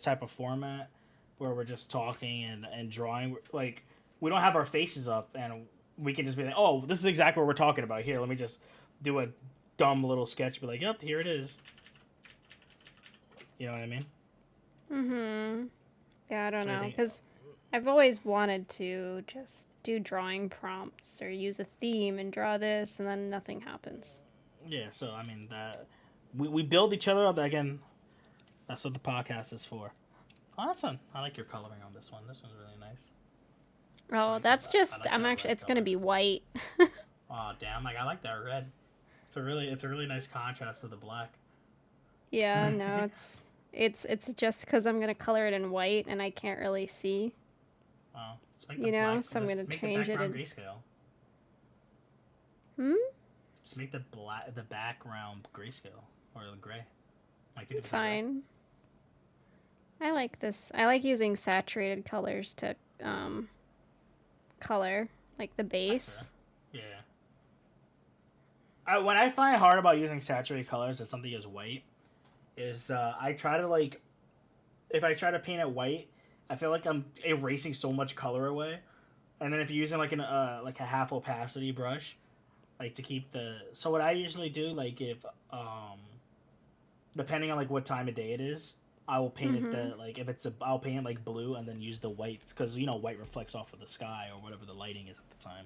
type of format where we're just talking and drawing, like we don't have our faces up and we can just be like, oh, this is exactly what we're talking about here, let me just do a dumb little sketch, be like, yep, here it is. You know what I mean? Mm-hmm. Yeah, I don't know, because I've always wanted to just do drawing prompts or use a theme and draw this, and then nothing happens. Yeah, so, I mean, we build each other up. Again, that's what the podcast is for. Oh, that's fun. I like your coloring on this one. This one's really nice. Oh, that's just, it's going to be white. Oh, damn, I like that red. It's a really nice contrast to the black. Yeah, no, it's just because I'm gonna color it in white and I can't really see. Wow. So I'm gonna change it in grayscale. Hmm. Just make the background grayscale or gray. Like Fine. I like this. I like using saturated colors to color like the base. Yeah. What I find hard about using saturated colors as something is white is I try to like, if I try to paint it white, I feel like I'm erasing so much color away. And then if you're using like a half opacity brush, like to keep the, so what I usually do, like if depending on like what time of day it is, I will paint it like if it's I'll paint it like blue and then use the whites because white reflects off of the sky or whatever the lighting is at the time,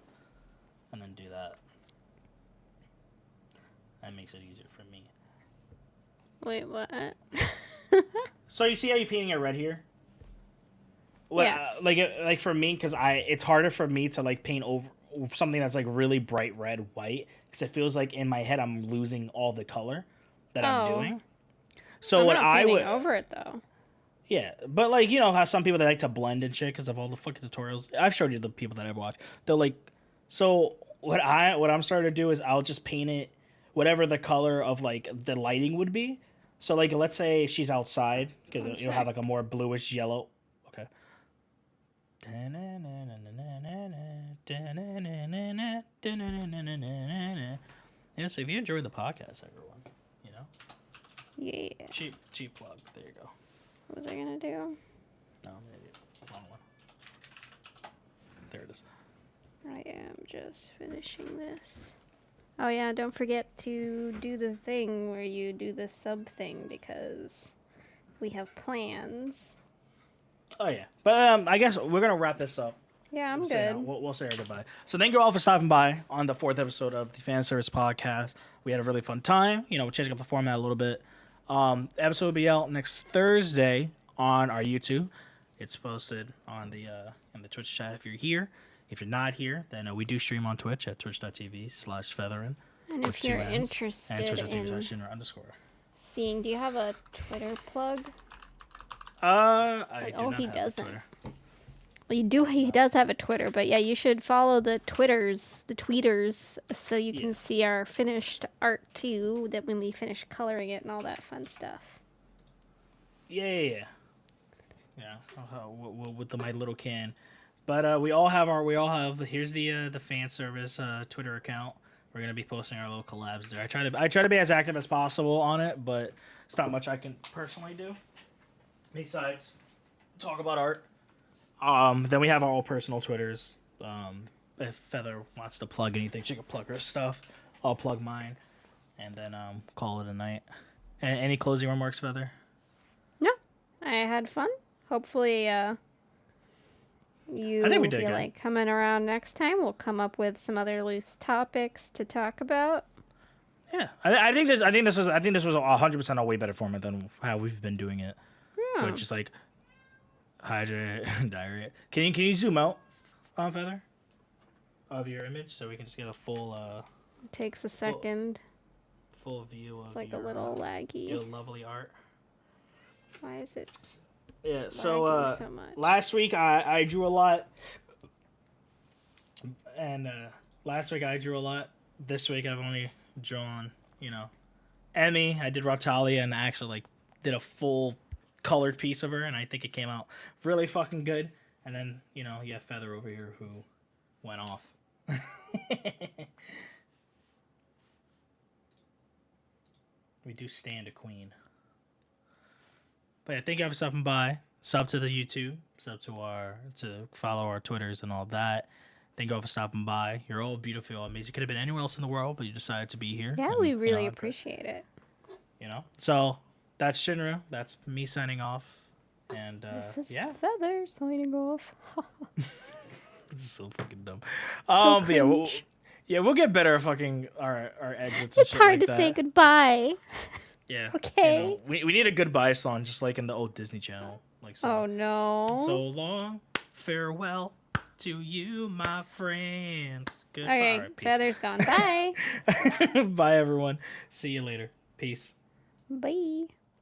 and then do that. That makes it easier for me. Wait, what? So you see how you're painting it red here? Yes. Like for me, because it's harder for me to like paint over something that's like really bright red white because it feels like in my head I'm losing all the color that I'm doing. So I'm what not I would over it though. Yeah, but like how some people they like to blend and shit because of all the fucking tutorials. I've showed you the people that I've watched. They're like, so what I'm starting to do is I'll just paint it whatever the color of like the lighting would be. So like let's say she's outside because you'll have like a more bluish yellow. Okay. Yeah, so if you enjoy the podcast, everyone, Yeah. cheap plug. There you go. What was I gonna do? No, I'm an idiot. Wrong one. There it is. I am just finishing this. Oh yeah, don't forget to do the thing where you do the sub thing because we have plans. Oh yeah, but I guess we're gonna wrap this up. Yeah, I'm good. We'll say our goodbye. So thank you all for stopping by on the 4th episode of the Fan Service Podcast. We had a really fun time. We're changing up the format a little bit. The episode will be out next Thursday on our YouTube. It's posted on the in the Twitch chat if you're here. If you're not here, then we do stream on Twitch at twitch.tv/featherin. And if you're interested and twitch.tv/shinra_. seeing, do you have a Twitter plug? I do not he have doesn't. Twitter. Well, you do. He does have a Twitter, but yeah, you should follow the tweeters, so you can see our finished art too. That when we finish coloring it and all that fun stuff. Yeah. With my little can, but we all have. Here's the Fan Service Twitter account. We're gonna be posting our little collabs there. I try to be as active as possible on it, but it's not much I can personally do. Besides, talk about art. Then we have our all personal Twitters. If Feather wants to plug anything, she can plug her stuff. I'll plug mine, and then call it a night. Any closing remarks, Feather? No, I had fun. Hopefully, you I think we did feel good. like coming around next time. We'll come up with some other loose topics to talk about. Yeah, I think this was 100% a way better format than how we've been doing it. Yeah. Which is like diarrhea. Can you zoom out on Feather of your image so we can just get a full It takes a second. full view of It's like your, a little laggy. your lovely art. Why is it Yeah, lagging so much? last week I drew a lot, and last week I drew a lot. This week I've only drawn, Emmy. I did Raptalia and I actually like did a full colored piece of her, and I think it came out really fucking good. And then you have Feather over here who went off. We do stand a queen. But yeah, thank you for stopping by. Sub to the YouTube, to follow our Twitters and all that. Thank you all for stopping by. You're all beautiful, amazing. You could have been anywhere else in the world, but you decided to be here. Yeah, and, we really appreciate it. So that's Shinra. That's me signing off. And This is yeah, Feather signing off. this is so fucking dumb. So But yeah, we'll get better at fucking our exits. And It's shit hard like to that. say goodbye. Yeah. Okay. We need a goodbye song, just like in the old Disney Channel. Like Oh no. so long, farewell, to you, my friends. Goodbye. Okay, Peace. Feather's gone. Bye. Bye, everyone. See you later. Peace. Bye.